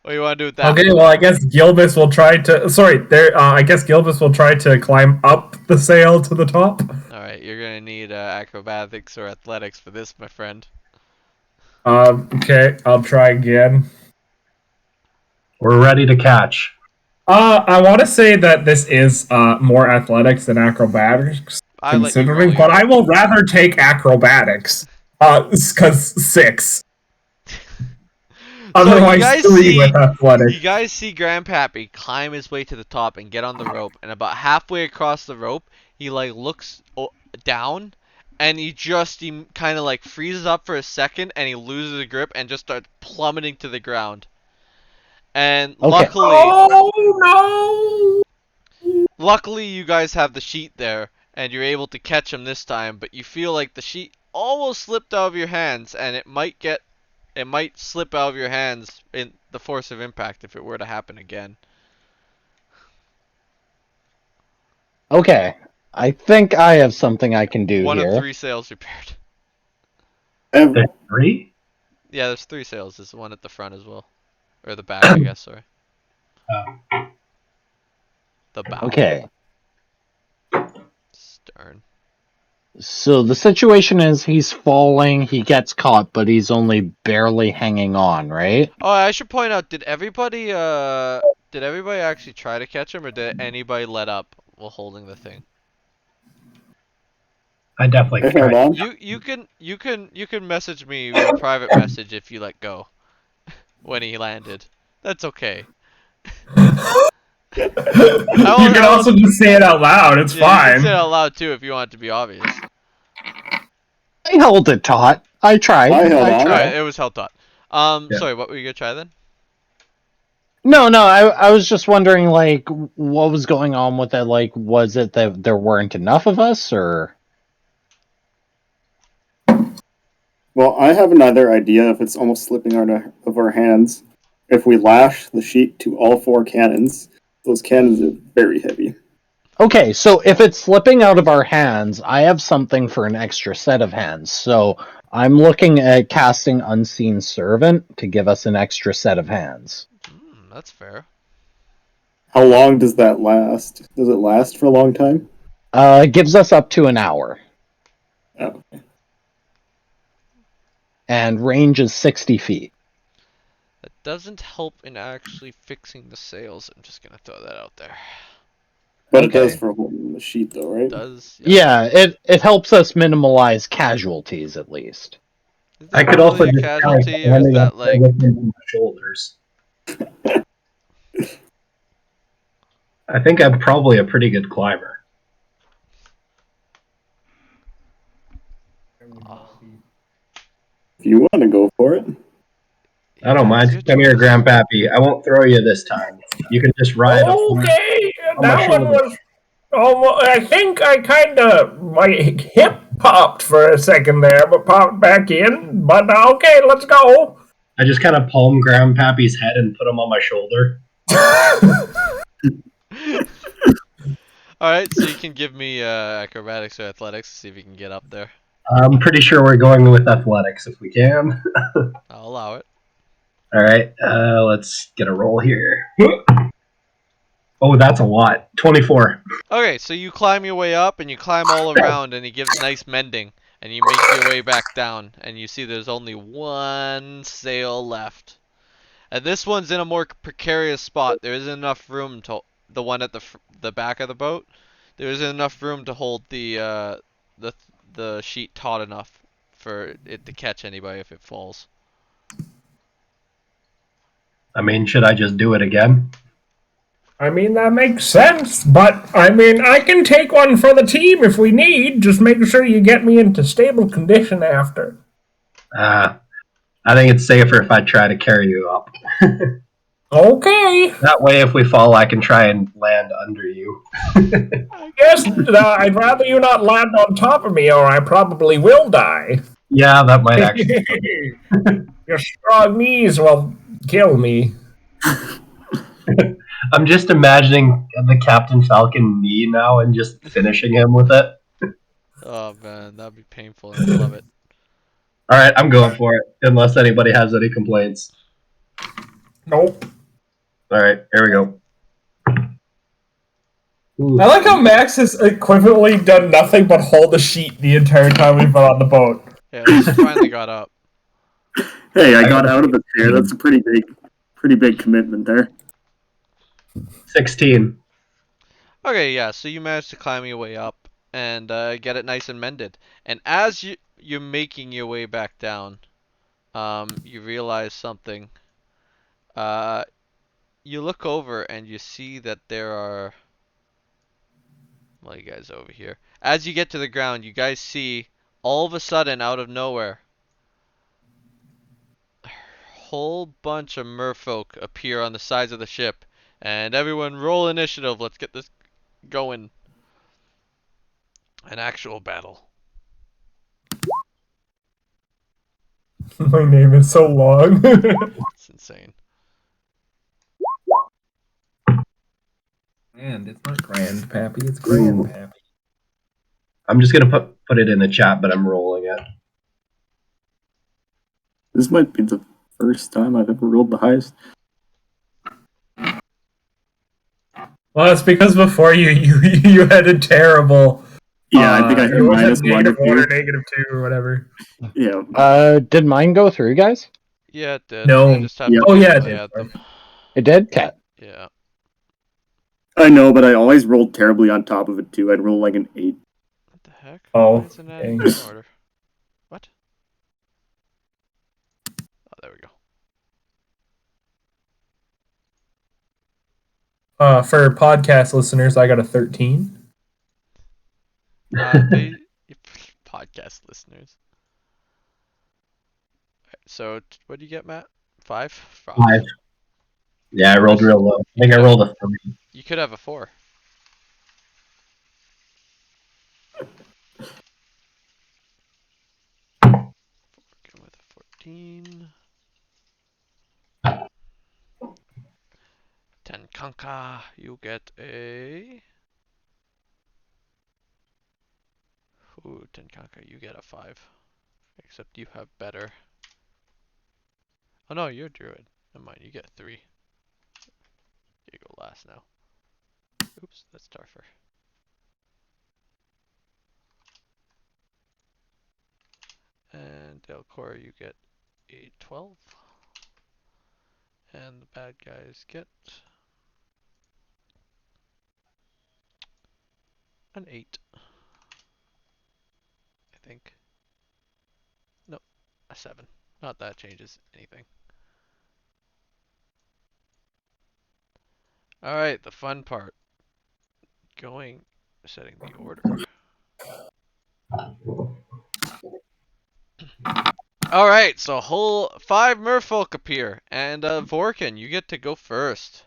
What do you want to do with that? Okay, well, I guess Gilbus will try to. Sorry, there. I guess Gilbus will try to climb up the sail to the top. Alright, you're gonna need acrobatics or athletics for this, my friend. Okay, I'll try again. We're ready to catch. I want to say that this is more athletics than acrobatics, I let you roll considering, but yours. I will rather take acrobatics. Because 6. Otherwise, guys 3 see- with athletics. You guys see Grandpappy climb his way to the top and get on the rope, and about halfway across the rope, he looks down, and he kind of freezes up for a second, and he loses the grip and just starts plummeting to the ground. And Okay. Oh luckily you guys have the sheet there, and you're able to catch him this time, but you feel like the sheet almost slipped out of your hands, and it might slip out of your hands in the force of impact if it were to happen again. Okay. I think I have something I can do One here. of 3 sails repaired. Ev- There's 3? Yeah, there's 3 sails. There's one at the front as well. Or the back, I guess, sorry. Oh. The bow. Okay. Stern. So the situation is he's falling, he gets caught, but he's only barely hanging on, right? Oh, I should point out, did everybody actually try to catch him, or did anybody let up while holding the thing? I definitely Hold tried. on. You can message me a private message if you let go when he landed. That's okay. You can also just say it out loud. It's Yeah, you can fine. say it out loud too if you want it to be obvious. I held it taut. I tried. I held on. Alright, it was held taut. Yeah. Sorry, what were you gonna try then? No, I was just wondering, what was going on with it? Was it that there weren't enough of us, or? Well, I have another idea if it's almost slipping out of our hands. If we lash the sheet to all 4 cannons, those cannons are very heavy. Okay, so if it's slipping out of our hands, I have something for an extra set of hands. So I'm looking at casting Unseen Servant to give us an extra set of hands. That's fair. How long does that last? Does it last for a long time? It gives us up to an hour. Oh. And range is 60 feet. That doesn't help in actually fixing the sails. I'm just gonna throw that out there. But Okay. it does for holding the sheet, though, right? It does. Yeah, it helps us minimalize casualties, at least. Is I that could also really a just casualty, or is landing that up there with him on my shoulders. I think I'm probably a pretty good climber. If you want to go for it. I don't mind. It's your Come here, choice. Grandpappy. I won't throw you this time. You can just ride up Okay, on my that one shoulder. was. Oh, I think I kind of my hip popped for a second there, but popped back in. But okay, let's go. I just kind of palm Grandpappy's head and put him on my shoulder. Alright, so you can give me acrobatics or athletics to see if you can get up there. I'm pretty sure we're going with athletics if we can. I'll allow it. All right, let's get a roll here. Oh, that's a lot. 24. Okay, so you climb your way up and you climb all around and he gives nice mending and you make your way back down and you see there's only one sail left. And this one's in a more precarious spot. There isn't enough room to the one at the back of the boat. There isn't enough room to hold the sheet taut enough for it to catch anybody if it falls. I mean, should I just do it again? I mean, that makes sense, but I mean, I can take one for the team if we need. Just make sure you get me into stable condition after. I think it's safer if I try to carry you up. Okay. That way, if we fall, I can try and land under you. I guess I'd rather you not land on top of me, or I probably will die. Yeah, that might actually. Your strong knees will kill me. I'm just imagining the Captain Falcon knee now and just finishing him with it. Oh man, that'd be painful and I love it. Alright, I'm going for it, unless anybody has any complaints. Nope. Alright, here we go. I like how Max has equivalently done nothing but hold the sheet the entire time we've been on the boat. Yeah, we finally got up. Hey, I got out of the chair. That's a pretty big commitment there. 16. Okay, yeah, so you managed to climb your way up and get it nice and mended. And as you're making your way back down, you realize something. You look over and you see that there are... Well, you guys over here. As you get to the ground, you guys see, all of a sudden, out of nowhere, a whole bunch of merfolk appear on the sides of the ship. And everyone roll initiative. Let's get this going. An actual battle. My name is so long. It's insane. And it's not Grandpappy, it's Grandpappy. I'm just gonna put it in the chat, but I'm rolling it. This might be the first time I've ever rolled the highest. Well, it's because before you had a terrible. Yeah, I think I had it was minus one or -1 or two. -2 or whatever. Yeah. Did mine go through, guys? Yeah, it did. No. I just have Yeah. Oh yeah, it to did. add them. It did? Cat. Yeah. I know, but I always rolled terribly on top of it too. I'd roll like an 8. What the heck? Oh, Why isn't that dang. in order? What? Oh, there we go. For podcast listeners, I got a 13. Podcast listeners. Alright, so what do you get, Matt? 5? 5. Yeah, I rolled real low. I think I rolled a 3. You could have a 4. Go with a 14. 10 Kanka, you get a... Ooh, 10 Kanka, you get a 5. Except you have better. Oh no, you're a druid. Never mind, you get 3. You go last now. Oops, that's Tarfer. And Delcor, you get a 12. And the bad guys get an 8. I think. No, a 7. Not that changes anything. Alright, the fun part. Setting the order. Alright, so whole 5 merfolk appear, and Vorkin, you get to go first.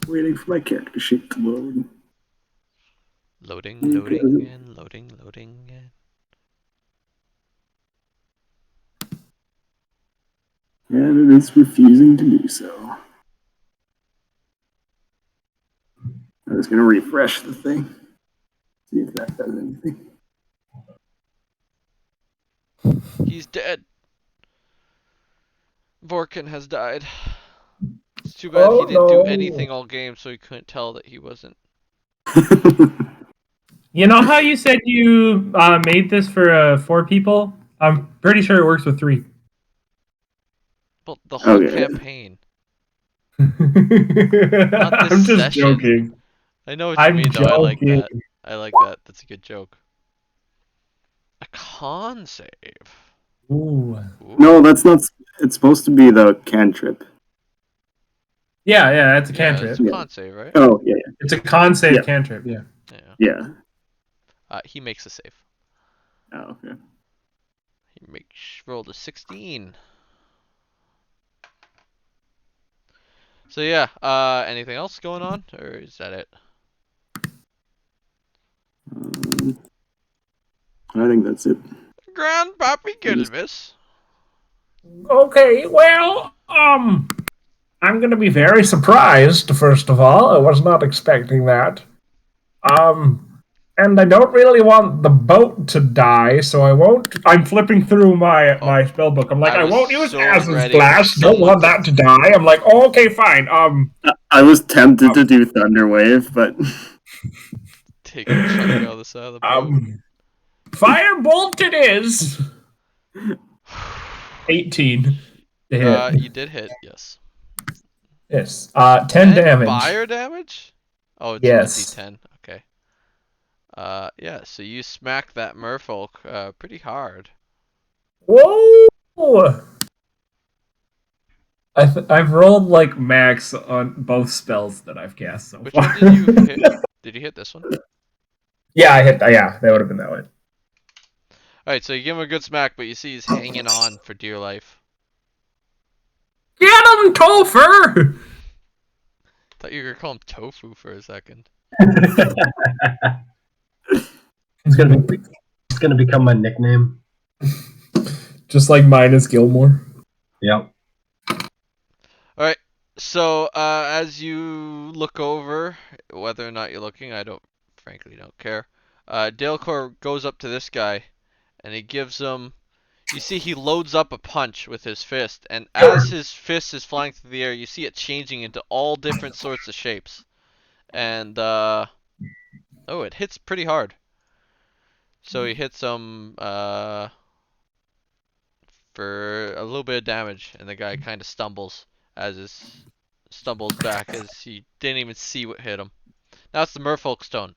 waiting for my character sheet to load. Loading, Okay. loading, and loading, loading. And it is refusing to do so. I was going to refresh the thing. See if that does anything. He's dead. Vorkin has died. It's too bad he didn't do anything all game, so he couldn't tell that he wasn't. You know how you said you made this for 4 people? I'm pretty sure it works with 3. But the whole Okay. campaign. I'm this just session. joking. I know what you I'm mean, though. I like joking. that. I like that. That's a good joke. A con save. Ooh. Ooh. No, that's not. It's supposed to be the cantrip. Yeah, that's a Yeah, cantrip. it's a con save, right? Oh, yeah, yeah. It's a con save Yeah. cantrip, yeah. Yeah. Yeah. He makes a save. Oh, okay. He rolled a 16. So yeah, anything else going on, or is that it? I think that's it. Grandpappy Elvis. Okay, well, I'm gonna be very surprised, first of all. I was not expecting that. And I don't really want the boat to die, so I won't. I'm flipping through my spell book. I'm like, I I was won't use so Az's ready Blast. for Don't someone want to- that to die. I'm like, oh, okay, fine. I was tempted to do Thunderwave, but Take a chunk out of the side of the boat. Firebolt it is. 18 to hit. You did hit, yes. Yes. 10 And damage. fire damage? Oh, it's Yes. 1d10. Okay. Yeah, so you smack that merfolk pretty hard. Whoa! I've rolled like max on both spells that I've cast so Which far. one did you hit? Did you hit this one? Yeah, I hit. Yeah, that would have been that one. Alright, so you give him a good smack, but you see he's hanging on for dear life. Get him, Topher! Thought you were gonna call him Tofu for a second. It's gonna become my nickname. Just like mine is Gilmore. Yep. Alright, so as you look over, whether or not you're looking, I frankly don't care. Dalecore goes up to this guy, and he gives him. You see, he loads up a punch with his fist, and as his fist is flying through the air, you see it changing into all different sorts of shapes. And oh, it hits pretty hard. So he hits him for a little bit of damage, and the guy kind of stumbles back as he didn't even see what hit him. Now it's the merfolk's turn.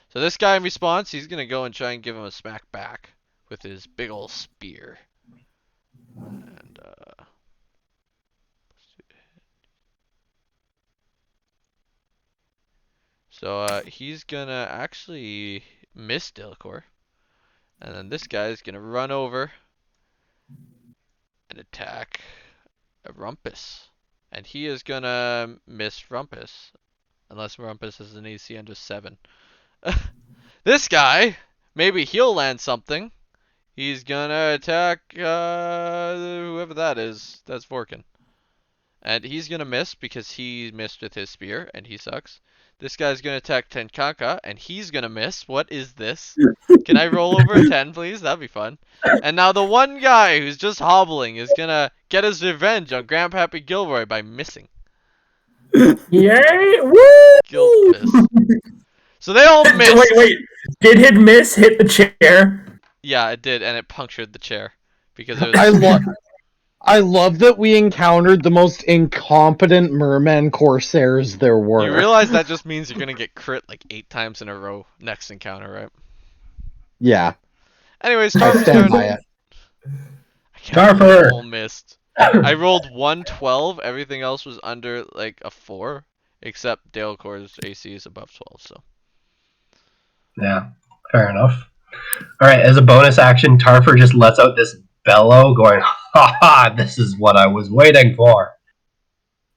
So this guy in response, he's gonna go and try and give him a smack back with his big ol' spear. And so he's gonna actually miss Delacour. And then this guy is gonna run over and attack a Rumpus. And he is gonna miss Rumpus. Unless Rumpus has an AC under 7. This guy, maybe he'll land something. He's gonna attack whoever that is. That's Vorkin. And he's gonna miss because he missed with his spear, and he sucks. This guy's gonna attack Tenkanka, and he's gonna miss. What is this? Can I roll over a 10, please? That'd be fun. And now the one guy who's just hobbling is gonna get his revenge on Grandpappy Gilroy by missing. Yay! Woo! Guilt piss. So they all missed. Wait. Did hit miss hit the chair? Yeah, it did, and it punctured the chair because it was. I love that we encountered the most incompetent merman corsairs there were. You realize that just means you're gonna get crit like 8 times in a row next encounter, right? Yeah. Anyways, I Tarfer's stand turn. by it. I can't believe Tarfer! I all missed. I rolled 112. Everything else was under like a 4, except Dalecore's AC is above 12. So. Yeah, fair enough. Alright, as a bonus action, Tarfer just lets out this bellow going, ha ha, this is what I was waiting for.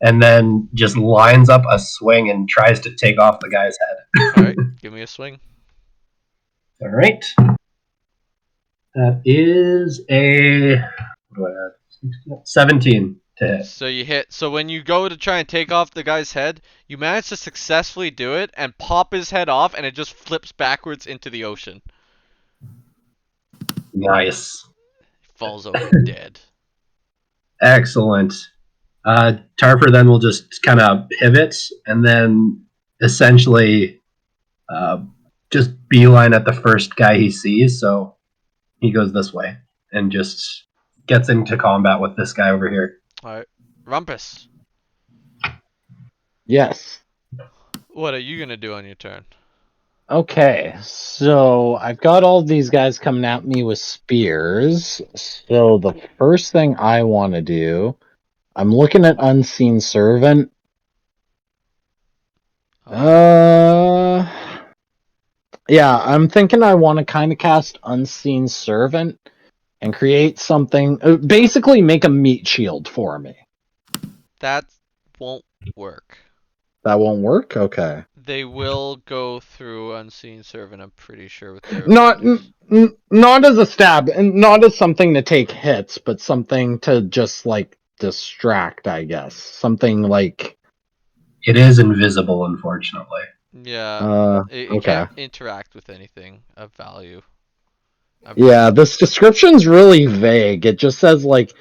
and then just lines up a swing and tries to take off the guy's head. All right, give me a swing. All right. That is a what do I have? 17 to hit. So you hit. So when you go to try and take off the guy's head, you manage to successfully do it and pop his head off, and it just flips backwards into the ocean. Nice. He falls over dead. Excellent. Tarfer then will just kind of pivot and then essentially just beeline at the first guy he sees. So he goes this way and just gets into combat with this guy over here. All right, Rumpus. Yes. What are you gonna do on your turn? Okay, so I've got all these guys coming at me with spears. So the first thing I want to do, I'm looking at Unseen Servant. Yeah, I'm thinking I want to kind of cast Unseen Servant and create something, basically make a meat shield for me. That won't work. That won't work? Okay. They will go through Unseen Servant, I'm pretty sure, with their Not abilities. not as a stab, and not as something to take hits, but something to just like distract, I guess. Something like It is invisible, unfortunately. Yeah, it okay. can't interact with anything of value. Yeah, this description's really vague. It just says like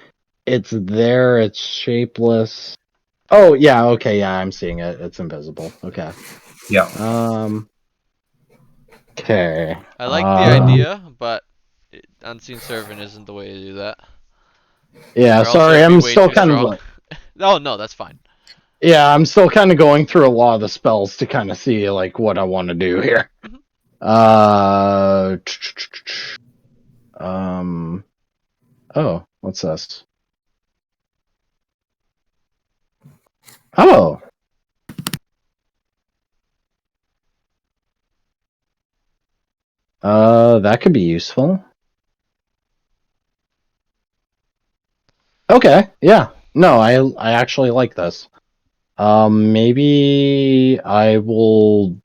it's there, it's shapeless. Oh yeah, okay, yeah, I'm seeing it. It's invisible. Okay. Yeah. Okay. I like the idea, but Unseen Servant isn't the way to do that. Yeah, Or else sorry, it'd be I'm way still too kind strong. of Oh no, that's fine. yeah, I'm still kind of going through a lot of the spells to kind of see like what I want to do here. Oh, what's this? Oh. That could be useful. Okay, yeah. No, I actually like this. Maybe I will.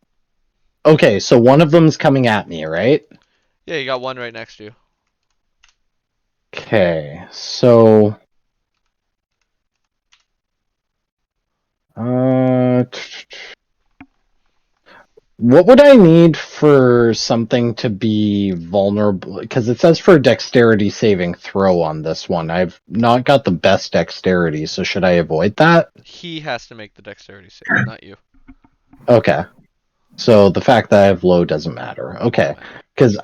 Okay, so one of them's coming at me, right? Yeah, you got one right next to you. Okay, so what would I need for something to be vulnerable? Because it says for dexterity saving throw on this one. I've not got the best dexterity, so should I avoid that? He has to make the dexterity save, not you. Okay. So the fact that I have low doesn't matter. Okay. Because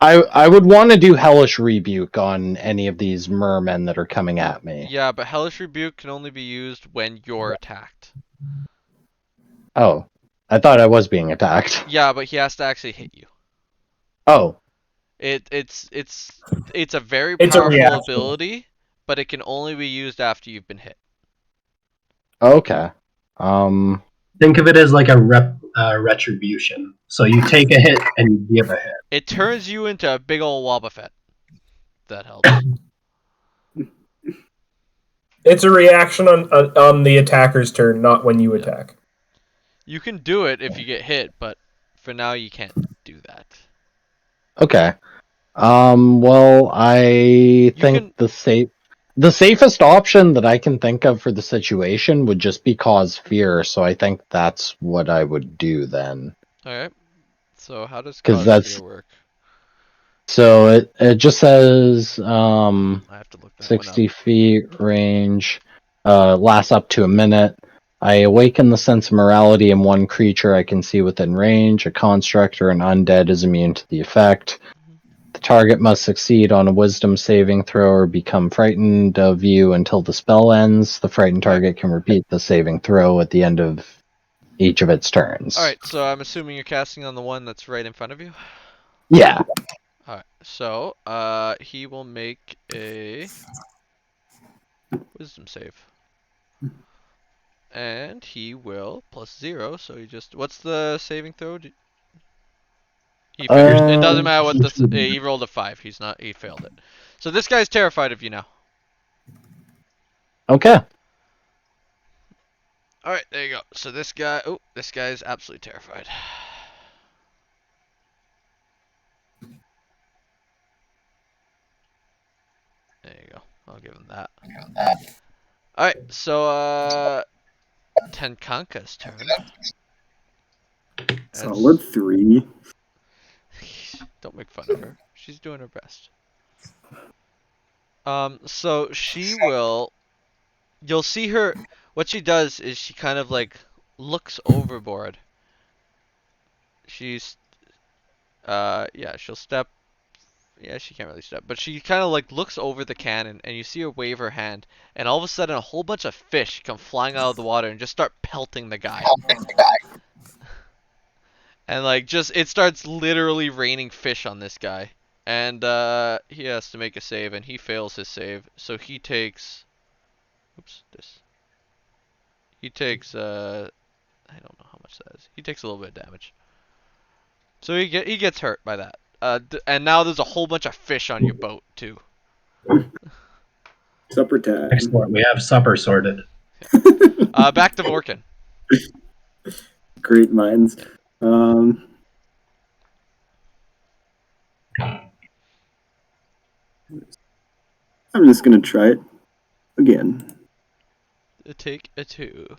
I would want to do Hellish Rebuke on any of these mermen that are coming at me. Yeah, but Hellish Rebuke can only be used when you're attacked. Oh. I thought I was being attacked. Yeah, but he has to actually hit you. Oh. It's a very It's a powerful reaction. ability, but it can only be used after you've been hit. Okay. Think of it as like a retribution. So you take a hit and you give a hit. It turns you into a big old Wobbuffet. That helps. It's a reaction on the attacker's turn, not when you attack. You can do it if you get hit, but for now you can't do that. Okay. Well, I think the safest option that I can think of for the situation would just be cause fear, so I think that's what I would do then. Alright. So how does 'Cause cause fear work? So it just says I have to look that 60 feet range, lasts up to a minute. I awaken the sense of morality in one creature I can see within range. A construct or an undead is immune to the effect. The target must succeed on a wisdom saving throw or become frightened of you until the spell ends. The frightened target can repeat the saving throw at the end of each of its turns. Alright, so I'm assuming you're casting on the one that's right in front of you? Yeah. Alright, so he will make a wisdom save. And he will +0, so he just what's the saving throw? He figures it doesn't matter what he rolled a 5. He failed it. So this guy's terrified of you now. Okay. Alright, there you go. So this guy, oh, this guy is absolutely terrified. There you go. I'll give him that. Alright, so, Tenkanka's turn. Solid 3. Don't make fun of her. She's doing her best. So she will... You'll see her... What she does is she kind of, like, looks overboard. She's... yeah, she'll step... Yeah, she can't really step. But she kind of, like, looks over the cannon, and you see her wave her hand. And all of a sudden, a whole bunch of fish come flying out of the water and just start pelting the guy. And, like, it starts literally raining fish on this guy. And, he has to make a save, and he fails his save. So he takes... Oops, this. He takes, I don't know how much that is. He takes a little bit of damage. So he gets hurt by that. And now there's a whole bunch of fish on your boat, too. Supper time. Excellent. We have supper sorted. Back to Vorkin. Great minds. I'm just gonna try it again. Take a 2.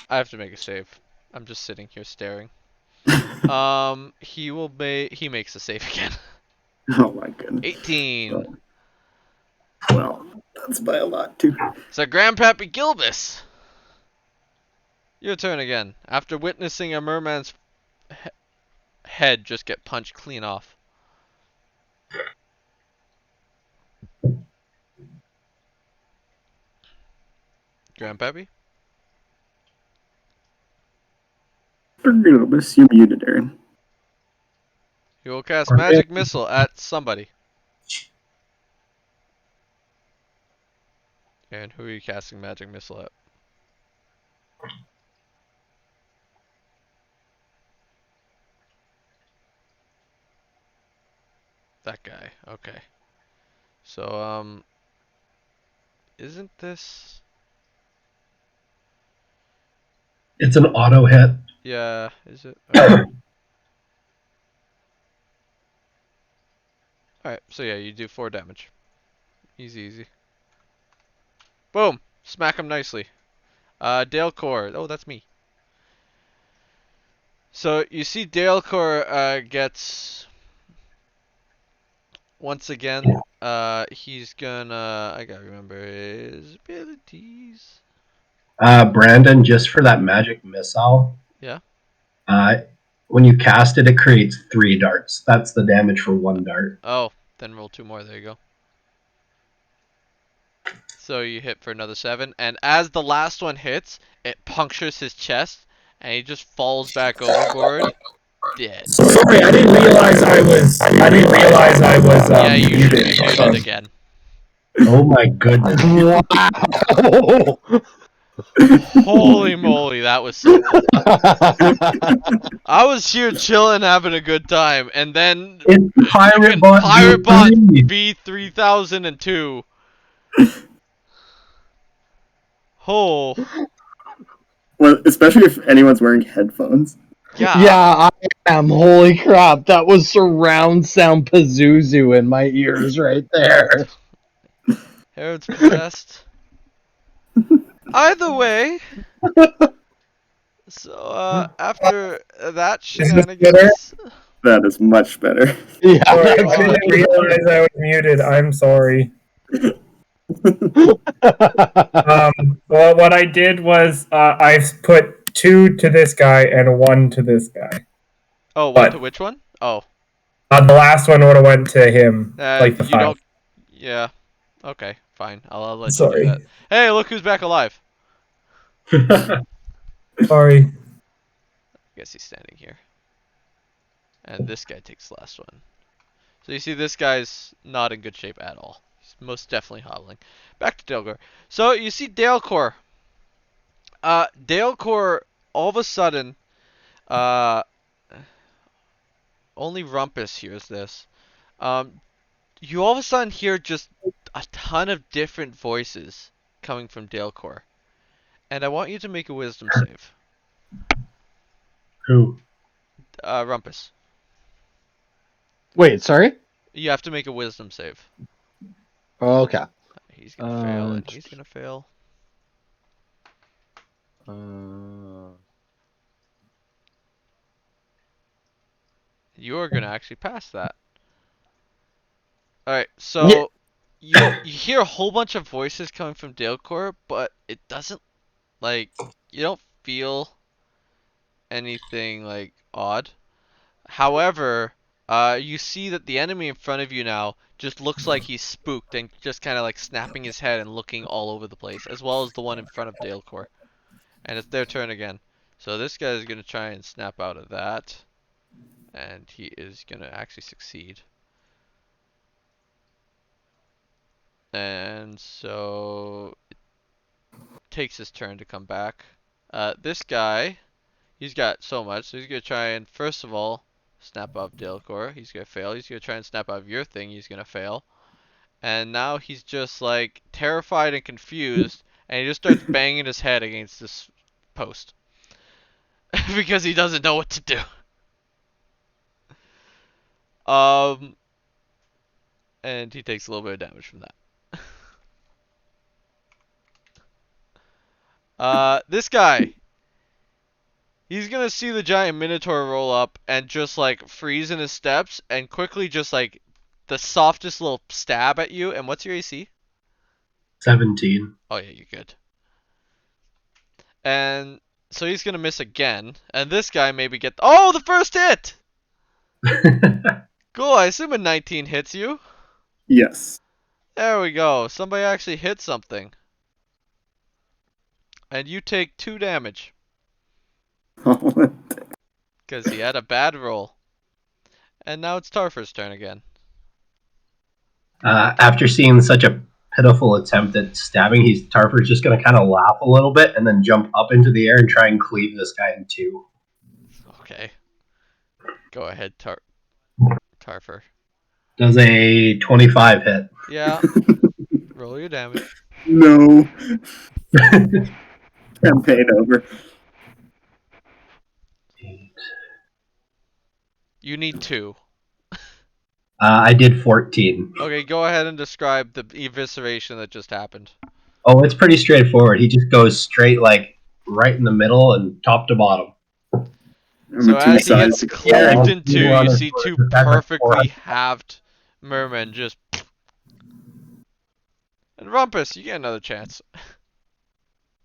I have to make a save. I'm just sitting here staring. He makes a save again. Oh my goodness. 18. Well, that's by a lot too. So Grandpappy Gilbus, your turn again. After witnessing a merman's head just get punched clean off. Grandpappy? Gilbus, you're muted, Aaron. You will cast magic missile at somebody. And who are you casting magic missile at? That guy. Okay. So, isn't this... It's an auto hit. Yeah, is it? Okay. Alright, so yeah, you do 4 damage. Easy, easy. Boom! Smack him nicely. Dalecore. Oh, that's me. So, you see Dalecore, gets... Once again, he's gonna... I gotta remember his abilities. Brandon, just for that magic missile. Yeah? When you cast it, it creates 3 darts. That's the damage for 1 dart. Oh, then roll 2 more. There you go. So you hit for another 7, and as the last one hits, it punctures his chest, and he just falls back overboard, dead. Sorry, I didn't realize I was. Yeah, you should muted. be muted again. Oh my goodness. Wow. Holy moly, that was so cool. I was here chilling, having a good time, and then It's Pirate Bot V3002. Oh, Well, especially if anyone's wearing headphones. yeah. Yeah, I am. Holy crap. That was surround sound Pazuzu in my ears right there. Harold's possessed. Either way, so after that shenanigans, That is much better. Yeah. Sorry, I didn't realize I was muted. I'm sorry. Well, what I did was I put 2 to this guy and 1 to this guy. oh, What? what to which one? Oh, The last one would have went to him, like the you 5. don't. Yeah, okay, fine. I'll let you Sorry. do that. Hey, look who's back alive. Sorry. I guess he's standing here. And this guy takes the last one. So you see this guy's not in good shape at all. He's most definitely hobbling. Back to Dalecore. So you see Dalecore. Dalecore, all of a sudden, only Rumpus hears this. You all of a sudden hear just a ton of different voices coming from Dalecore. And I want you to make a wisdom save. Who? Rumpus. Wait, sorry? You have to make a wisdom save. Okay. He's gonna fail, and he's gonna fail. You're gonna actually pass that. Alright, so you hear a whole bunch of voices coming from Dalecore, but it doesn't, like, you don't feel anything, like, odd. However, you see that the enemy in front of you now just looks like he's spooked and just kind of like snapping his head and looking all over the place, as well as the one in front of Dalecore. And it's their turn again. So this guy is going to try and snap out of that. And he is going to actually succeed. And so it takes his turn to come back. This guy, he's got so much, so he's going to try and, first of all, snap out of Dalecore. He's going to fail. He's going to try and snap out of your thing. He's going to fail. And now he's just like terrified and confused. And he just starts banging his head against this post. Because he doesn't know what to do. And he takes a little bit of damage from that. This guy, he's gonna see the giant minotaur roll up and just like freeze in his steps and quickly just like the softest little stab at you. And what's your AC? 17. Oh yeah, you're good. And so he's gonna miss again. And this guy maybe get the first hit! Cool, I assume a 19 hits you. Yes. There we go. Somebody actually hit something. And you take 2 damage. Because he had a bad roll. And now it's Tarfer's turn again. After seeing such a pitiful attempt at stabbing, Tarfer's just going to kind of laugh a little bit and then jump up into the air and try and cleave this guy in 2. Okay. Go ahead, Tarfer. Does a 25 hit? Yeah. Roll your damage. No. Campaign over. 8. You need 2. I did 14. Okay, go ahead and describe the evisceration that just happened. Oh, it's pretty straightforward. He just goes straight, like, right in the middle and top to bottom. So as he gets cleaved in 2, you see 2 perfectly four. halved mermen just... And Rumpus, you get another chance.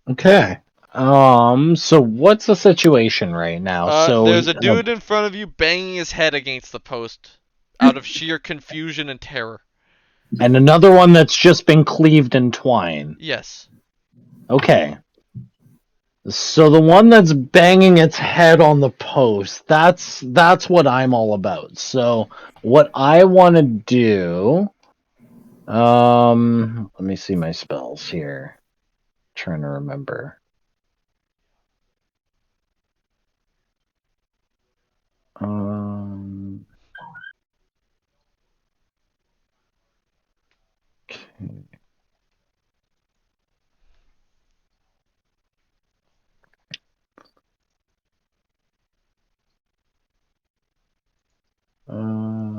Okay. So what's the situation right now? There's a dude in front of you banging his head against the post out of sheer confusion and terror. And another one that's just been cleaved in twine. Yes. Okay. So the one that's banging its head on the post, that's what I'm all about. So what I want to do, let me see my spells here. Trying to remember. Okay.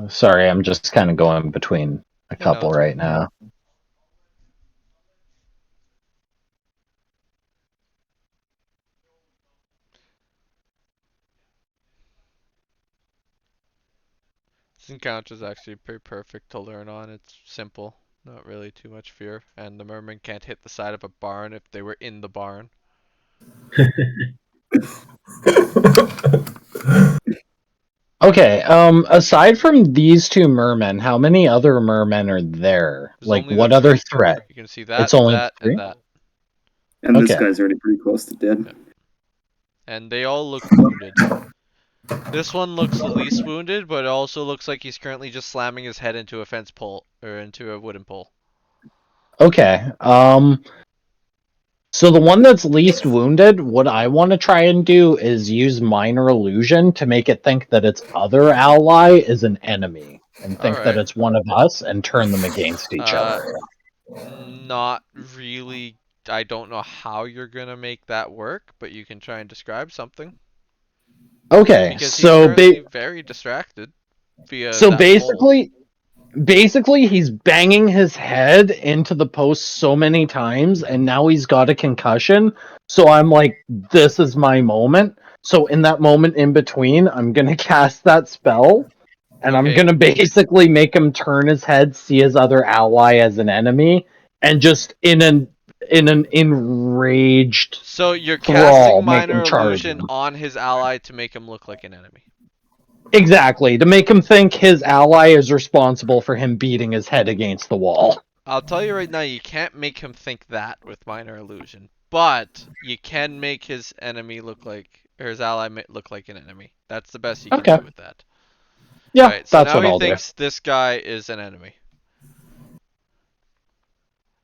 Sorry, I'm just kind of going between a couple right now. This encounter is actually pretty perfect to learn on. It's simple, not really too much fear, and the merman can't hit the side of a barn if they were in the barn. Okay, aside from these 2 mermen, how many other mermen are there? There's like, only what the other 3. threat? You can see that, It's only that, 3? and that. And this Okay. guy's already pretty close to dead. And they all look wounded. This one looks the least wounded, but it also looks like he's currently just slamming his head into a fence pole or into a wooden pole. Okay. So the one that's least wounded, what I want to try and do is use minor illusion to make it think that its other ally is an enemy and think that Alright. it's one of us and turn them against each other. Not really. I don't know how you're gonna make that work, but you can try and describe something. Okay, Because he's so currently very distracted via so that pole. basically he's banging his head into the post so many times and now he's got a concussion. So I'm like, this is my moment. So in that moment in between, I'm gonna cast that spell. And I'm Okay. gonna basically make him turn his head, see his other ally as an enemy, and just in an enraged So you're thrall casting make him minor charge illusion him. on his ally to make him look like an enemy. Exactly, to make him think his ally is responsible for him beating his head against the wall. I'll tell you right now, you can't make him think that with minor illusion, but you can make his enemy look like, or his ally look like an enemy. That's the best you can Okay. do with that. Yeah, Alright, so that's now what he I'll do. thinks this guy is an enemy.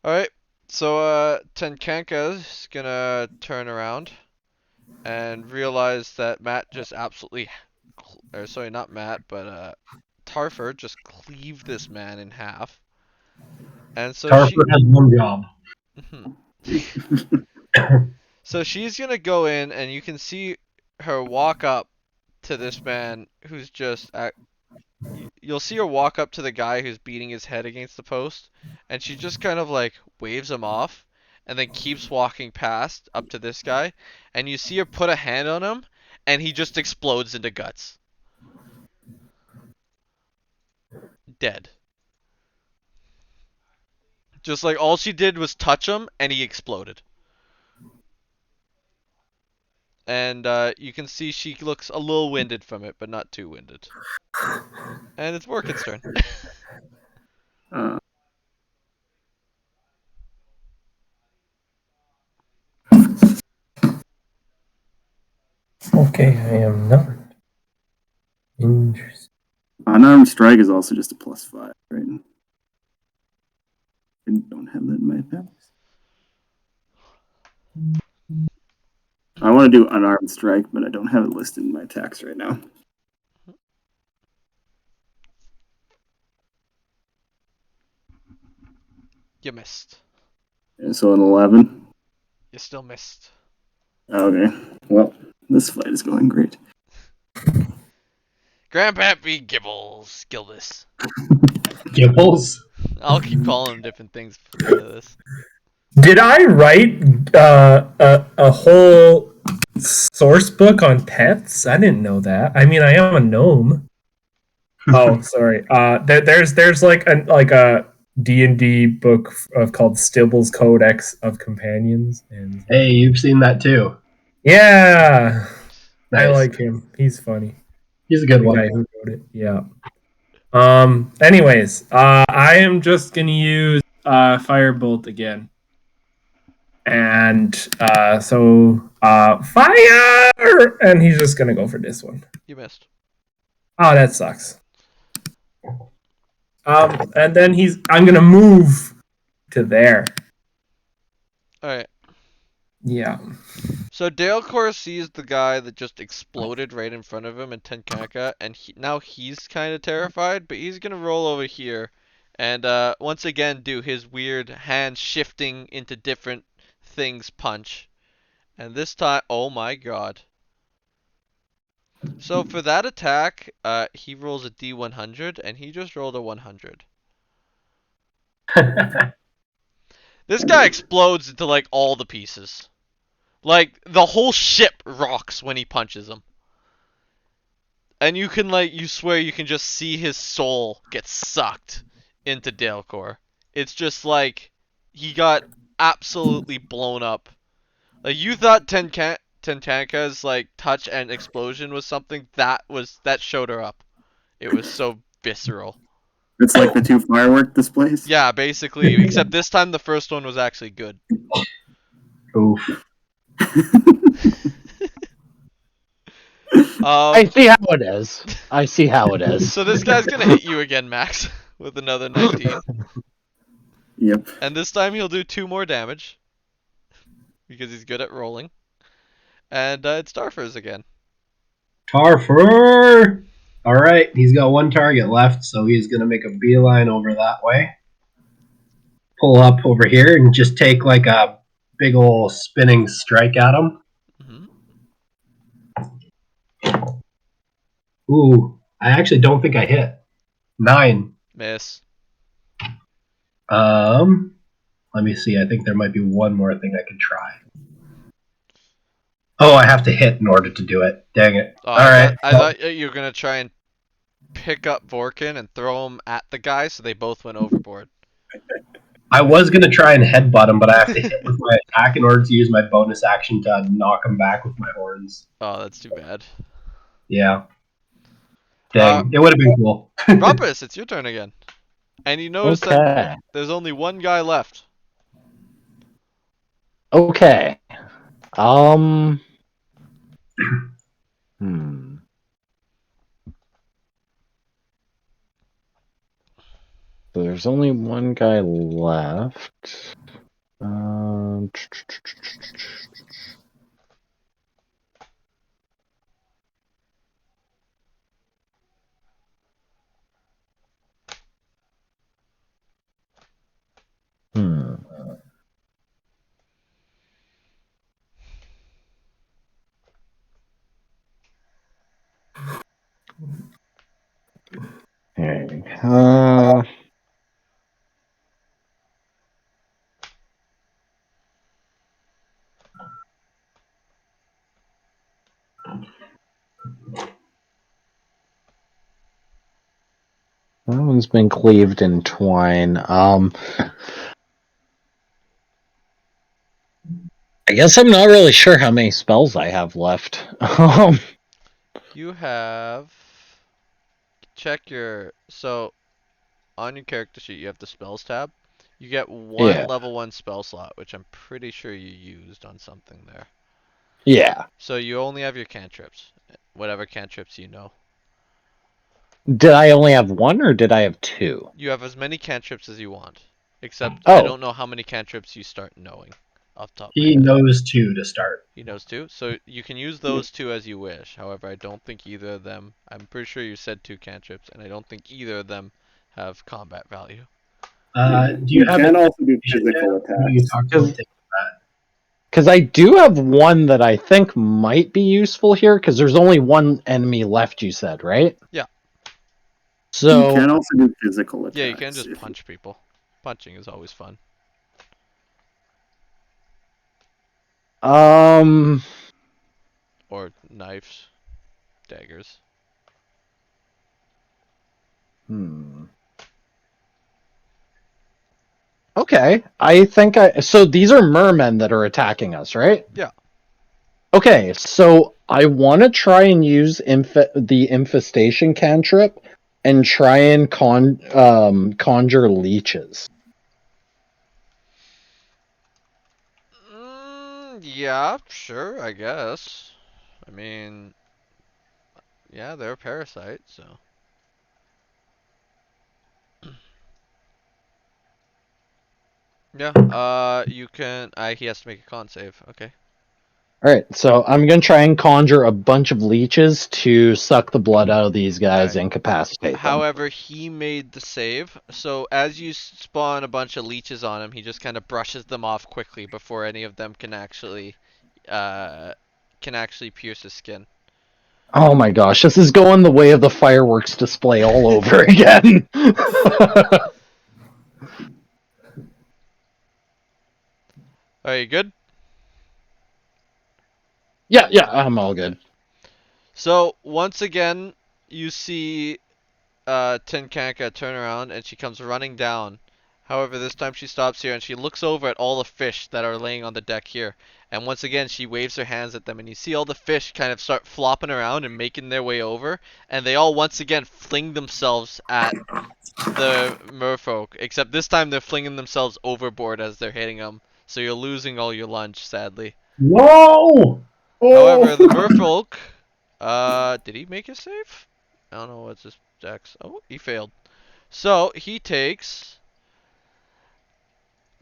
Alright, so Tenkanka's gonna turn around and realize that Matt just absolutely, or sorry, not Matt, but Tarfer just cleaved this man in half. And so Tarfer has one job. So she's gonna go in, and you can see her walk up to this man who's just you'll see her walk up to the guy who's beating his head against the post, and she just kind of like waves him off and then keeps walking past up to this guy, and you see her put a hand on him and he just explodes into guts. Dead. Just like all she did was touch him and he exploded. And you can see she looks a little winded from it, but not too winded. And it's Morgan's turn. Uh, Okay, I am not. Interesting. unarmed strike is also just a +5, right? I don't have that in my packs. I want to do unarmed strike, but I don't have it listed in my attacks right now. You missed. And so an 11. You still missed. Okay. Well, this fight is going great. Grandpappy Gibbles. Gilbus. Gibbles? I'll keep calling him different things for the end of this. Did I write a whole source book on pets? I didn't know that. I mean, I am a gnome. Oh, sorry. There's like a D&D book called Stibble's Codex of Companions, and Hey, you've seen that too. yeah, Nice. I like him. He's funny. He's a good The one. guy who wrote it. Yeah. Anyways, I am just gonna use Firebolt again. And so fire! And he's just gonna go for this one. You missed. Oh, that sucks. And then I'm gonna move to there. Alright. Yeah. So Dalecore sees the guy that just exploded right in front of him in Tenkanka, and now he's kind of terrified, but he's gonna roll over here and once again do his weird hand shifting into different things punch. And this time, oh my god. So for that attack, he rolls a D100, and he just rolled a 100. This guy explodes into like all the pieces. Like the whole ship rocks when he punches him. And you can you swear you can just see his soul get sucked into Dalecore. It's just like he got absolutely blown up. Like you thought Tentanka's like touch and explosion was something that showed her up. It was so visceral. It's like the two firework displays. Yeah, basically, except this time the first one was actually good. Oof. I see how it is. I see how it is. So this guy's gonna hit you again, Max, with another 19. Yep. And this time he'll do 2 more damage. Because he's good at rolling. And it's Starfur's again. Tarfer! Alright, he's got one target left, so he's going to make a beeline over that way. Pull up over here and just take like a big ol' spinning strike at him. Ooh, I actually don't think I hit. 9. Miss. Let me see. I think there might be one more thing I could try. Oh, I have to hit in order to do it. Dang it. Oh, Alright. I thought you were gonna try and pick up Vorkin and throw him at the guy so they both went overboard. I was going to try and headbutt him, but I have to hit with my attack in order to use my bonus action to knock him back with my horns. Oh, that's too bad. Yeah. Dang. It would have been cool. Rumpus, it's your turn again. And you notice that Okay. there's only one guy left. Okay. So there's only one guy left. Um. Hmm. Okay. That one's been cleaved in twine. I guess I'm not really sure how many spells I have left. You have... Check your... So, on your character sheet you have the spells tab. You get one Yeah. level 1 spell slot, which I'm pretty sure you used on something there. Yeah. So you only have your cantrips. Whatever cantrips you know. Did I only have one or did I have two? You have as many cantrips as you want. Except, Oh. I don't know how many cantrips you start knowing. Off the top of my He head. knows 2 to start. He knows 2? So you can use those 2 as you wish. However, I don't think either of them... I'm pretty sure you said 2 cantrips, and I don't think either of them have combat value. Do you have can it? also do physical You attacks. talked about taking that. Because I do have one that I think might be useful here, because there's only one enemy left, you said, right? Yeah. So, You can also do physical attacks. Yeah, you can just if punch people. Punching is always fun. Or knives. Daggers. Okay, so these are mermen that are attacking us, right? Yeah. Okay, so I want to try and use the infestation cantrip and try and conjure leeches. Yeah, sure, I guess. I mean, yeah, they're a parasite, so. Yeah, you can, he has to make a con save, okay. Alright, so I'm going to try and conjure a bunch of leeches to suck the blood out of these guys and incapacitate them. However, he made the save, so as you spawn a bunch of leeches on him, he just kind of brushes them off quickly before any of them can actually pierce his skin. Oh my gosh, this is going the way of the fireworks display all over again. Are you good? Yeah, I'm all good. So, once again, you see Tinkanka turn around and she comes running down. However, this time she stops here and she looks over at all the fish that are laying on the deck here. And once again, she waves her hands at them and you see all the fish kind of start flopping around and making their way over. And they all once again fling themselves at the merfolk. Except this time they're flinging themselves overboard as they're hitting them. So you're losing all your lunch, sadly. Whoa! However, the merfolk Did he make a save? I don't know what's his dex. Oh, he failed. So he takes.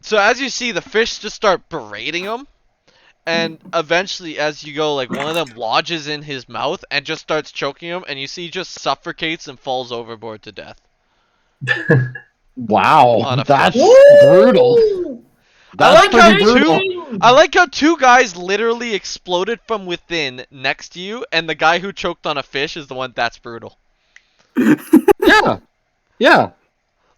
So as you see, the fish just start berating him, and eventually, as you go, like one of them lodges in his mouth and just starts choking him, and you see he just suffocates and falls overboard to death. Wow, On a that's fish. brutal. That's pretty brutal. I like how two guys literally exploded from within next to you, and the guy who choked on a fish is the one that's brutal. Yeah, yeah.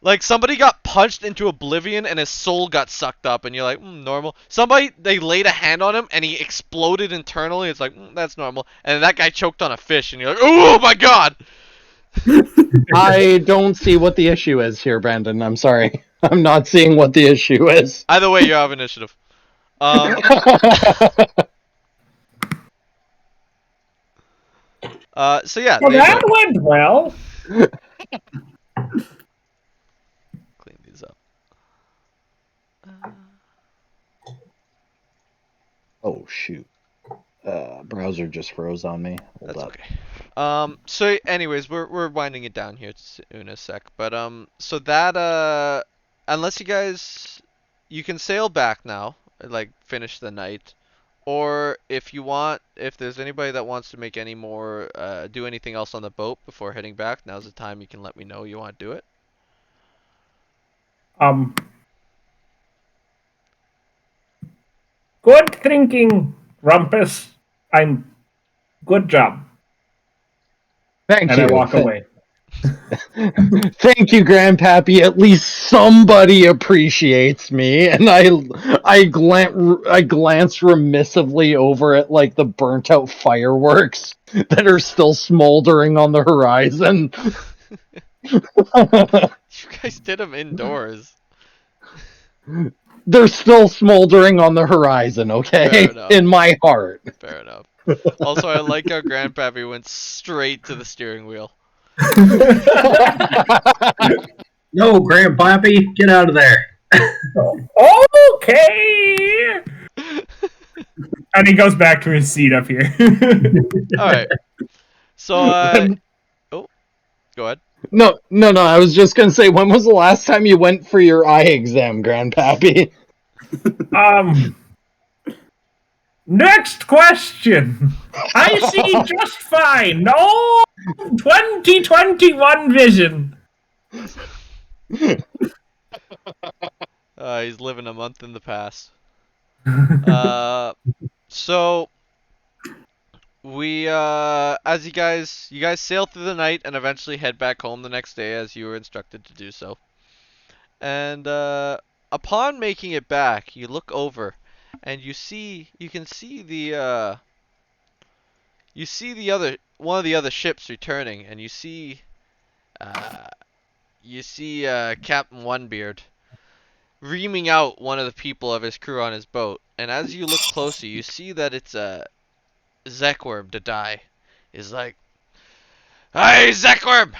Like somebody got punched into oblivion and his soul got sucked up, and you're like, normal. Somebody, they laid a hand on him and he exploded internally. It's like, that's normal. And that guy choked on a fish, and you're like, oh my god. I don't see what the issue is here, Brandon. I'm sorry. I'm not seeing what the issue is. Either way, you have initiative. So yeah, Well, they that went well. clean these up. Oh shoot. Browser just froze on me. Hold That's up. okay. So anyways, we're winding it down here in a sec. But so that unless you guys, you can sail back now, like finish the night, or if you want, if there's anybody that wants to make any more, do anything else on the boat before heading back, now's the time. You can let me know you want to do it. Good thinking, Rumpus. Good job. Thank And you. I walk away. Thank you, Grandpappy. At least somebody appreciates me. And I glance remissively over at like the burnt out fireworks that are still smoldering on the horizon. You guys did them indoors. They're still smoldering on the horizon, okay? Fair enough. In my heart. Fair enough. Also, I like how Grandpappy went straight to the steering wheel. No, Grandpappy, get out of there. Okay. And he goes back to his seat up here. Alright. So, oh, go ahead. No, I was just gonna say, when was the last time you went for your eye exam, Grandpappy? Next question. I see just fine. No 2021 vision. He's living a month in the past. So we as you guys sail through the night and eventually head back home the next day as you were instructed to do so. And upon making it back, you look over and you can see the one of the other ships returning, and you see Captain OneBeard reaming out one of the people of his crew on his boat. And as you look closer, you see that it's a Zekworm to die. Is like, "Hey, Zekworm!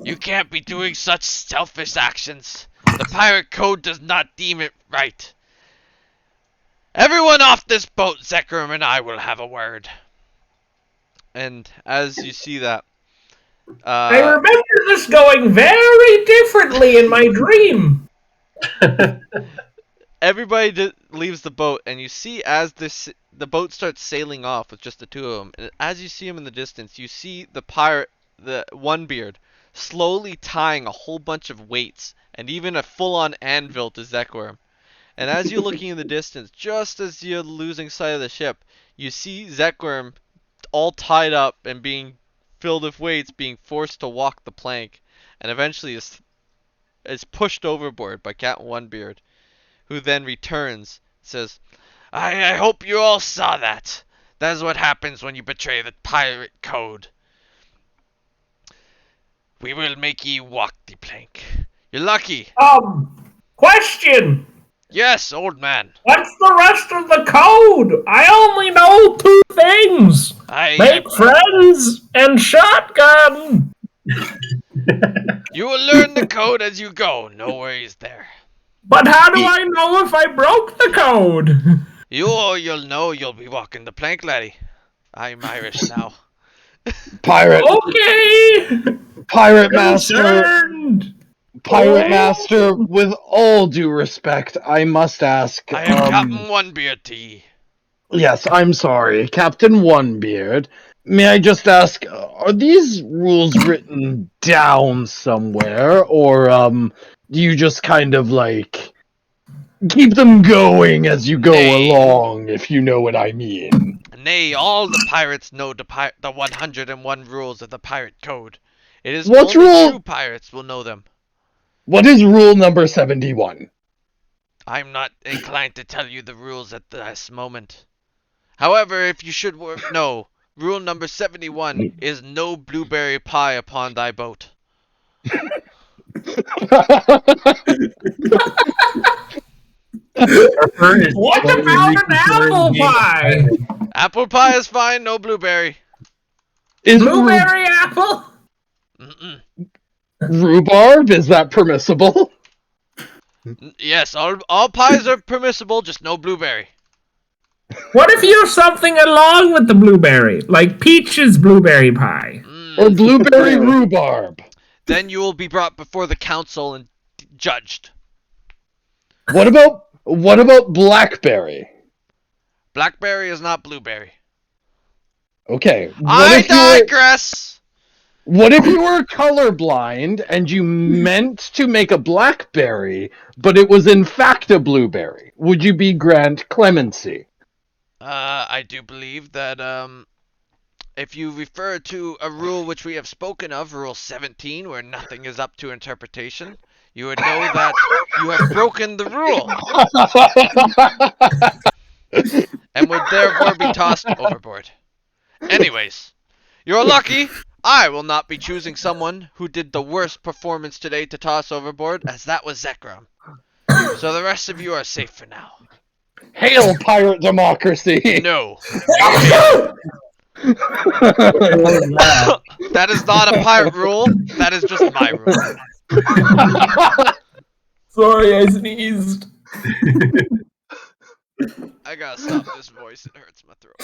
You can't be doing such selfish actions. The pirate code does not deem it right. Everyone off this boat, Zekworm and I will have a word." And as you see that, I remember this going very differently in my dream. everybody leaves the boat, and you see as the boat starts sailing off with just the two of them. And as you see him in the distance, you see the pirate, the OneBeard, slowly tying a whole bunch of weights and even a full-on anvil to Zekworm. And as you're looking in the distance, just as you're losing sight of the ship, you see Zekworm all tied up and being filled with weights, being forced to walk the plank, and eventually is pushed overboard by Captain OneBeard, who then returns and says, I hope you all saw that. That is what happens when you betray the pirate code. We will make ye walk the plank. You're lucky. Question. Yes, old man. What's the rest of the code? I only know two things. Make friends and shotgun. You will learn the code as you go. No worries there. But how do I know if I broke the code? You'll know you'll be walking the plank, laddie. I'm Irish now. Pirate, Okay. pirate master, Concerned. pirate Oh. master. With all due respect, I must ask. I am Captain OneBeard to ye. Yes, I'm sorry, Captain OneBeard. May I just ask, are these rules written down somewhere, or do you just kind of like keep them going as you go Nay. along, if you know what I mean? Nay, all the pirates know the 101 rules of the pirate code. It is What's only rule? true pirates will know them. What is rule number 71? I'm not inclined to tell you the rules at this moment. However, if you should know, rule number 71 is no blueberry pie upon thy boat. What about an apple pie? Apple pie is fine, no blueberry. Is Blueberry apple? Mm-mm. rhubarb, is that permissible? Yes, all pies are permissible, just no blueberry. What if you have something along with the blueberry, like Peach's blueberry pie? Or blueberry rhubarb? Then you will be brought before the council and judged. What about blackberry? Blackberry is not blueberry. Okay. I digress! What if you were colorblind and you meant to make a blackberry, but it was in fact a blueberry? Would you be grant clemency? I do believe that, if you refer to a rule which we have spoken of, Rule 17, where nothing is up to interpretation, you would know that you have broken the rule and would therefore be tossed overboard. Anyways, you're lucky. I will not be choosing someone who did the worst performance today to toss overboard, as that was Zekrom. So the rest of you are safe for now. Hail pirate democracy! No. That is not a pirate rule. That is just my rule. Sorry, I sneezed. I gotta stop this voice. It hurts my throat.